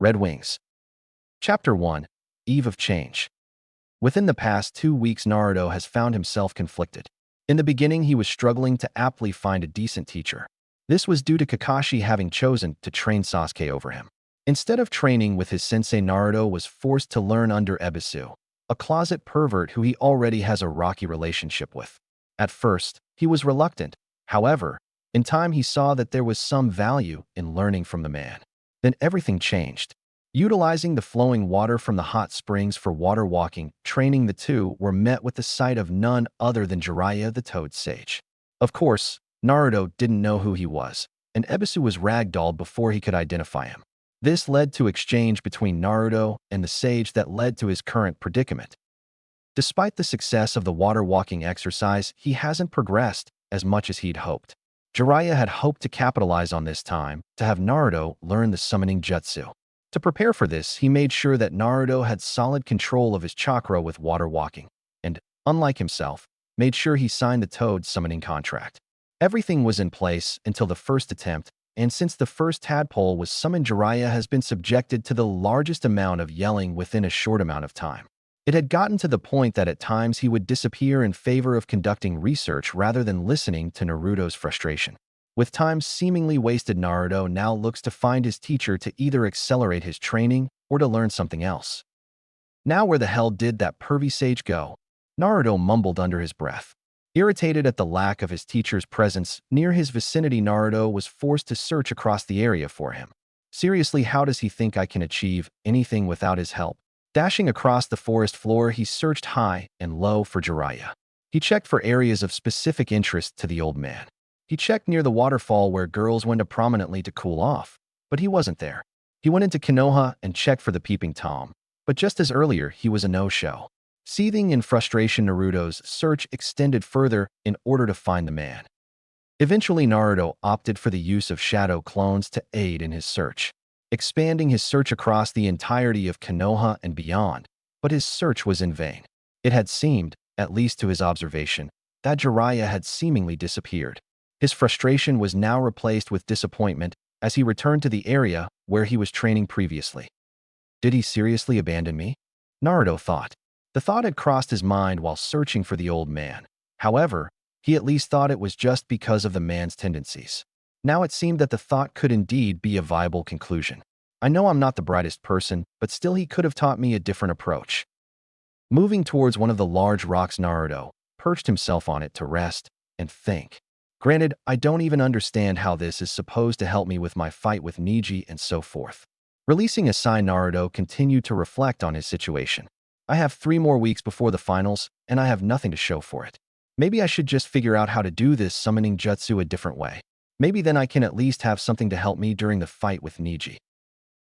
Red Wings. Chapter 1. Eve of Change. Within the past 2 weeks, Naruto has found himself conflicted. In the beginning, he was struggling to aptly find a decent teacher. This was due to Kakashi having chosen to train Sasuke over him. Instead of training with his sensei, Naruto was forced to learn under Ebisu, a closet pervert who he already has a rocky relationship with. At first, he was reluctant. However, in time he saw that there was some value in learning from the man. Then everything changed. Utilizing the flowing water from the hot springs for water walking, training, the two were met with the sight of none other than Jiraiya the Toad Sage. Of course, Naruto didn't know who he was, and Ebisu was ragdolled before he could identify him. This led to exchange between Naruto and the sage that led to his current predicament. Despite the success of the water walking exercise, he hasn't progressed as much as he'd hoped. Jiraiya had hoped to capitalize on this time to have Naruto learn the summoning jutsu. To prepare for this, he made sure that Naruto had solid control of his chakra with water walking, and, unlike himself, made sure he signed the Toad summoning contract. Everything was in place until the first attempt, and since the first tadpole was summoned, Jiraiya has been subjected to the largest amount of yelling within a short amount of time. It had gotten to the point that at times he would disappear in favor of conducting research rather than listening to Naruto's frustration. With time seemingly wasted, Naruto now looks to find his teacher to either accelerate his training or to learn something else. Now where the hell did that pervy sage go? Naruto mumbled under his breath. Irritated at the lack of his teacher's presence near his vicinity, Naruto was forced to search across the area for him. Seriously, how does he think I can achieve anything without his help? Dashing across the forest floor, he searched high and low for Jiraiya. He checked for areas of specific interest to the old man. He checked near the waterfall where girls went prominently to cool off, but he wasn't there. He went into Konoha and checked for the peeping Tom, but just as earlier, he was a no-show. Seething in frustration, Naruto's search extended further in order to find the man. Eventually, Naruto opted for the use of shadow clones to aid in his search, expanding his search across the entirety of Konoha and beyond, but his search was in vain. It had seemed, at least to his observation, that Jiraiya had seemingly disappeared. His frustration was now replaced with disappointment as he returned to the area where he was training previously. Did he seriously abandon me? Naruto thought. The thought had crossed his mind while searching for the old man. However, he at least thought it was just because of the man's tendencies. Now it seemed that the thought could indeed be a viable conclusion. I know I'm not the brightest person, but still he could have taught me a different approach. Moving towards one of the large rocks, Naruto perched himself on it to rest and think. Granted, I don't even understand how this is supposed to help me with my fight with Neji and so forth. Releasing a sigh, Naruto continued to reflect on his situation. I have 3 more weeks before the finals, and I have nothing to show for it. Maybe I should just figure out how to do this summoning jutsu a different way. Maybe then I can at least have something to help me during the fight with Neji.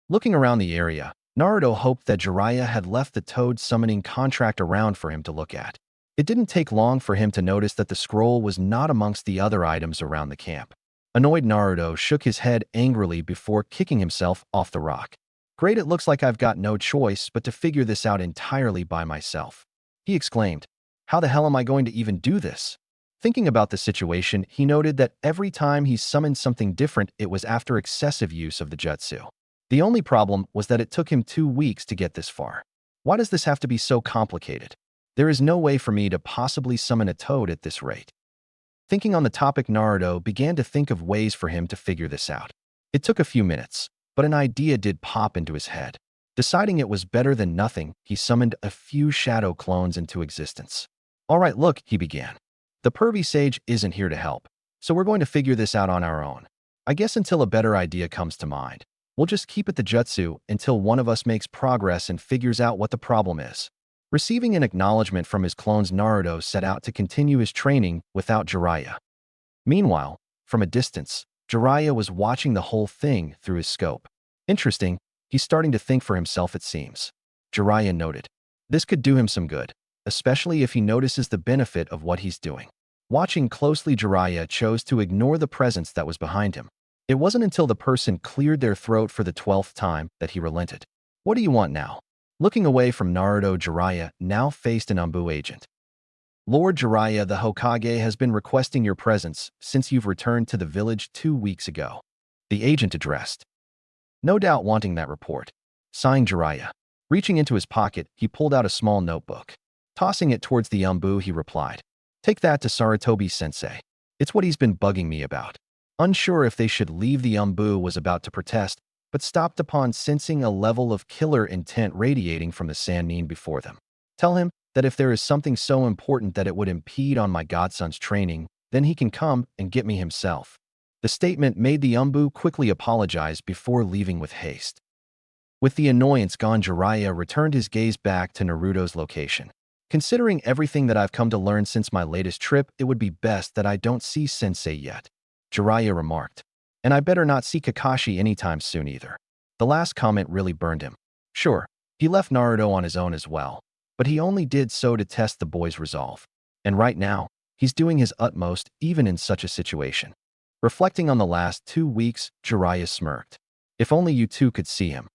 Looking around the area, Naruto hoped that Jiraiya had left the Toad summoning contract around for him to look at. It didn't take long for him to notice that the scroll was not amongst the other items around the camp. Annoyed, Naruto shook his head angrily before kicking himself off the rock. Great, it looks like I've got no choice but to figure this out entirely by myself, he exclaimed. How the hell am I going to even do this? Thinking about the situation, he noted that every time he summoned something different, it was after excessive use of the jutsu. The only problem was that it took him 2 weeks to get this far. Why does this have to be so complicated? There is no way for me to possibly summon a toad at this rate. Thinking on the topic, Naruto began to think of ways for him to figure this out. It took a few minutes, but an idea did pop into his head. Deciding it was better than nothing, he summoned a few shadow clones into existence. All right, look, he began. The pervy sage isn't here to help, so we're going to figure this out on our own. I guess until a better idea comes to mind. We'll just keep it the jutsu until one of us makes progress and figures out what the problem is. Receiving an acknowledgement from his clones, Naruto set out to continue his training without Jiraiya. Meanwhile, from a distance, Jiraiya was watching the whole thing through his scope. Interesting, he's starting to think for himself, it seems. Jiraiya noted. This could do him some good, especially if he notices the benefit of what he's doing. Watching closely, Jiraiya chose to ignore the presence that was behind him. It wasn't until the person cleared their throat for the 12th time that he relented. What do you want now? Looking away from Naruto, Jiraiya now faced an Anbu agent. Lord Jiraiya, the Hokage has been requesting your presence since you've returned to the village 2 weeks ago. The agent addressed. No doubt wanting that report. sighing Jiraiya. Reaching into his pocket, he pulled out a small notebook. Tossing it towards the Umbu, he replied, "Take that to Sarutobi-sensei. It's what he's been bugging me about." Unsure if they should leave, the Umbu was about to protest, but stopped upon sensing a level of killer intent radiating from the Sannin before them. "Tell him that if there is something so important that it would impede on my godson's training, then he can come and get me himself." The statement made the Umbu quickly apologize before leaving with haste. With the annoyance gone, Jiraiya returned his gaze back to Naruto's location. "Considering everything that I've come to learn since my latest trip, it would be best that I don't see Sensei yet," Jiraiya remarked. "And I better not see Kakashi anytime soon either." The last comment really burned him. Sure, he left Naruto on his own as well, but he only did so to test the boy's resolve. And right now, he's doing his utmost even in such a situation. Reflecting on the last 2 weeks, Jiraiya smirked. If only you two could see him.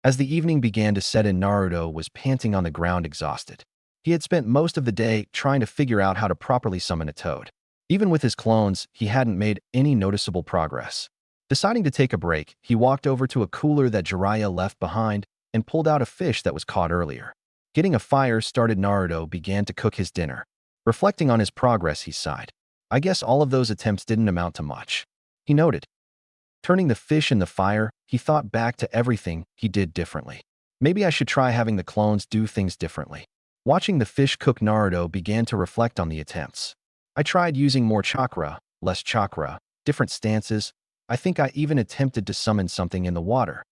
As the evening began to set in, Naruto was panting on the ground, exhausted. He had spent most of the day trying to figure out how to properly summon a toad. Even with his clones, he hadn't made any noticeable progress. Deciding to take a break, he walked over to a cooler that Jiraiya left behind and pulled out a fish that was caught earlier. Getting a fire started, Naruto began to cook his dinner. Reflecting on his progress, he sighed. I guess all of those attempts didn't amount to much, he noted. Turning the fish in the fire, he thought back to everything he did differently. Maybe I should try having the clones do things differently. Watching the fish cook, Naruto began to reflect on the attempts. I tried using more chakra, less chakra, different stances. I think I even attempted to summon something in the water.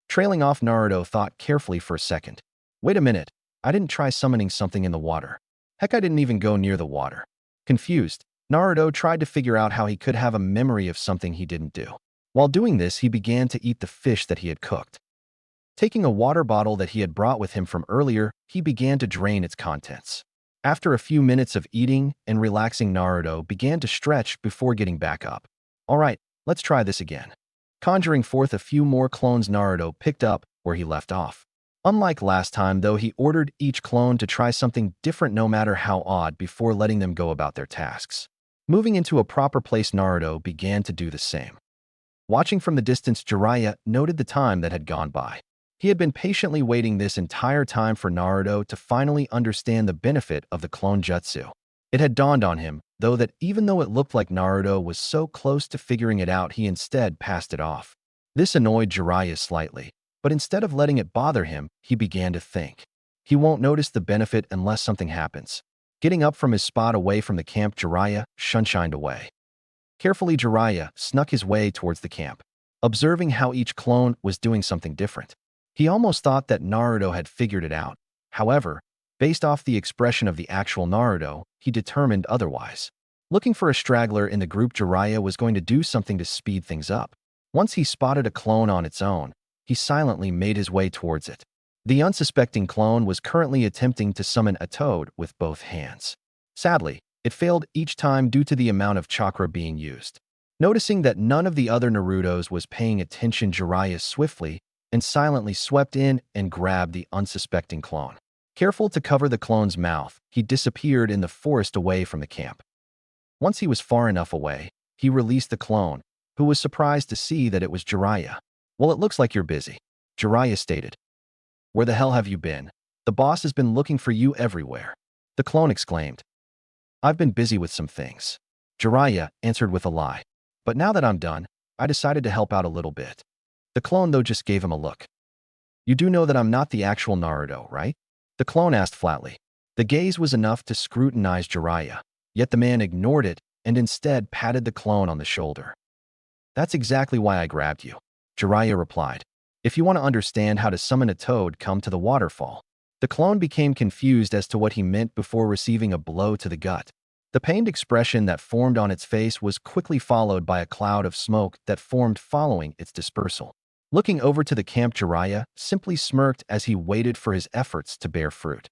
Trailing off, Naruto thought carefully for a second. Wait a minute, I didn't try summoning something in the water. Heck, I didn't even go near the water. Confused, Naruto tried to figure out how he could have a memory of something he didn't do. While doing this, he began to eat the fish that he had cooked. Taking a water bottle that he had brought with him from earlier, he began to drain its contents. After a few minutes of eating and relaxing, Naruto began to stretch before getting back up. All right, let's try this again. Conjuring forth a few more clones, Naruto picked up where he left off. Unlike last time, though, he ordered each clone to try something different no matter how odd before letting them go about their tasks. Moving into a proper place, Naruto began to do the same. Watching from the distance, Jiraiya noted the time that had gone by. He had been patiently waiting this entire time for Naruto to finally understand the benefit of the clone jutsu. It had dawned on him, though, that even though it looked like Naruto was so close to figuring it out, he instead passed it off. This annoyed Jiraiya slightly, but instead of letting it bother him, he began to think. He won't notice the benefit unless something happens. Getting up from his spot away from the camp, Jiraiya shunshined away. Carefully, Jiraiya snuck his way towards the camp, observing how each clone was doing something different. He almost thought that Naruto had figured it out. However, based off the expression of the actual Naruto, he determined otherwise. Looking for a straggler in the group, Jiraiya was going to do something to speed things up. Once he spotted a clone on its own, he silently made his way towards it. The unsuspecting clone was currently attempting to summon a toad with both hands. Sadly, it failed each time due to the amount of chakra being used. Noticing that none of the other Narutos was paying attention, Jiraiya swiftly and silently swept in and grabbed the unsuspecting clone. Careful to cover the clone's mouth, he disappeared in the forest away from the camp. Once he was far enough away, he released the clone, who was surprised to see that it was Jiraiya. "Well, it looks like you're busy," Jiraiya stated. "Where the hell have you been? The boss has been looking for you everywhere," the clone exclaimed. "I've been busy with some things," Jiraiya answered with a lie. "But now that I'm done, I decided to help out a little bit." The clone, though, just gave him a look. "You do know that I'm not the actual Naruto, right?" the clone asked flatly. The gaze was enough to scrutinize Jiraiya, yet the man ignored it and instead patted the clone on the shoulder. "That's exactly why I grabbed you," Jiraiya replied. "If you want to understand how to summon a toad, come to the waterfall." The clone became confused as to what he meant before receiving a blow to the gut. The pained expression that formed on its face was quickly followed by a cloud of smoke that formed following its dispersal. Looking over to the camp, Jiraiya simply smirked as he waited for his efforts to bear fruit.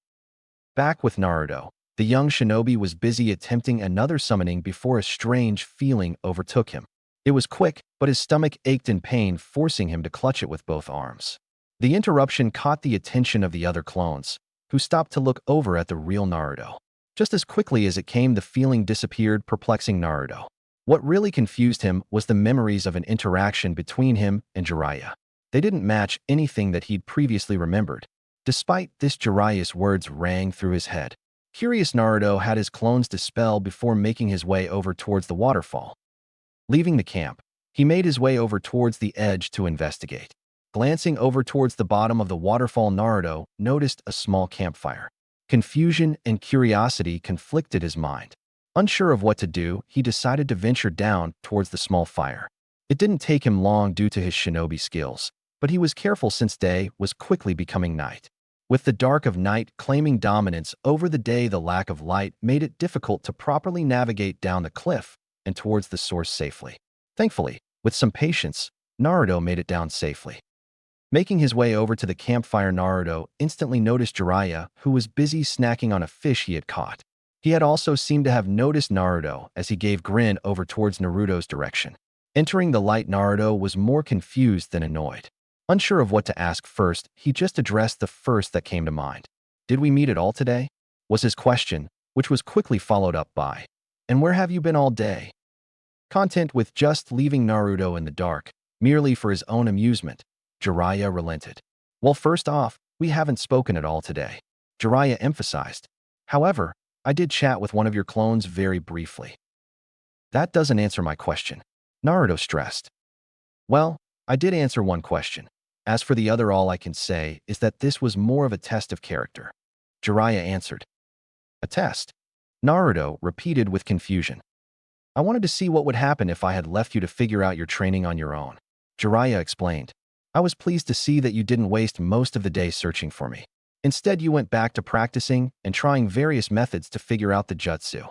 Back with Naruto, the young shinobi was busy attempting another summoning before a strange feeling overtook him. It was quick, but his stomach ached in pain, forcing him to clutch it with both arms. The interruption caught the attention of the other clones, who stopped to look over at the real Naruto. Just as quickly as it came, the feeling disappeared, perplexing Naruto. What really confused him was the memories of an interaction between him and Jiraiya. They didn't match anything that he'd previously remembered. Despite this, Jiraiya's words rang through his head. Curious, Naruto had his clones dispel before making his way over towards the waterfall. Leaving the camp, he made his way over towards the edge to investigate. Glancing over towards the bottom of the waterfall, Naruto noticed a small campfire. Confusion and curiosity conflicted his mind. Unsure of what to do, he decided to venture down towards the small fire. It didn't take him long due to his shinobi skills, but he was careful since day was quickly becoming night. With the dark of night claiming dominance over the day, the lack of light made it difficult to properly navigate down the cliff and towards the source safely. Thankfully, with some patience, Naruto made it down safely. Making his way over to the campfire, Naruto instantly noticed Jiraiya, who was busy snacking on a fish he had caught. He had also seemed to have noticed Naruto as he gave grin over towards Naruto's direction. Entering the light, Naruto was more confused than annoyed. Unsure of what to ask first, he just addressed the first that came to mind. "Did we meet at all today?" was his question, which was quickly followed up by, "And where have you been all day?" Content with just leaving Naruto in the dark, merely for his own amusement, Jiraiya relented. "Well, first off, we haven't spoken at all today," Jiraiya emphasized. "However, I did chat with one of your clones very briefly." "That doesn't answer my question," Naruto stressed. "Well, I did answer one question. As for the other, all I can say is that this was more of a test of character," Jiraiya answered. "A test?" Naruto repeated with confusion. "I wanted to see what would happen if I had left you to figure out your training on your own," Jiraiya explained. "I was pleased to see that you didn't waste most of the day searching for me. Instead, you went back to practicing and trying various methods to figure out the jutsu."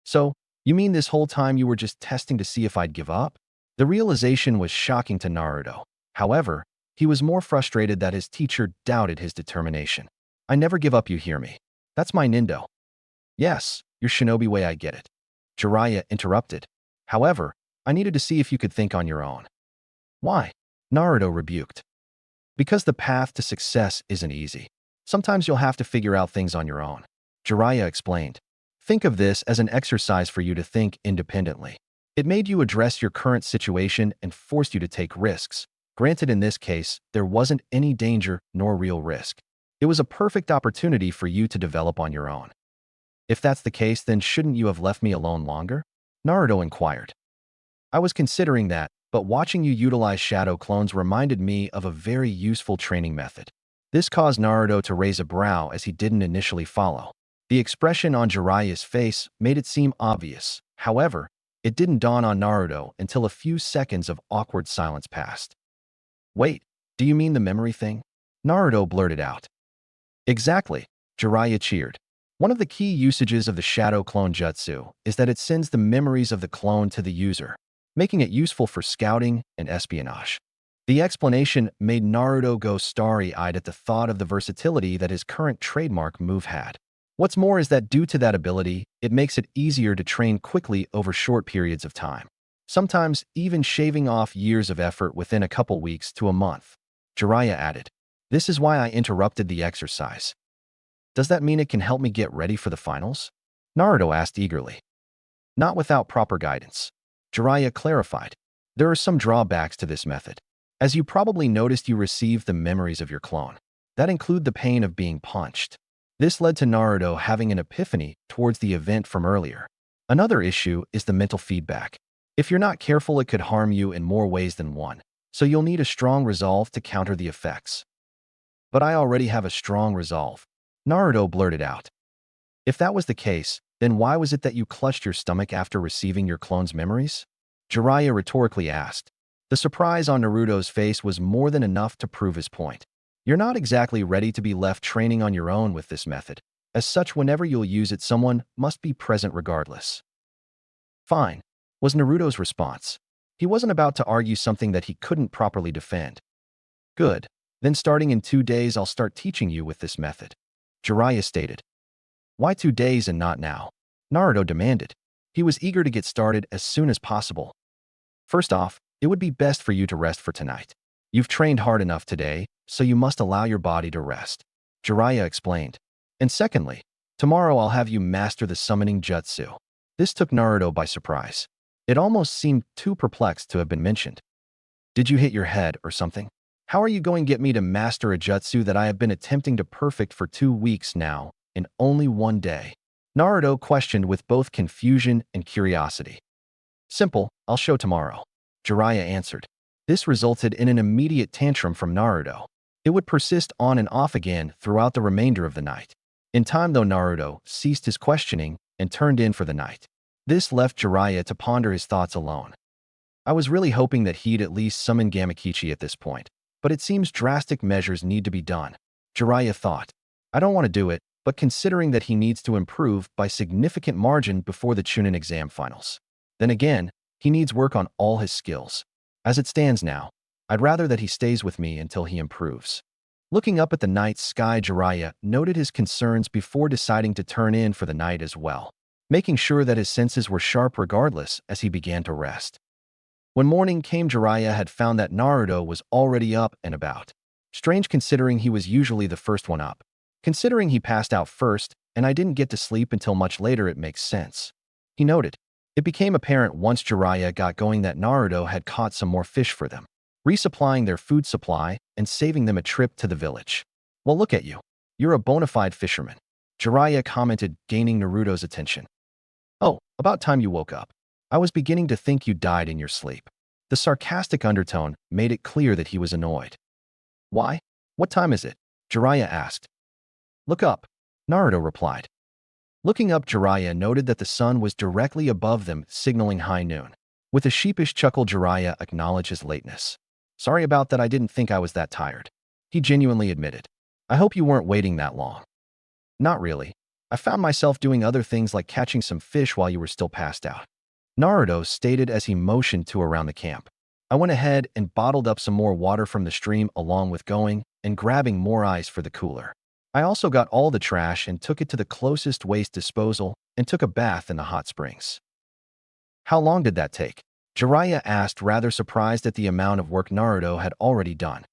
"So, you mean this whole time you were just testing to see if I'd give up?" The realization was shocking to Naruto. However, he was more frustrated that his teacher doubted his determination. "I never give up, you hear me? That's my nindo." "Yes, your shinobi way, I get it," Jiraiya interrupted. "However, I needed to see if you could think on your own." "Why?" Naruto rebuked. "Because the path to success isn't easy. Sometimes you'll have to figure out things on your own," Jiraiya explained. "Think of this as an exercise for you to think independently. It made you address your current situation and forced you to take risks. Granted, in this case, there wasn't any danger nor real risk. It was a perfect opportunity for you to develop on your own." "If that's the case, then shouldn't you have left me alone longer?" Naruto inquired. "I was considering that, but watching you utilize shadow clones reminded me of a very useful training method." This caused Naruto to raise a brow as he didn't initially follow. The expression on Jiraiya's face made it seem obvious. However, it didn't dawn on Naruto until a few seconds of awkward silence passed. "Wait, do you mean the memory thing?" Naruto blurted out. "Exactly," Jiraiya cheered. "One of the key usages of the shadow clone jutsu is that it sends the memories of the clone to the user, making it useful for scouting and espionage." The explanation made Naruto go starry-eyed at the thought of the versatility that his current trademark move had. What's more is that due to that ability, it makes it easier to train quickly over short periods of time. Sometimes even shaving off years of effort within a couple weeks to a month. Jiraiya added. "This is why I interrupted the exercise." "Does that mean it can help me get ready for the finals?" Naruto asked eagerly. "Not without proper guidance," Jiraiya clarified. "There are some drawbacks to this method. As you probably noticed, you received the memories of your clone. That include the pain of being punched." This led to Naruto having an epiphany towards the event from earlier. Another issue is the mental feedback. If you're not careful, it could harm you in more ways than one, so you'll need a strong resolve to counter the effects. "But I already have a strong resolve," Naruto blurted out. "If that was the case, then why was it that you clutched your stomach after receiving your clone's memories?" Jiraiya rhetorically asked. The surprise on Naruto's face was more than enough to prove his point. You're not exactly ready to be left training on your own with this method. As such, whenever you'll use it, someone must be present regardless. "Fine," was Naruto's response. He wasn't about to argue something that he couldn't properly defend. "Good. Then starting in 2 days, I'll start teaching you with this method," Jiraiya stated. "Why 2 days and not now?" Naruto demanded. He was eager to get started as soon as possible. "First off, it would be best for you to rest for tonight. You've trained hard enough today, so you must allow your body to rest," Jiraiya explained. "And secondly, tomorrow I'll have you master the summoning jutsu." This took Naruto by surprise. It almost seemed too perplexed to have been mentioned. "Did you hit your head or something?" How are you going to get me to master a jutsu that I have been attempting to perfect for 2 weeks now, in only one day? Naruto questioned with both confusion and curiosity. Simple, I'll show tomorrow, Jiraiya answered. This resulted in an immediate tantrum from Naruto. It would persist on and off again throughout the remainder of the night. In time, though, Naruto ceased his questioning and turned in for the night. This left Jiraiya to ponder his thoughts alone. I was really hoping that he'd at least summon Gamakichi at this point, but it seems drastic measures need to be done, Jiraiya thought. I don't want to do it, but considering that he needs to improve by significant margin before the Chunin exam finals. Then again, he needs work on all his skills. As it stands now, I'd rather that he stays with me until he improves. Looking up at the night sky, Jiraiya noted his concerns before deciding to turn in for the night as well, making sure that his senses were sharp regardless as he began to rest. When morning came, Jiraiya had found that Naruto was already up and about. Strange considering he was usually the first one up. Considering he passed out first, and I didn't get to sleep until much later, it makes sense, he noted. It became apparent once Jiraiya got going that Naruto had caught some more fish for them, resupplying their food supply and saving them a trip to the village. Well, look at you. You're a bona fide fisherman, Jiraiya commented, gaining Naruto's attention. Oh, about time you woke up. I was beginning to think you died in your sleep. The sarcastic undertone made it clear that he was annoyed. Why? What time is it? Jiraiya asked. Look up, Naruto replied. Looking up, Jiraiya noted that the sun was directly above them, signaling high noon. With a sheepish chuckle, Jiraiya acknowledged his lateness. Sorry about that, I didn't think I was that tired, he genuinely admitted. I hope you weren't waiting that long. Not really. I found myself doing other things like catching some fish while you were still passed out, Naruto stated as he motioned to around the camp. I went ahead and bottled up some more water from the stream along with going and grabbing more ice for the cooler. I also got all the trash and took it to the closest waste disposal and took a bath in the hot springs. How long did that take? Jiraiya asked, rather surprised at the amount of work Naruto had already done.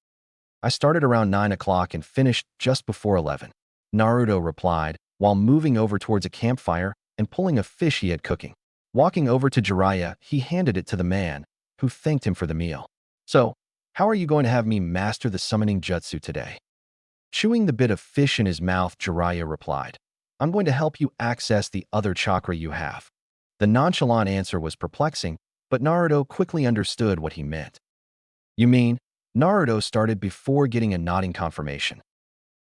I started around 9 o'clock and finished just before 11, Naruto replied, while moving over towards a campfire and pulling a fish he had cooking. Walking over to Jiraiya, he handed it to the man, who thanked him for the meal. So, how are you going to have me master the summoning jutsu today? Chewing the bit of fish in his mouth, Jiraiya replied, I'm going to help you access the other chakra you have. The nonchalant answer was perplexing, but Naruto quickly understood what he meant. You mean? Naruto started before getting a nodding confirmation.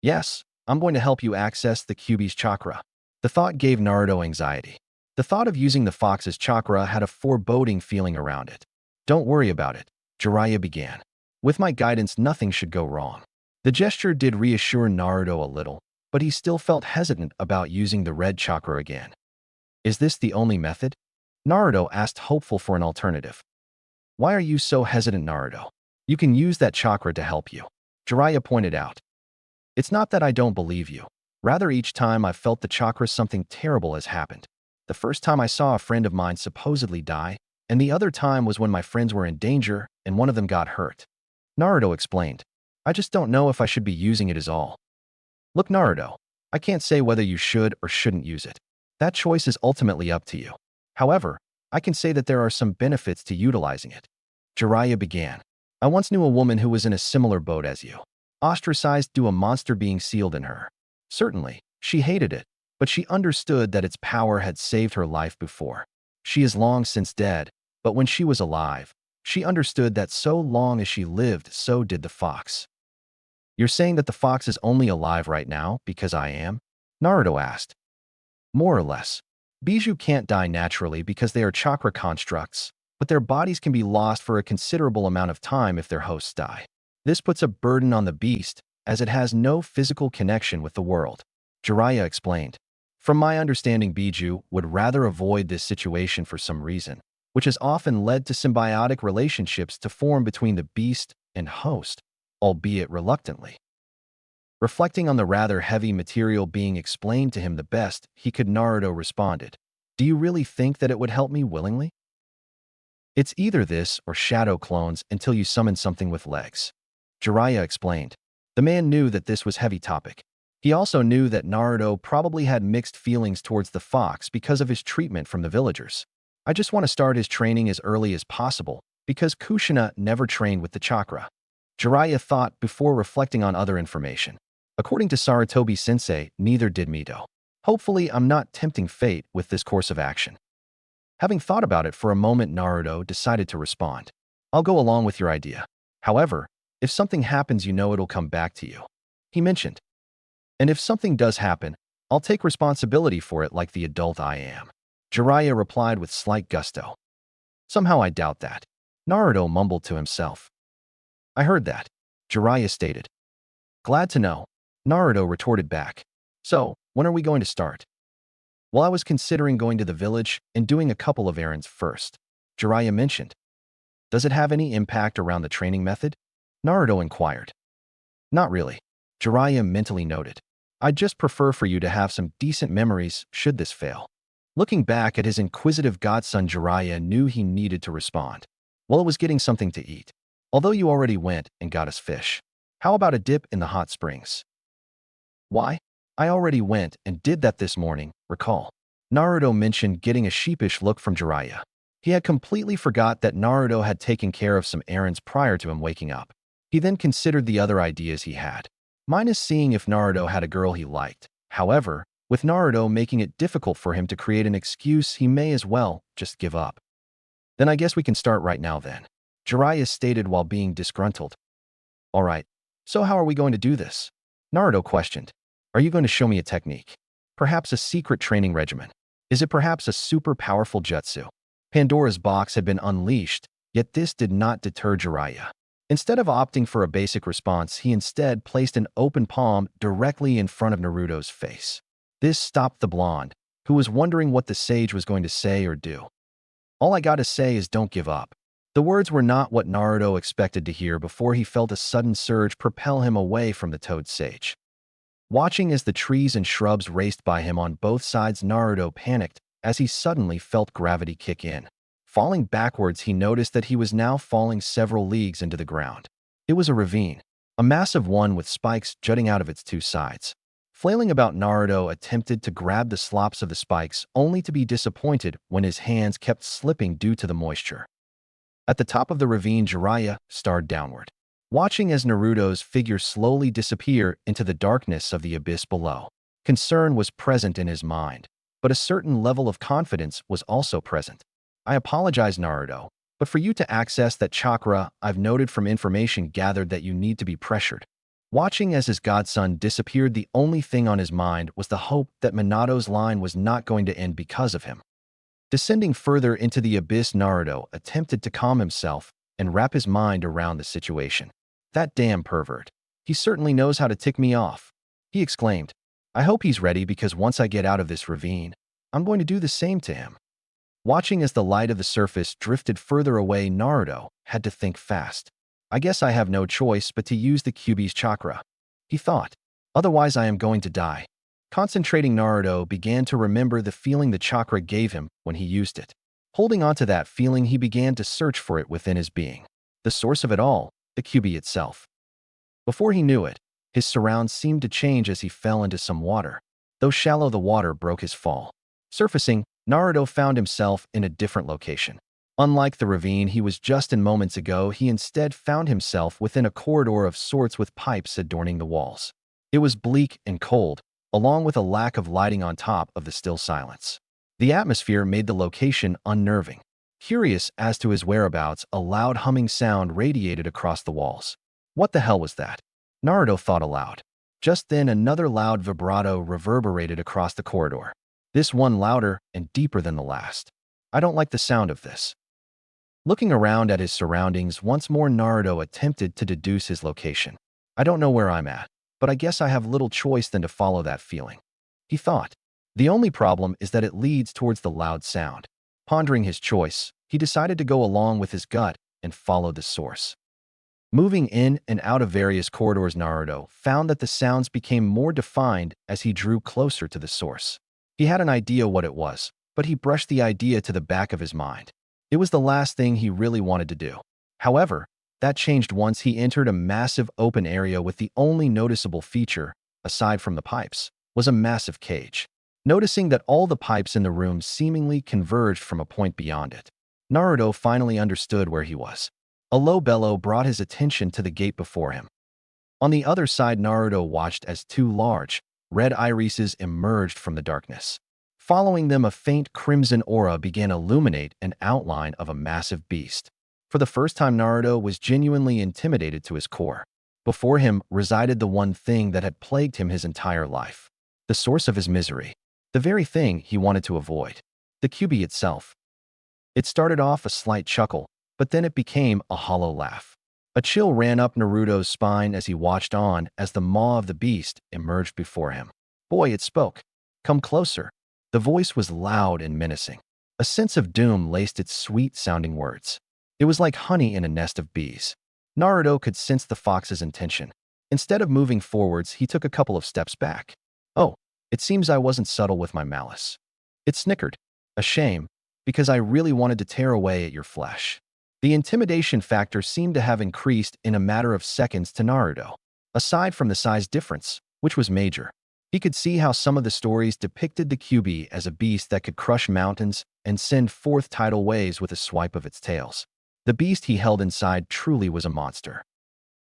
Yes, I'm going to help you access the Kyuubi's chakra. The thought gave Naruto anxiety. The thought of using the fox's chakra had a foreboding feeling around it. Don't worry about it, Jiraiya began. With my guidance, nothing should go wrong. The gesture did reassure Naruto a little, but he still felt hesitant about using the red chakra again. Is this the only method? Naruto asked, hopeful for an alternative. Why are you so hesitant, Naruto? You can use that chakra to help you, Jiraiya pointed out. It's not that I don't believe you. Rather, each time I've felt the chakra, something terrible has happened. The first time I saw a friend of mine supposedly die, and the other time was when my friends were in danger and one of them got hurt. Naruto explained. I just don't know if I should be using it is all. Look, Naruto, I can't say whether you should or shouldn't use it. That choice is ultimately up to you. However, I can say that there are some benefits to utilizing it. Jiraiya began. I once knew a woman who was in a similar boat as you. Ostracized due to a monster being sealed in her. Certainly, she hated it, but she understood that its power had saved her life before. She is long since dead, but when she was alive, she understood that so long as she lived, so did the fox. You're saying that the fox is only alive right now because I am? Naruto asked. More or less. Biju can't die naturally because they are chakra constructs, but their bodies can be lost for a considerable amount of time if their hosts die. This puts a burden on the beast, as it has no physical connection with the world, Jiraiya explained. From my understanding, Biju would rather avoid this situation for some reason, which has often led to symbiotic relationships to form between the beast and host, albeit reluctantly. Reflecting on the rather heavy material being explained to him the best he could, Naruto responded, Do you really think that it would help me willingly? It's either this or shadow clones until you summon something with legs, Jiraiya explained. The man knew that this was heavy topic. He also knew that Naruto probably had mixed feelings towards the fox because of his treatment from the villagers. I just want to start his training as early as possible, because Kushina never trained with the chakra. Jiraiya thought before reflecting on other information. According to Sarutobi-sensei, neither did Mito. Hopefully, I'm not tempting fate with this course of action. Having thought about it for a moment, Naruto decided to respond. I'll go along with your idea. However, if something happens, you know it'll come back to you. He mentioned. And if something does happen, I'll take responsibility for it like the adult I am. Jiraiya replied with slight gusto. Somehow I doubt that. Naruto mumbled to himself. I heard that. Jiraiya stated. Glad to know. Naruto retorted back. So, when are we going to start? Well, I was considering going to the village and doing a couple of errands first. Jiraiya mentioned. Does it have any impact around the training method? Naruto inquired. Not really. Jiraiya mentally noted. I'd just prefer for you to have some decent memories should this fail. Looking back at his inquisitive godson, Jiraiya knew he needed to respond. Well, it was getting something to eat. Although you already went and got us fish. How about a dip in the hot springs? Why? I already went and did that this morning, recall. Naruto mentioned, getting a sheepish look from Jiraiya. He had completely forgot that Naruto had taken care of some errands prior to him waking up. He then considered the other ideas he had, minus seeing if Naruto had a girl he liked. However, with Naruto making it difficult for him to create an excuse, he may as well just give up. Then I guess we can start right now then, Jiraiya stated while being disgruntled. Alright, so how are we going to do this? Naruto questioned. Are you going to show me a technique? Perhaps a secret training regimen? Is it perhaps a super powerful jutsu? Pandora's box had been unleashed, yet this did not deter Jiraiya. Instead of opting for a basic response, he instead placed an open palm directly in front of Naruto's face. This stopped the blonde, who was wondering what the sage was going to say or do. All I gotta say is don't give up. The words were not what Naruto expected to hear before he felt a sudden surge propel him away from the toad sage. Watching as the trees and shrubs raced by him on both sides, Naruto panicked as he suddenly felt gravity kick in. Falling backwards, he noticed that he was now falling several leagues into the ground. It was a ravine, a massive one with spikes jutting out of its two sides. Flailing about, Naruto attempted to grab the slops of the spikes, only to be disappointed when his hands kept slipping due to the moisture. At the top of the ravine, Jiraiya stared downward, watching as Naruto's figure slowly disappear into the darkness of the abyss below. Concern was present in his mind, but a certain level of confidence was also present. I apologize, Naruto, but for you to access that chakra, I've noted from information gathered that you need to be pressured. Watching as his godson disappeared, the only thing on his mind was the hope that Minato's line was not going to end because of him. Descending further into the abyss, Naruto attempted to calm himself and wrap his mind around the situation. That damn pervert. He certainly knows how to tick me off, he exclaimed. I hope he's ready, because once I get out of this ravine, I'm going to do the same to him. Watching as the light of the surface drifted further away, Naruto had to think fast. I guess I have no choice but to use the Kyuubi's chakra, he thought. Otherwise I am going to die. Concentrating, Naruto began to remember the feeling the chakra gave him when he used it. Holding on to that feeling, he began to search for it within his being. The source of it all, the Kyuubi itself. Before he knew it, his surrounds seemed to change as he fell into some water. Though shallow, the water broke his fall. Surfacing, Naruto found himself in a different location. Unlike the ravine he was just in moments ago, he instead found himself within a corridor of sorts with pipes adorning the walls. It was bleak and cold, along with a lack of lighting on top of the still silence. The atmosphere made the location unnerving. Curious as to his whereabouts, a loud humming sound radiated across the walls. What the hell was that? Naruto thought aloud. Just then, another loud vibrato reverberated across the corridor. This one louder and deeper than the last. I don't like the sound of this. Looking around at his surroundings once more, Naruto attempted to deduce his location. I don't know where I'm at, but I guess I have little choice than to follow that feeling, he thought. The only problem is that it leads towards the loud sound. Pondering his choice, he decided to go along with his gut and follow the source. Moving in and out of various corridors, Naruto found that the sounds became more defined as he drew closer to the source. He had an idea what it was, but he brushed the idea to the back of his mind. It was the last thing he really wanted to do. However, that changed once he entered a massive open area with the only noticeable feature, aside from the pipes, was a massive cage. Noticing that all the pipes in the room seemingly converged from a point beyond it, Naruto finally understood where he was. A low bellow brought his attention to the gate before him. On the other side, Naruto watched as two large, red irises emerged from the darkness. Following them, a faint crimson aura began to illuminate an outline of a massive beast. For the first time, Naruto was genuinely intimidated to his core. Before him resided the one thing that had plagued him his entire life. The source of his misery. The very thing he wanted to avoid. The Kyuubi itself. It started off a slight chuckle, but then it became a hollow laugh. A chill ran up Naruto's spine as he watched on as the maw of the beast emerged before him. Boy, it spoke. Come closer. The voice was loud and menacing. A sense of doom laced its sweet-sounding words. It was like honey in a nest of bees. Naruto could sense the fox's intention. Instead of moving forwards, he took a couple of steps back. Oh, it seems I wasn't subtle with my malice. It snickered. A shame, because I really wanted to tear away at your flesh. The intimidation factor seemed to have increased in a matter of seconds to Naruto. Aside from the size difference, which was major, he could see how some of the stories depicted the Kyuubi as a beast that could crush mountains and send forth tidal waves with a swipe of its tails. The beast he held inside truly was a monster.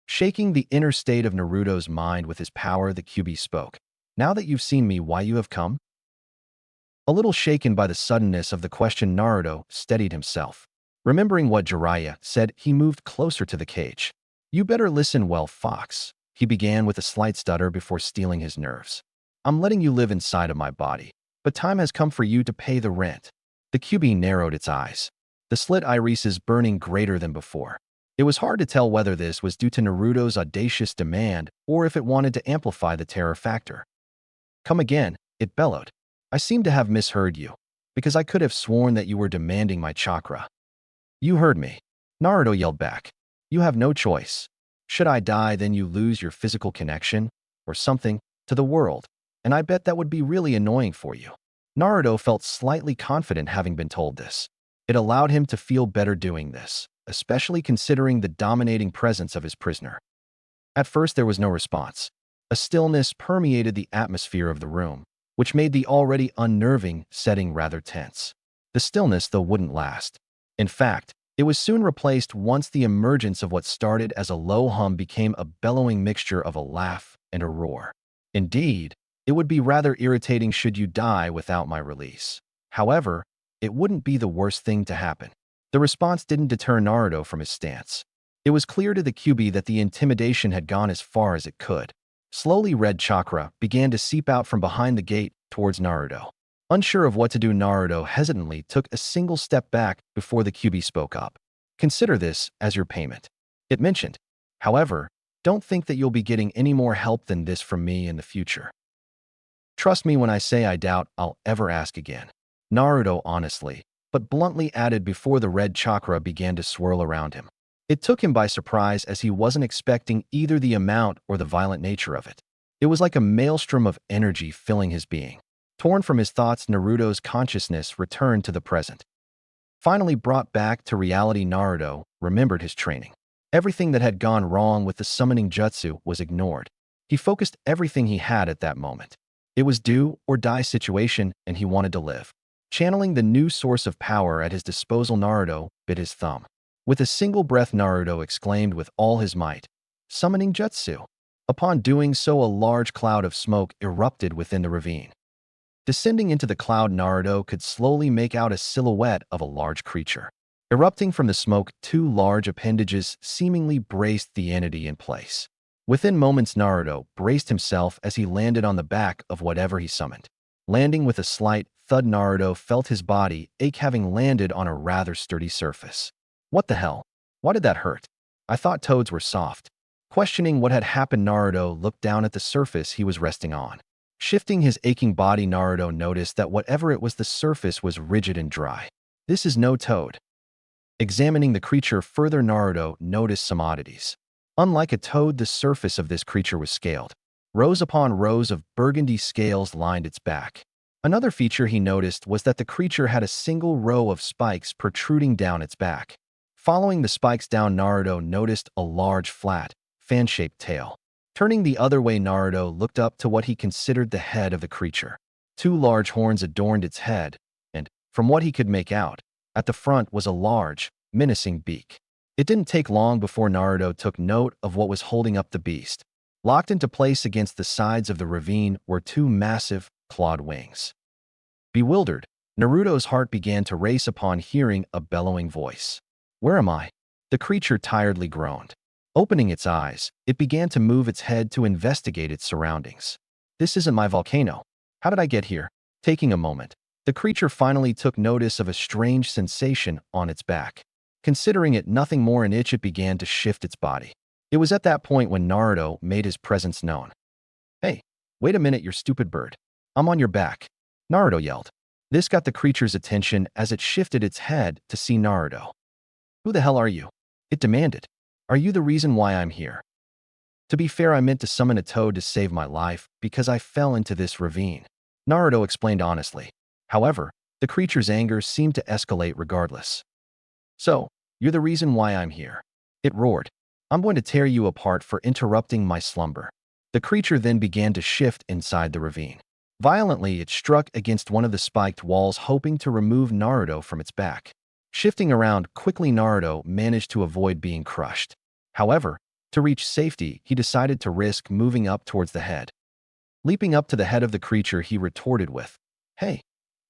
Shaking the inner state of Naruto's mind with his power, the Kyuubi spoke. Now that you've seen me, why you have come? A little shaken by the suddenness of the question, Naruto steadied himself. Remembering what Jiraiya said, he moved closer to the cage. You better listen well, Fox. He began with a slight stutter before steeling his nerves. I'm letting you live inside of my body, but time has come for you to pay the rent. The Kyuubi narrowed its eyes, the slit irises burning greater than before. It was hard to tell whether this was due to Naruto's audacious demand or if it wanted to amplify the terror factor. Come again, it bellowed. I seem to have misheard you, because I could have sworn that you were demanding my chakra. You heard me. Naruto yelled back. You have no choice. Should I die, then you lose your physical connection, or something, to the world, and I bet that would be really annoying for you. Naruto felt slightly confident having been told this. It allowed him to feel better doing this, especially considering the dominating presence of his prisoner. At first, there was no response. A stillness permeated the atmosphere of the room, which made the already unnerving setting rather tense. The stillness, though, wouldn't last. In fact, it was soon replaced once the emergence of what started as a low hum became a bellowing mixture of a laugh and a roar. Indeed, it would be rather irritating should you die without my release. However, it wouldn't be the worst thing to happen. The response didn't deter Naruto from his stance. It was clear to the Kyuubi that the intimidation had gone as far as it could. Slowly, red chakra began to seep out from behind the gate towards Naruto. Unsure of what to do, Naruto hesitantly took a single step back before the Kyuubi spoke up. Consider this as your payment. It mentioned. However, don't think that you'll be getting any more help than this from me in the future. Trust me when I say I doubt I'll ever ask again. Naruto honestly, but bluntly added before the red chakra began to swirl around him. It took him by surprise as he wasn't expecting either the amount or the violent nature of it. It was like a maelstrom of energy filling his being. Torn from his thoughts, Naruto's consciousness returned to the present. Finally brought back to reality, Naruto remembered his training. Everything that had gone wrong with the summoning jutsu was ignored. He focused everything he had at that moment. It was do or die situation, and he wanted to live. Channeling the new source of power at his disposal, Naruto bit his thumb. With a single breath, Naruto exclaimed with all his might, "Summoning jutsu!" Upon doing so, a large cloud of smoke erupted within the ravine. Descending into the cloud, Naruto could slowly make out a silhouette of a large creature. Erupting from the smoke, two large appendages seemingly braced the entity in place. Within moments, Naruto braced himself as he landed on the back of whatever he summoned. Landing with a slight thud, Naruto felt his body ache, having landed on a rather sturdy surface. What the hell? Why did that hurt? I thought toads were soft. Questioning what had happened, Naruto looked down at the surface he was resting on. Shifting his aching body, Naruto noticed that whatever it was, the surface was rigid and dry. This is no toad. Examining the creature further, Naruto noticed some oddities. Unlike a toad, the surface of this creature was scaled. Rows upon rows of burgundy scales lined its back. Another feature he noticed was that the creature had a single row of spikes protruding down its back. Following the spikes down, Naruto noticed a large, flat, fan-shaped tail. Turning the other way, Naruto looked up to what he considered the head of the creature. Two large horns adorned its head, and, from what he could make out, at the front was a large, menacing beak. It didn't take long before Naruto took note of what was holding up the beast. Locked into place against the sides of the ravine were two massive, clawed wings. Bewildered, Naruto's heart began to race upon hearing a bellowing voice. "Where am I?" The creature tiredly groaned. Opening its eyes, it began to move its head to investigate its surroundings. "This isn't my volcano. How did I get here?" Taking a moment, the creature finally took notice of a strange sensation on its back. Considering it nothing more an itch, it began to shift its body. It was at that point when Naruto made his presence known. "Hey, wait a minute, you stupid bird. I'm on your back," Naruto yelled. This got the creature's attention as it shifted its head to see Naruto. "Who the hell are you?" it demanded. "Are you the reason why I'm here?" "To be fair, I meant to summon a toad to save my life because I fell into this ravine," Naruto explained honestly. However, the creature's anger seemed to escalate regardless. "So, you're the reason why I'm here," it roared. "I'm going to tear you apart for interrupting my slumber." The creature then began to shift inside the ravine. Violently, it struck against one of the spiked walls, hoping to remove Naruto from its back. Shifting around quickly, Naruto managed to avoid being crushed. However, to reach safety, he decided to risk moving up towards the head. Leaping up to the head of the creature, he retorted with, "Hey,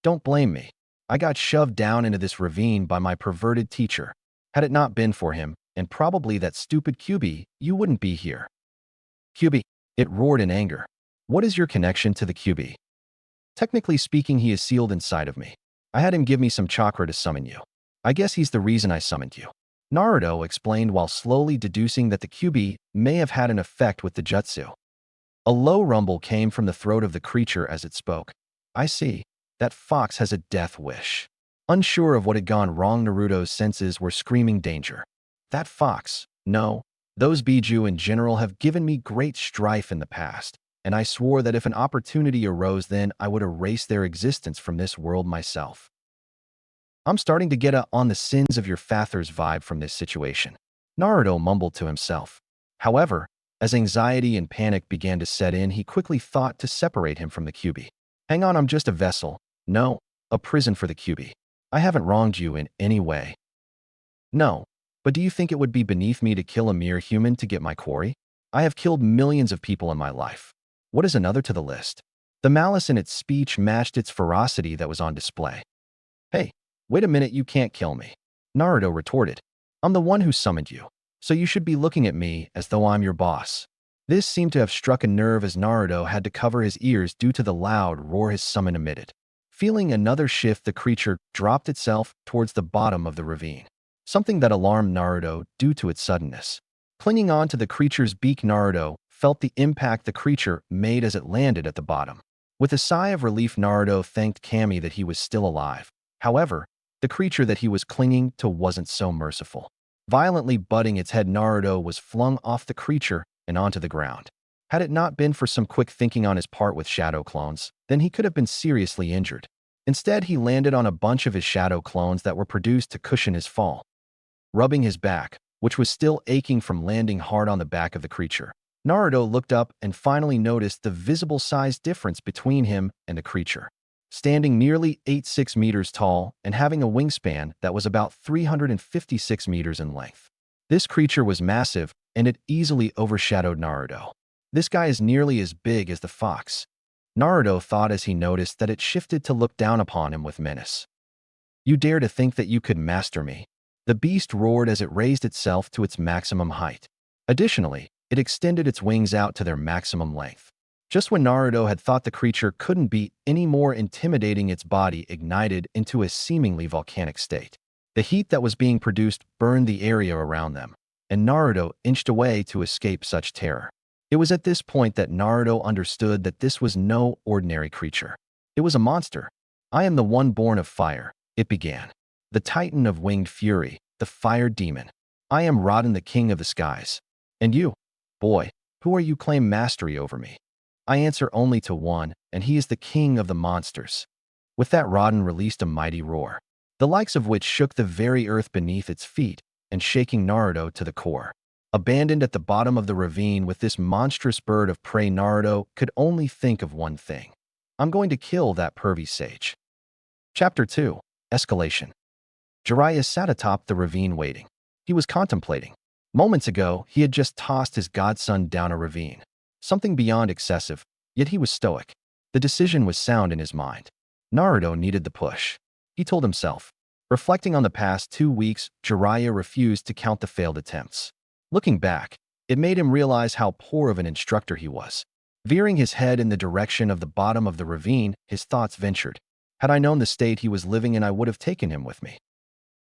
don't blame me. I got shoved down into this ravine by my perverted teacher. Had it not been for him, and probably that stupid QB, you wouldn't be here." "QB," it roared in anger. "What is your connection to the QB? Technically speaking, he is sealed inside of me. I had him give me some chakra to summon you. I guess he's the reason I summoned you," Naruto explained while slowly deducing that the QB may have had an effect with the jutsu. A low rumble came from the throat of the creature as it spoke. "I see. That fox has a death wish." Unsure of what had gone wrong, Naruto's senses were screaming danger. "That fox, no. Those Biju in general have given me great strife in the past, and I swore that if an opportunity arose, then I would erase their existence from this world myself. I'm starting to get a on the sins of your fathers vibe from this situation," Naruto mumbled to himself. However, as anxiety and panic began to set in, he quickly thought to separate him from the QB. "Hang on, I'm just a vessel. No, a prison for the QB. I haven't wronged you in any way." "No, but do you think it would be beneath me to kill a mere human to get my quarry? I have killed millions of people in my life. What is another to the list?" The malice in its speech matched its ferocity that was on display. "Hey, wait a minute, you can't kill me," Naruto retorted. "I'm the one who summoned you, so you should be looking at me as though I'm your boss." This seemed to have struck a nerve as Naruto had to cover his ears due to the loud roar his summon emitted. Feeling another shift, the creature dropped itself towards the bottom of the ravine, something that alarmed Naruto due to its suddenness. Clinging on to the creature's beak, Naruto felt the impact the creature made as it landed at the bottom. With a sigh of relief, Naruto thanked Kami that he was still alive. However, the creature that he was clinging to wasn't so merciful. Violently butting its head, Naruto was flung off the creature and onto the ground. Had it not been for some quick thinking on his part with shadow clones, then he could have been seriously injured. Instead, he landed on a bunch of his shadow clones that were produced to cushion his fall. Rubbing his back, which was still aching from landing hard on the back of the creature, Naruto looked up and finally noticed the visible size difference between him and the creature. Standing nearly 86 meters tall and having a wingspan that was about 356 meters in length, this creature was massive and it easily overshadowed Naruto. "This guy is nearly as big as the fox," Naruto thought as he noticed that it shifted to look down upon him with menace. "You dare to think that you could master me?" The beast roared as it raised itself to its maximum height. Additionally, it extended its wings out to their maximum length. Just when Naruto had thought the creature couldn't be any more intimidating, its body ignited into a seemingly volcanic state. The heat that was being produced burned the area around them, and Naruto inched away to escape such terror. It was at this point that Naruto understood that this was no ordinary creature. It was a monster. "I am the one born of fire," it began. "The titan of winged fury, the fire demon. I am Rodan, the king of the skies. And you, boy, who are you claim mastery over me? I answer only to one, and he is the king of the monsters." With that, Rodan released a mighty roar, the likes of which shook the very earth beneath its feet and shaking Naruto to the core. Abandoned at the bottom of the ravine with this monstrous bird of prey, Naruto could only think of one thing. "I'm going to kill that pervy sage." Chapter 2. Escalation. Jiraiya sat atop the ravine waiting. He was contemplating. Moments ago, he had just tossed his godson down a ravine. Something beyond excessive, yet he was stoic. The decision was sound in his mind. Naruto needed the push. He told himself. Reflecting on the past 2 weeks, Jiraiya refused to count the failed attempts. Looking back, it made him realize how poor of an instructor he was. Veering his head in the direction of the bottom of the ravine, his thoughts ventured. Had I known the state he was living in, I would have taken him with me.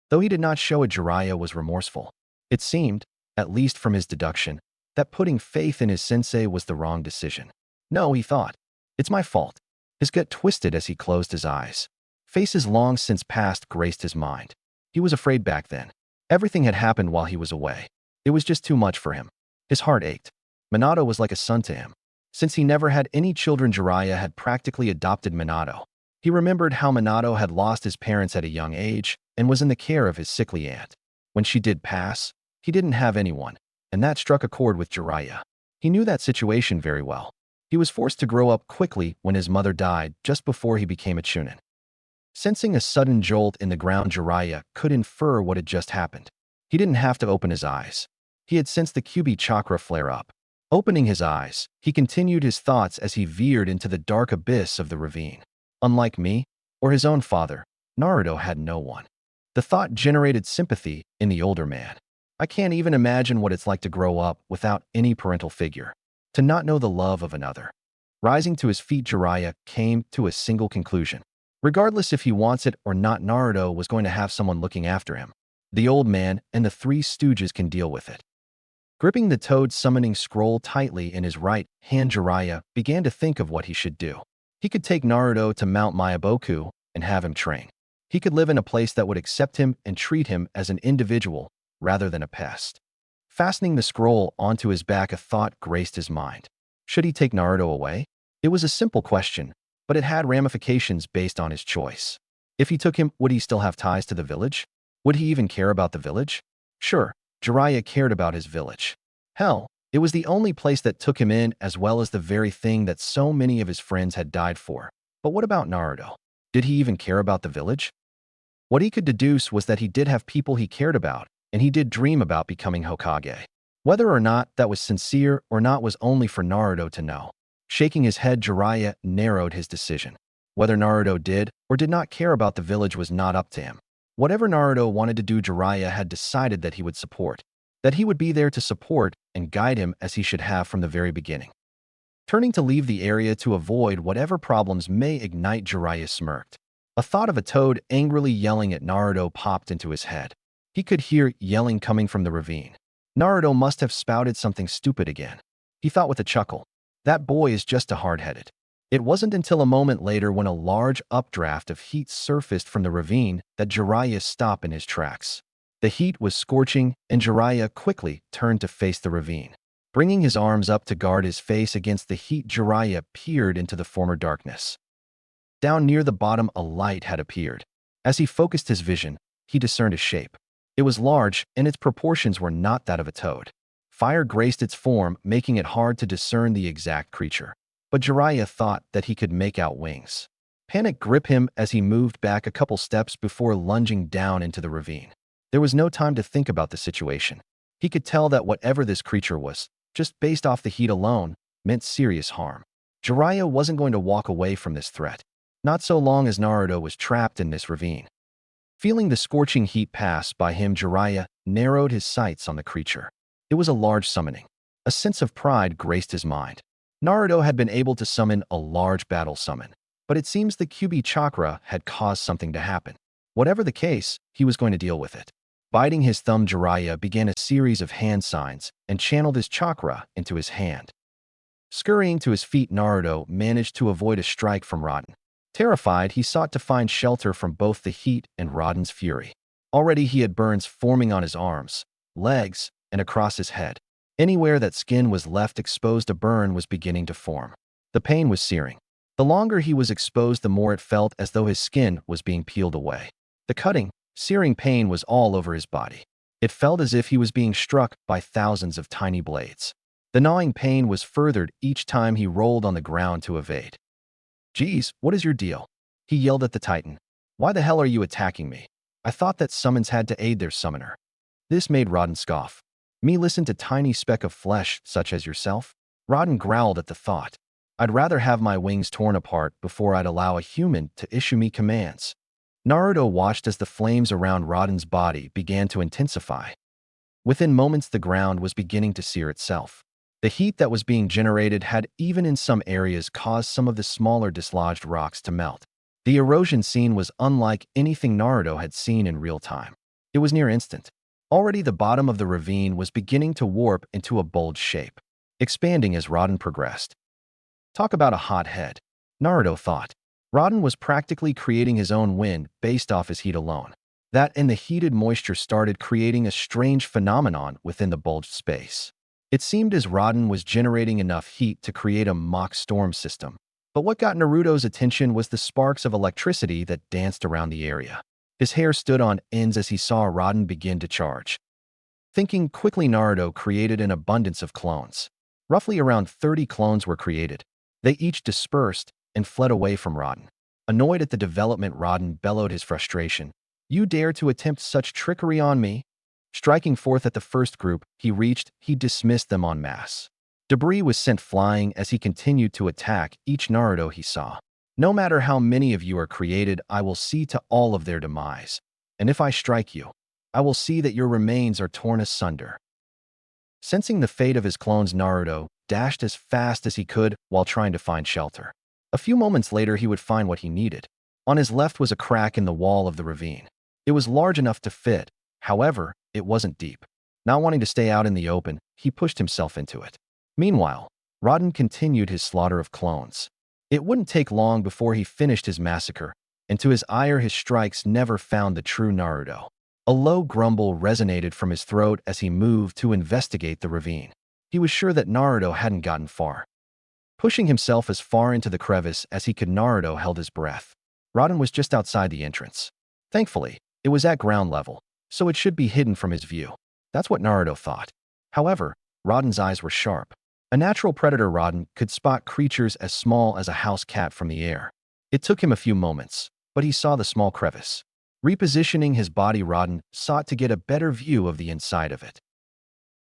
Though he did not show it, Jiraiya was remorseful. It seemed, at least from his deduction, that putting faith in his sensei was the wrong decision. No, he thought. It's my fault. His gut twisted as he closed his eyes. Faces long since past graced his mind. He was afraid back then. Everything had happened while he was away. It was just too much for him. His heart ached. Minato was like a son to him. Since he never had any children, Jiraiya had practically adopted Minato. He remembered how Minato had lost his parents at a young age and was in the care of his sickly aunt. When she did pass, he didn't have anyone, and that struck a chord with Jiraiya. He knew that situation very well. He was forced to grow up quickly when his mother died just before he became a chunin. Sensing a sudden jolt in the ground, Jiraiya could infer what had just happened. He didn't have to open his eyes. He had sensed the Kyuubi chakra flare up. Opening his eyes, he continued his thoughts as he veered into the dark abyss of the ravine. Unlike me, or his own father, Naruto had no one. The thought generated sympathy in the older man. I can't even imagine what it's like to grow up without any parental figure, to not know the love of another. Rising to his feet, Jiraiya came to a single conclusion. Regardless if he wants it or not, Naruto was going to have someone looking after him. The old man and the three stooges can deal with it. Gripping the toad summoning scroll tightly in his right hand, Jiraiya began to think of what he should do. He could take Naruto to Mount Myaboku and have him train. He could live in a place that would accept him and treat him as an individual rather than a pest. Fastening the scroll onto his back, a thought graced his mind. Should he take Naruto away? It was a simple question, but it had ramifications based on his choice. If he took him, would he still have ties to the village? Would he even care about the village? Sure, Jiraiya cared about his village. Hell, it was the only place that took him in, as well as the very thing that so many of his friends had died for. But what about Naruto? Did he even care about the village? What he could deduce was that he did have people he cared about, and he did dream about becoming Hokage. Whether or not that was sincere or not was only for Naruto to know. Shaking his head, Jiraiya narrowed his decision. Whether Naruto did or did not care about the village was not up to him. Whatever Naruto wanted to do, Jiraiya had decided that he would support. That he would be there to support and guide him as he should have from the very beginning. Turning to leave the area to avoid whatever problems may ignite, Jiraiya smirked. A thought of a toad angrily yelling at Naruto popped into his head. He could hear yelling coming from the ravine. Naruto must have spouted something stupid again. He thought with a chuckle. That boy is just a hard-headed. It wasn't until a moment later, when a large updraft of heat surfaced from the ravine, that Jiraiya stopped in his tracks. The heat was scorching, and Jiraiya quickly turned to face the ravine. Bringing his arms up to guard his face against the heat, Jiraiya peered into the former darkness. Down near the bottom, a light had appeared. As he focused his vision, he discerned a shape. It was large, and its proportions were not that of a toad. Fire graced its form, making it hard to discern the exact creature. But Jiraiya thought that he could make out wings. Panic gripped him as he moved back a couple steps before lunging down into the ravine. There was no time to think about the situation. He could tell that whatever this creature was, just based off the heat alone, meant serious harm. Jiraiya wasn't going to walk away from this threat. Not so long as Naruto was trapped in this ravine. Feeling the scorching heat pass by him, Jiraiya narrowed his sights on the creature. It was a large summoning. A sense of pride graced his mind. Naruto had been able to summon a large battle summon, but it seems the Kyuubi chakra had caused something to happen. Whatever the case, he was going to deal with it. Biting his thumb, Jiraiya began a series of hand signs and channeled his chakra into his hand. Scurrying to his feet, Naruto managed to avoid a strike from Rodan. Terrified, he sought to find shelter from both the heat and Rodan's fury. Already he had burns forming on his arms, legs, and across his head. Anywhere that skin was left exposed, a burn was beginning to form. The pain was searing. The longer he was exposed, the more it felt as though his skin was being peeled away. The cutting, searing pain was all over his body. It felt as if he was being struck by thousands of tiny blades. The gnawing pain was furthered each time he rolled on the ground to evade. "Geez, what is your deal?" he yelled at the Titan. "Why the hell are you attacking me? I thought that summons had to aid their summoner." This made Rodan scoff. Me listen to tiny speck of flesh such as yourself? Rodan growled at the thought. I'd rather have my wings torn apart before I'd allow a human to issue me commands. Naruto watched as the flames around Rodan's body began to intensify. Within moments, the ground was beginning to sear itself. The heat that was being generated had, even in some areas, caused some of the smaller dislodged rocks to melt. The erosion scene was unlike anything Naruto had seen in real time. It was near instant. Already the bottom of the ravine was beginning to warp into a bulge shape, expanding as Rodan progressed. Talk about a hot head, Naruto thought. Rodan was practically creating his own wind based off his heat alone. That and the heated moisture started creating a strange phenomenon within the bulged space. It seemed as Rodan was generating enough heat to create a mock storm system. But what got Naruto's attention was the sparks of electricity that danced around the area. His hair stood on ends as he saw Rodan begin to charge. Thinking quickly, Naruto created an abundance of clones. Roughly around 30 clones were created. They each dispersed and fled away from Rodan. Annoyed at the development, Rodan bellowed his frustration. You dare to attempt such trickery on me? Striking forth at the first group he dismissed them en masse. Debris was sent flying as he continued to attack each Naruto he saw. No matter how many of you are created, I will see to all of their demise. And if I strike you, I will see that your remains are torn asunder. Sensing the fate of his clones, Naruto dashed as fast as he could while trying to find shelter. A few moments later, he would find what he needed. On his left was a crack in the wall of the ravine. It was large enough to fit. However, it wasn't deep. Not wanting to stay out in the open, he pushed himself into it. Meanwhile, Rodan continued his slaughter of clones. It wouldn't take long before he finished his massacre, and to his ire, his strikes never found the true Naruto. A low grumble resonated from his throat as he moved to investigate the ravine. He was sure that Naruto hadn't gotten far. Pushing himself as far into the crevice as he could, Naruto held his breath. Rodan was just outside the entrance. Thankfully, it was at ground level, so it should be hidden from his view. That's what Naruto thought. However, Rodan's eyes were sharp. A natural predator, Rodan could spot creatures as small as a house cat from the air. It took him a few moments, but he saw the small crevice. Repositioning his body, Rodan sought to get a better view of the inside of it.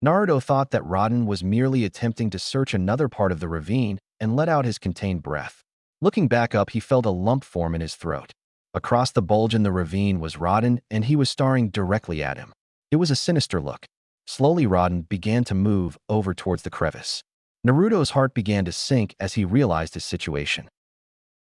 Naruto thought that Rodan was merely attempting to search another part of the ravine and let out his contained breath. Looking back up, he felt a lump form in his throat. Across the bulge in the ravine was Rodan, and he was staring directly at him. It was a sinister look. Slowly, Rodan began to move over towards the crevice. Naruto's heart began to sink as he realized his situation.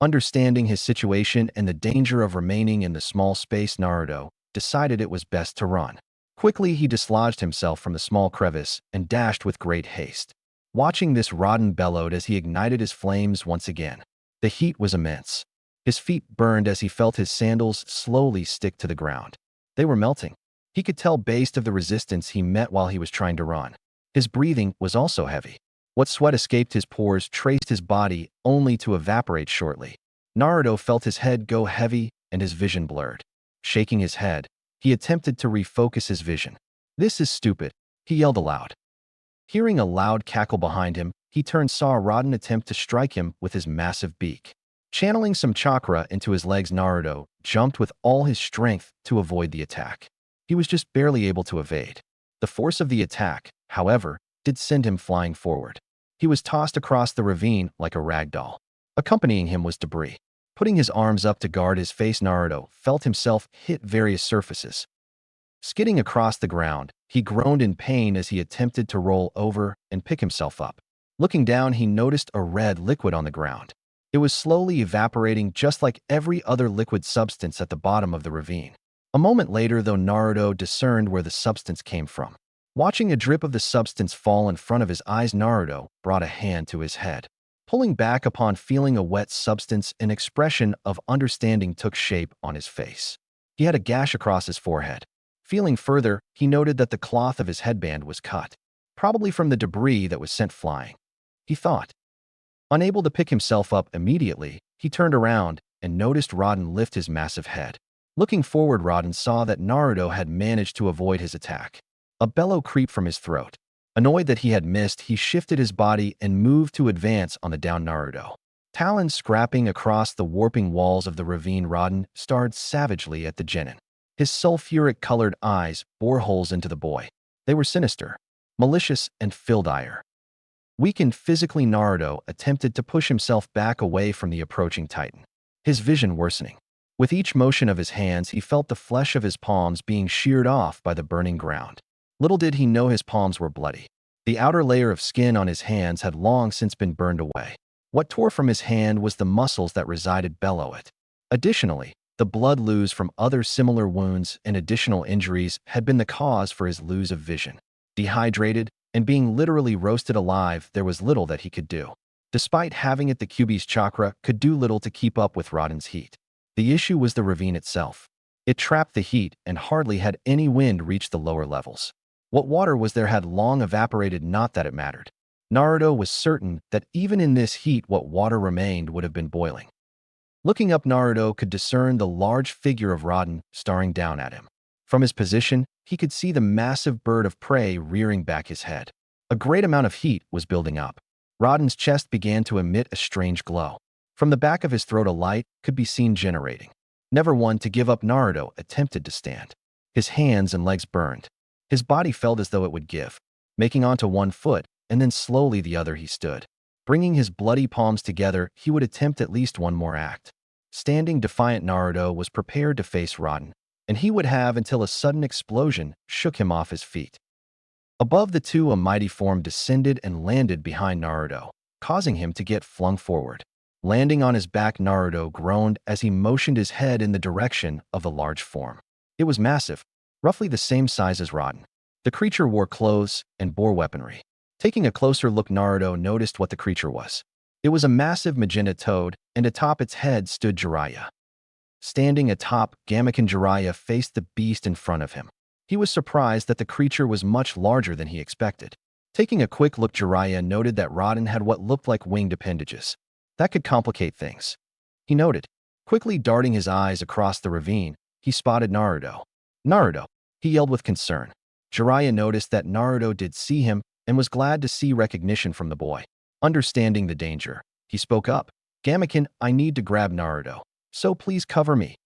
Understanding his situation and the danger of remaining in the small space, Naruto decided it was best to run. Quickly, he dislodged himself from the small crevice and dashed with great haste. Watching this, Rodan bellowed as he ignited his flames once again. The heat was immense. His feet burned as he felt his sandals slowly stick to the ground. They were melting. He could tell based of the resistance he met while he was trying to run. His breathing was also heavy. What sweat escaped his pores traced his body only to evaporate shortly. Naruto felt his head go heavy and his vision blurred. Shaking his head, he attempted to refocus his vision. This is stupid, he yelled aloud. Hearing a loud cackle behind him, he turned, saw Rodan attempt to strike him with his massive beak. Channeling some chakra into his legs, Naruto jumped with all his strength to avoid the attack. He was just barely able to evade. The force of the attack, however, did send him flying forward. He was tossed across the ravine like a rag doll. Accompanying him was debris. Putting his arms up to guard his face, Naruto felt himself hit various surfaces. Skidding across the ground, he groaned in pain as he attempted to roll over and pick himself up. Looking down, he noticed a red liquid on the ground. It was slowly evaporating just like every other liquid substance at the bottom of the ravine. A moment later, though, Naruto discerned where the substance came from. Watching a drip of the substance fall in front of his eyes, Naruto brought a hand to his head. Pulling back upon feeling a wet substance, an expression of understanding took shape on his face. He had a gash across his forehead. Feeling further, he noted that the cloth of his headband was cut, probably from the debris that was sent flying. He thought. Unable to pick himself up immediately, he turned around and noticed Rodan lift his massive head. Looking forward, Rodan saw that Naruto had managed to avoid his attack. A bellow creeped from his throat. Annoyed that he had missed, he shifted his body and moved to advance on the down Naruto. Talons scrapping across the warping walls of the ravine, Rodan stared savagely at the genin. His sulfuric-colored eyes bore holes into the boy. They were sinister, malicious, and filled ire. Weakened physically, Naruto attempted to push himself back away from the approaching titan, his vision worsening. With each motion of his hands, he felt the flesh of his palms being sheared off by the burning ground. Little did he know his palms were bloody. The outer layer of skin on his hands had long since been burned away. What tore from his hand was the muscles that resided below it. Additionally, the blood loose from other similar wounds and additional injuries had been the cause for his lose of vision. Dehydrated and being literally roasted alive, there was little that he could do. Despite having it, the Kyuubi's chakra could do little to keep up with Rodan's heat. The issue was the ravine itself. It trapped the heat, and hardly had any wind reached the lower levels. What water was there had long evaporated, not that it mattered. Naruto was certain that even in this heat, what water remained would have been boiling. Looking up, Naruto could discern the large figure of Rodan staring down at him. From his position, he could see the massive bird of prey rearing back his head. A great amount of heat was building up. Rodan's chest began to emit a strange glow. From the back of his throat, a light could be seen generating. Never one to give up, Naruto attempted to stand. His hands and legs burned. His body felt as though it would give. Making onto one foot, and then slowly the other, he stood. Bringing his bloody palms together, he would attempt at least one more act. Standing defiant, Naruto was prepared to face Rodan, and he would have until a sudden explosion shook him off his feet. Above the two, a mighty form descended and landed behind Naruto, causing him to get flung forward. Landing on his back, Naruto groaned as he motioned his head in the direction of the large form. It was massive, roughly the same size as Rodan. The creature wore clothes and bore weaponry. Taking a closer look, Naruto noticed what the creature was. It was a massive magenta toad, and atop its head stood Jiraiya. Standing atop, Gameken Jiraiya faced the beast in front of him. He was surprised that the creature was much larger than he expected. Taking a quick look, Jiraiya noted that Rodan had what looked like winged appendages. That could complicate things, he noted. Quickly darting his eyes across the ravine, he spotted Naruto. "Naruto!" he yelled with concern. Jiraiya noticed that Naruto did see him and was glad to see recognition from the boy. Understanding the danger, he spoke up. "Gameken, I need to grab Naruto, so please cover me."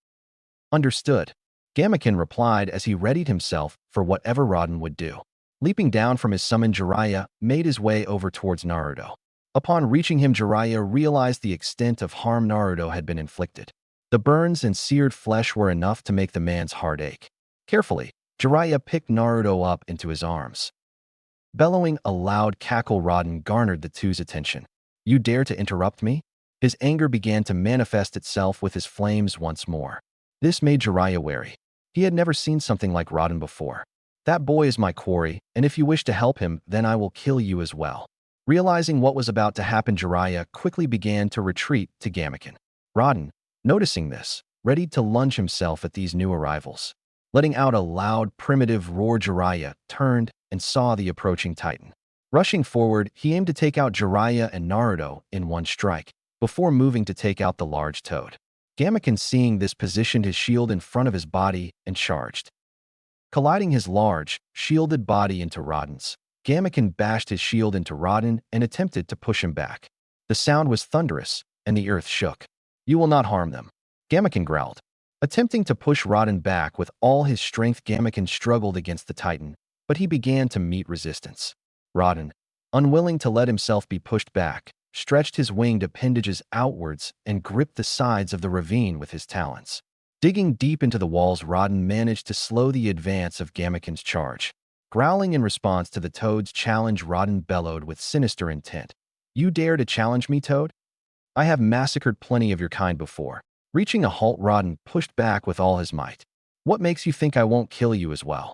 "Understood," Gameken replied as he readied himself for whatever Rodan would do. Leaping down from his summon, Jiraiya made his way over towards Naruto. Upon reaching him, Jiraiya realized the extent of harm Naruto had been inflicted. The burns and seared flesh were enough to make the man's heart ache. Carefully, Jiraiya picked Naruto up into his arms. Bellowing a loud cackle, Rodan garnered the two's attention. "You dare to interrupt me?" His anger began to manifest itself with his flames once more. This made Jiraiya wary. He had never seen something like Rodan before. "That boy is my quarry, and if you wish to help him, then I will kill you as well." Realizing what was about to happen, Jiraiya quickly began to retreat to Gameken. Rodan, noticing this, readied to lunge himself at these new arrivals. Letting out a loud, primitive roar, Jiraiya turned and saw the approaching titan. Rushing forward, he aimed to take out Jiraiya and Naruto in one strike, before moving to take out the large toad. Gameken, seeing this, positioned his shield in front of his body and charged. Colliding his large, shielded body into Rodan's, Gameken bashed his shield into Rodan and attempted to push him back. The sound was thunderous, and the earth shook. "You will not harm them," Gameken growled. Attempting to push Rodan back with all his strength, Gameken struggled against the titan, but he began to meet resistance. Rodan, unwilling to let himself be pushed back, stretched his winged appendages outwards and gripped the sides of the ravine with his talons. Digging deep into the walls, Rodan managed to slow the advance of Gameken's charge. Growling in response to the toad's challenge, Rodan bellowed with sinister intent. "You dare to challenge me, Toad? I have massacred plenty of your kind before." Reaching a halt, Rodan pushed back with all his might. "What makes you think I won't kill you as well?"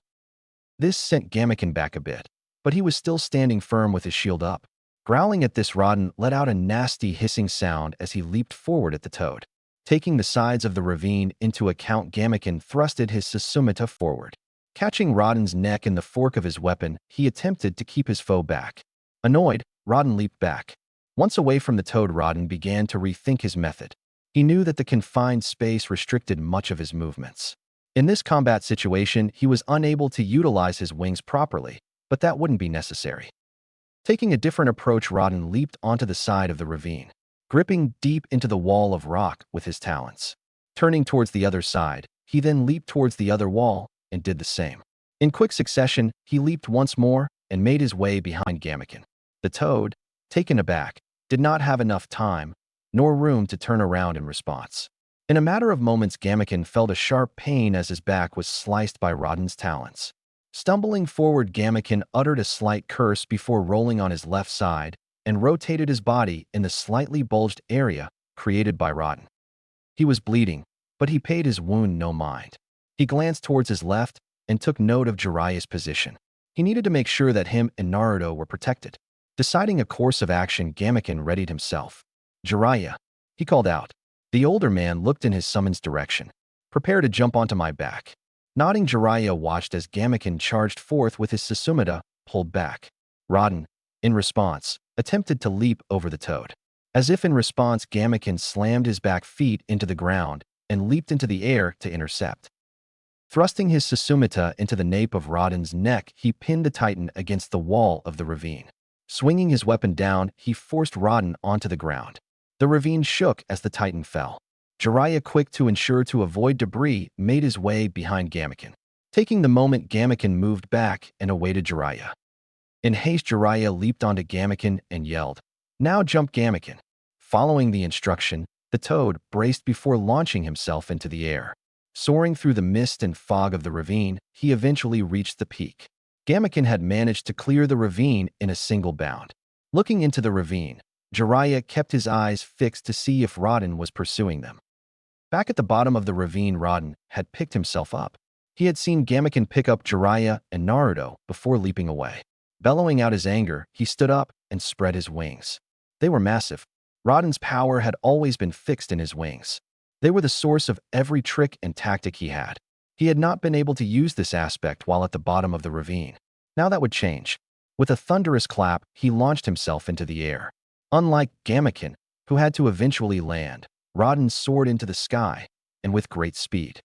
This sent Gameken back a bit, but he was still standing firm with his shield up. Growling at this, Rodan let out a nasty hissing sound as he leaped forward at the toad. Taking the sides of the ravine into account, Gameken thrusted his Susumita forward. Catching Rodan's neck in the fork of his weapon, he attempted to keep his foe back. Annoyed, Rodan leaped back. Once away from the toad, Rodan began to rethink his method. He knew that the confined space restricted much of his movements. In this combat situation, he was unable to utilize his wings properly, but that wouldn't be necessary. Taking a different approach, Rodan leaped onto the side of the ravine, gripping deep into the wall of rock with his talons. Turning towards the other side, He then leaped towards the other wall and did the same. In quick succession, he leaped once more and made his way behind Gamaken. The toad, taken aback, did not have enough time nor room to turn around in response. In a matter of moments, Gamaken felt a sharp pain as his back was sliced by Rodan's talons. Stumbling forward, Gamaken uttered a slight curse before rolling on his left side and rotated his body in the slightly bulged area created by Rodan. He was bleeding, but he paid his wound no mind. He glanced towards his left and took note of Jiraiya's position. He needed to make sure that him and Naruto were protected. Deciding a course of action, Gamaken readied himself. "Jiraiya," he called out. The older man looked in his summons direction. "Prepare to jump onto my back." Nodding, Jiraiya watched as Gamaken charged forth with his Susumita pulled back. Rodan, in response, attempted to leap over the toad. As if in response, Gamaken slammed his back feet into the ground and leaped into the air to intercept. Thrusting his Susumita into the nape of Rodan's neck, he pinned the Titan against the wall of the ravine. Swinging his weapon down, he forced Rodan onto the ground. The ravine shook as the Titan fell. Jiraiya, quick to ensure to avoid debris, made his way behind Gamaken. Taking the moment, Gamaken moved back and awaited Jiraiya. In haste, Jiraiya leaped onto Gamaken and yelled, "Now jump, Gamaken!" Following the instruction, the toad braced before launching himself into the air. Soaring through the mist and fog of the ravine, he eventually reached the peak. Gamaken had managed to clear the ravine in a single bound. Looking into the ravine, Jiraiya kept his eyes fixed to see if Rodan was pursuing them. Back at the bottom of the ravine, Rodan had picked himself up. He had seen Gamaken pick up Jiraiya and Naruto before leaping away. Bellowing out his anger, he stood up and spread his wings. They were massive. Rodan's power had always been fixed in his wings. They were the source of every trick and tactic he had. He had not been able to use this aspect while at the bottom of the ravine. Now that would change. With a thunderous clap, he launched himself into the air. Unlike Gamaken, who had to eventually land, Rodan soared into the sky, and with great speed.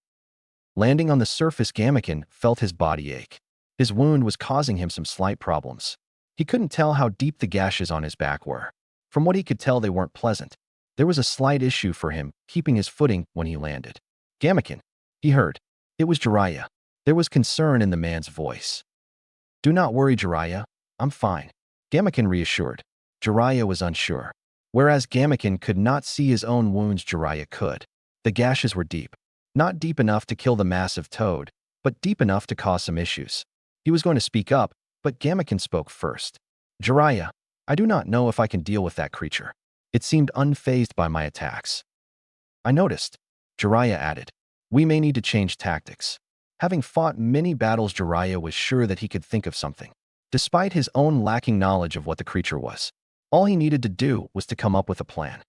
Landing on the surface, Gamaken felt his body ache. His wound was causing him some slight problems. He couldn't tell how deep the gashes on his back were. From what he could tell, they weren't pleasant. There was a slight issue for him keeping his footing when he landed. "Gamaken," he heard. It was Jiraiya. There was concern in the man's voice. "Do not worry, Jiraiya. I'm fine," Gamaken reassured. Jiraiya was unsure. Whereas Gamaken could not see his own wounds, Jiraiya could. The gashes were deep. Not deep enough to kill the massive toad, but deep enough to cause some issues. He was going to speak up, but Gamaken spoke first. "Jiraiya, I do not know if I can deal with that creature. It seemed unfazed by my attacks." "I noticed," Jiraiya added. "We may need to change tactics." Having fought many battles, Jiraiya was sure that he could think of something. Despite his own lacking knowledge of what the creature was, all he needed to do was to come up with a plan.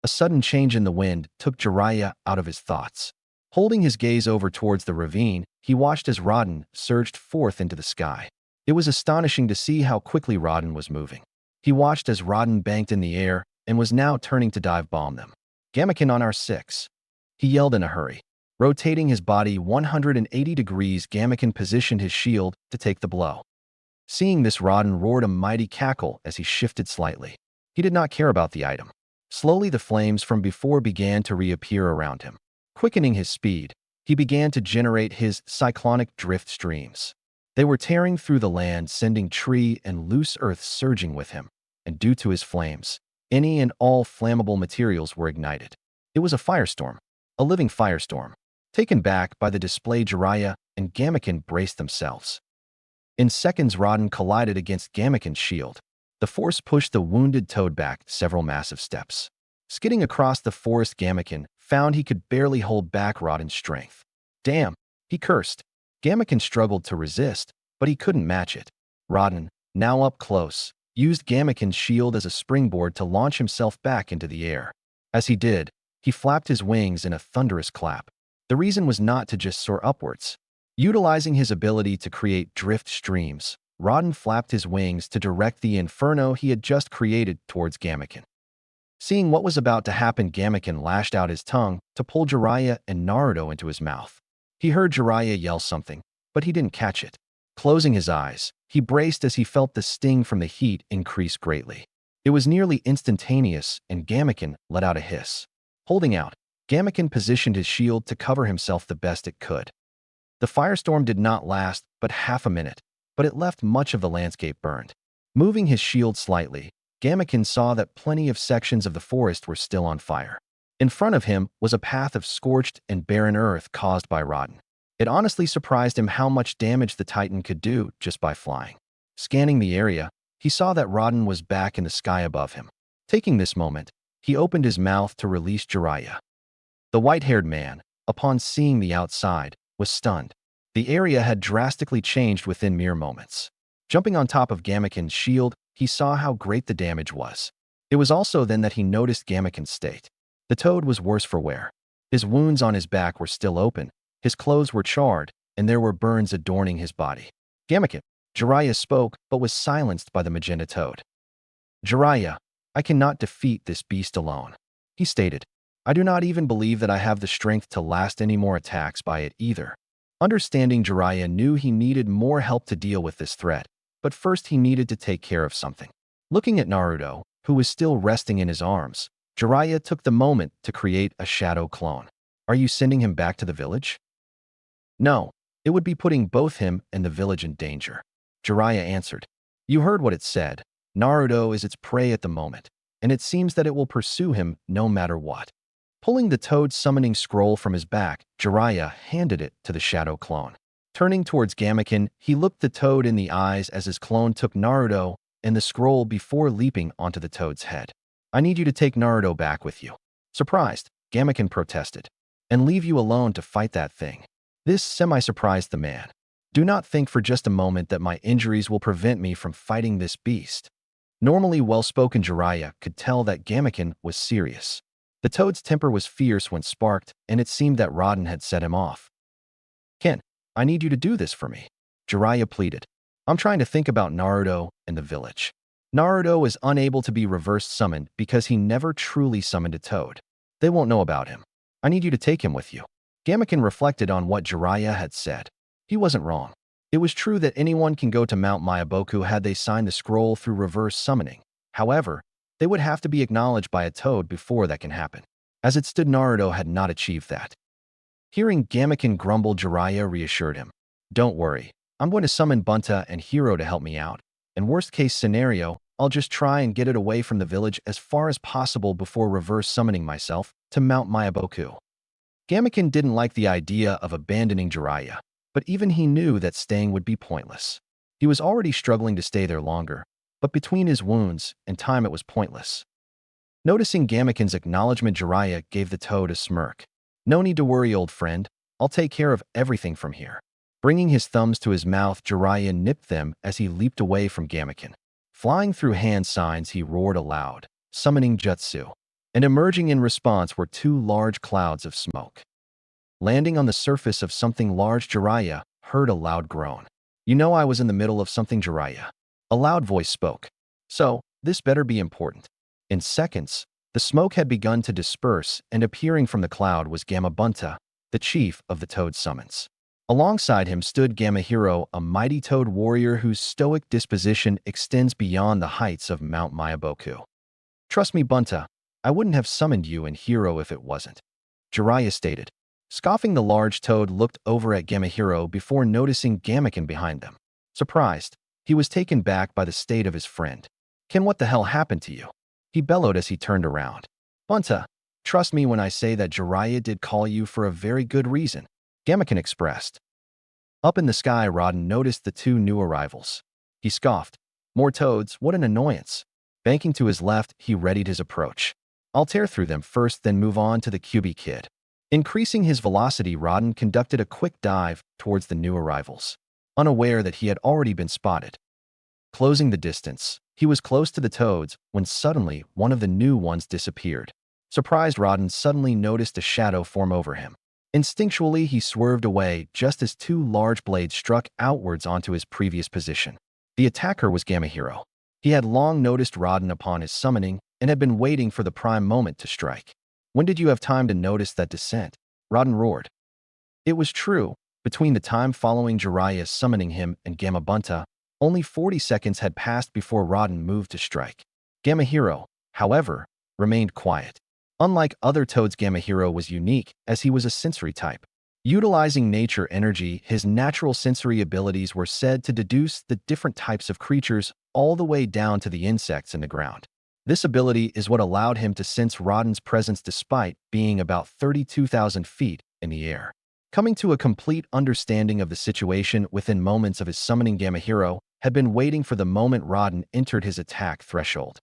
A sudden change in the wind took Jiraiya out of his thoughts. Holding his gaze over towards the ravine, he watched as Rodan surged forth into the sky. It was astonishing to see how quickly Rodan was moving. He watched as Rodan banked in the air and was now turning to dive bomb them. "Gamaken on R6. He yelled in a hurry. Rotating his body 180 degrees, Gamaken positioned his shield to take the blow. Seeing this, Rodan roared a mighty cackle as he shifted slightly. He did not care about the item. Slowly, the flames from before began to reappear around him. Quickening his speed, he began to generate his cyclonic drift streams. They were tearing through the land, sending tree and loose earth surging with him, and due to his flames, any and all flammable materials were ignited. It was a firestorm, a living firestorm. Taken back by the display, Jiraiya and Gamaken braced themselves. In seconds, Rodan collided against Gamaken's shield. The force pushed the wounded toad back several massive steps. Skidding across the forest, Gamaken found he could barely hold back Rodan's strength. "Damn," he cursed. Gamaken struggled to resist, but he couldn't match it. Rodan, now up close, used Gamaken's shield as a springboard to launch himself back into the air. As he did, he flapped his wings in a thunderous clap. The reason was not to just soar upwards. Utilizing his ability to create drift streams, Rodan flapped his wings to direct the inferno he had just created towards Gamaken. Seeing what was about to happen, Gamaken lashed out his tongue to pull Jiraiya and Naruto into his mouth. He heard Jiraiya yell something, but he didn't catch it. Closing his eyes, he braced as he felt the sting from the heat increase greatly. It was nearly instantaneous, and Gamaken let out a hiss. Holding out, Gamaken positioned his shield to cover himself the best it could. The firestorm did not last but half a minute, but it left much of the landscape burned. Moving his shield slightly, Gamaken saw that plenty of sections of the forest were still on fire. In front of him was a path of scorched and barren earth caused by Rodan. It honestly surprised him how much damage the Titan could do just by flying. Scanning the area, he saw that Rodan was back in the sky above him. Taking this moment, he opened his mouth to release Jiraiya. The white-haired man, upon seeing the outside, was stunned. The area had drastically changed within mere moments. Jumping on top of Gamaken's shield, he saw how great the damage was. It was also then that he noticed Gamaken's state. The toad was worse for wear. His wounds on his back were still open, his clothes were charred, and there were burns adorning his body. Gamaken, Jiraiya spoke, but was silenced by the magenta toad. Jiraiya, I cannot defeat this beast alone, he stated. I do not even believe that I have the strength to last any more attacks by it either. Understanding, Jiraiya knew he needed more help to deal with this threat, but first he needed to take care of something. Looking at Naruto, who was still resting in his arms, Jiraiya took the moment to create a shadow clone. Are you sending him back to the village? No, it would be putting both him and the village in danger. Jiraiya answered. You heard what it said. Naruto is its prey at the moment, and it seems that it will pursue him no matter what. Pulling the toad summoning scroll from his back, Jiraiya handed it to the shadow clone. Turning towards Gamaken, he looked the toad in the eyes as his clone took Naruto and the scroll before leaping onto the toad's head. I need you to take Naruto back with you. Surprised, Gamaken protested. And leave you alone to fight that thing. This semi-surprised the man. Do not think for just a moment that my injuries will prevent me from fighting this beast. Normally well-spoken Jiraiya could tell that Gamaken was serious. The toad's temper was fierce when sparked, and it seemed that Rodan had set him off. Ken, I need you to do this for me, Jiraiya pleaded. I'm trying to think about Naruto and the village. Naruto is unable to be reverse summoned because he never truly summoned a toad. They won't know about him. I need you to take him with you. Gamaken reflected on what Jiraiya had said. He wasn't wrong. It was true that anyone can go to Mount Myaboku had they signed the scroll through reverse summoning. However, they would have to be acknowledged by a toad before that can happen. As it stood, Naruto had not achieved that. Hearing Gamaken grumble, Jiraiya reassured him. Don't worry, I'm going to summon Bunta and Hiro to help me out. In worst-case scenario, I'll just try and get it away from the village as far as possible before reverse summoning myself to Mount Myaboku. Gamaken didn't like the idea of abandoning Jiraiya, but even he knew that staying would be pointless. He was already struggling to stay there longer, but between his wounds and time it was pointless. Noticing Gamaken's acknowledgement, Jiraiya gave the toad a smirk. No need to worry, old friend. I'll take care of everything from here. Bringing his thumbs to his mouth, Jiraiya nipped them as he leaped away from Gamaken. Flying through hand signs, he roared aloud, summoning Jutsu. And emerging in response were two large clouds of smoke. Landing on the surface of something large, Jiraiya heard a loud groan. You know I was in the middle of something, Jiraiya. A loud voice spoke. So, this better be important. In seconds, the smoke had begun to disperse, and appearing from the cloud was Gamabunta, the chief of the Toad Summons. Alongside him stood Gamahiro, a mighty toad warrior whose stoic disposition extends beyond the heights of Mount Myaboku. Trust me, Bunta, I wouldn't have summoned you and Hiro if it wasn't, Jiraiya stated. Scoffing, the large toad looked over at Gamahiro before noticing Gamaken behind them. Surprised, he was taken back by the state of his friend. Ken, what the hell happened to you? He bellowed as he turned around. Bunta, trust me when I say that Jiraiya did call you for a very good reason, Gamaken expressed. Up in the sky, Rodan noticed the two new arrivals. He scoffed. More toads, what an annoyance. Banking to his left, he readied his approach. I'll tear through them first, then move on to the QB kid. Increasing his velocity, Rodan conducted a quick dive towards the new arrivals, unaware that he had already been spotted. Closing the distance, he was close to the toads when suddenly one of the new ones disappeared. Surprised, Rodan suddenly noticed a shadow form over him. Instinctually, he swerved away just as two large blades struck outwards onto his previous position. The attacker was Gamahiro. He had long noticed Rodan upon his summoning and had been waiting for the prime moment to strike. When did you have time to notice that descent? Rodan roared. It was true. Between the time following Jiraiya summoning him and Gamabunta, only 40 seconds had passed before Rodan moved to strike. Gamahiro, however, remained quiet. Unlike other toads, Gamahiro was unique as he was a sensory type. Utilizing nature energy, his natural sensory abilities were said to deduce the different types of creatures all the way down to the insects in the ground. This ability is what allowed him to sense Rodan's presence despite being about 32,000 feet in the air. Coming to a complete understanding of the situation within moments of his summoning, Gamahiro had been waiting for the moment Rodan entered his attack threshold.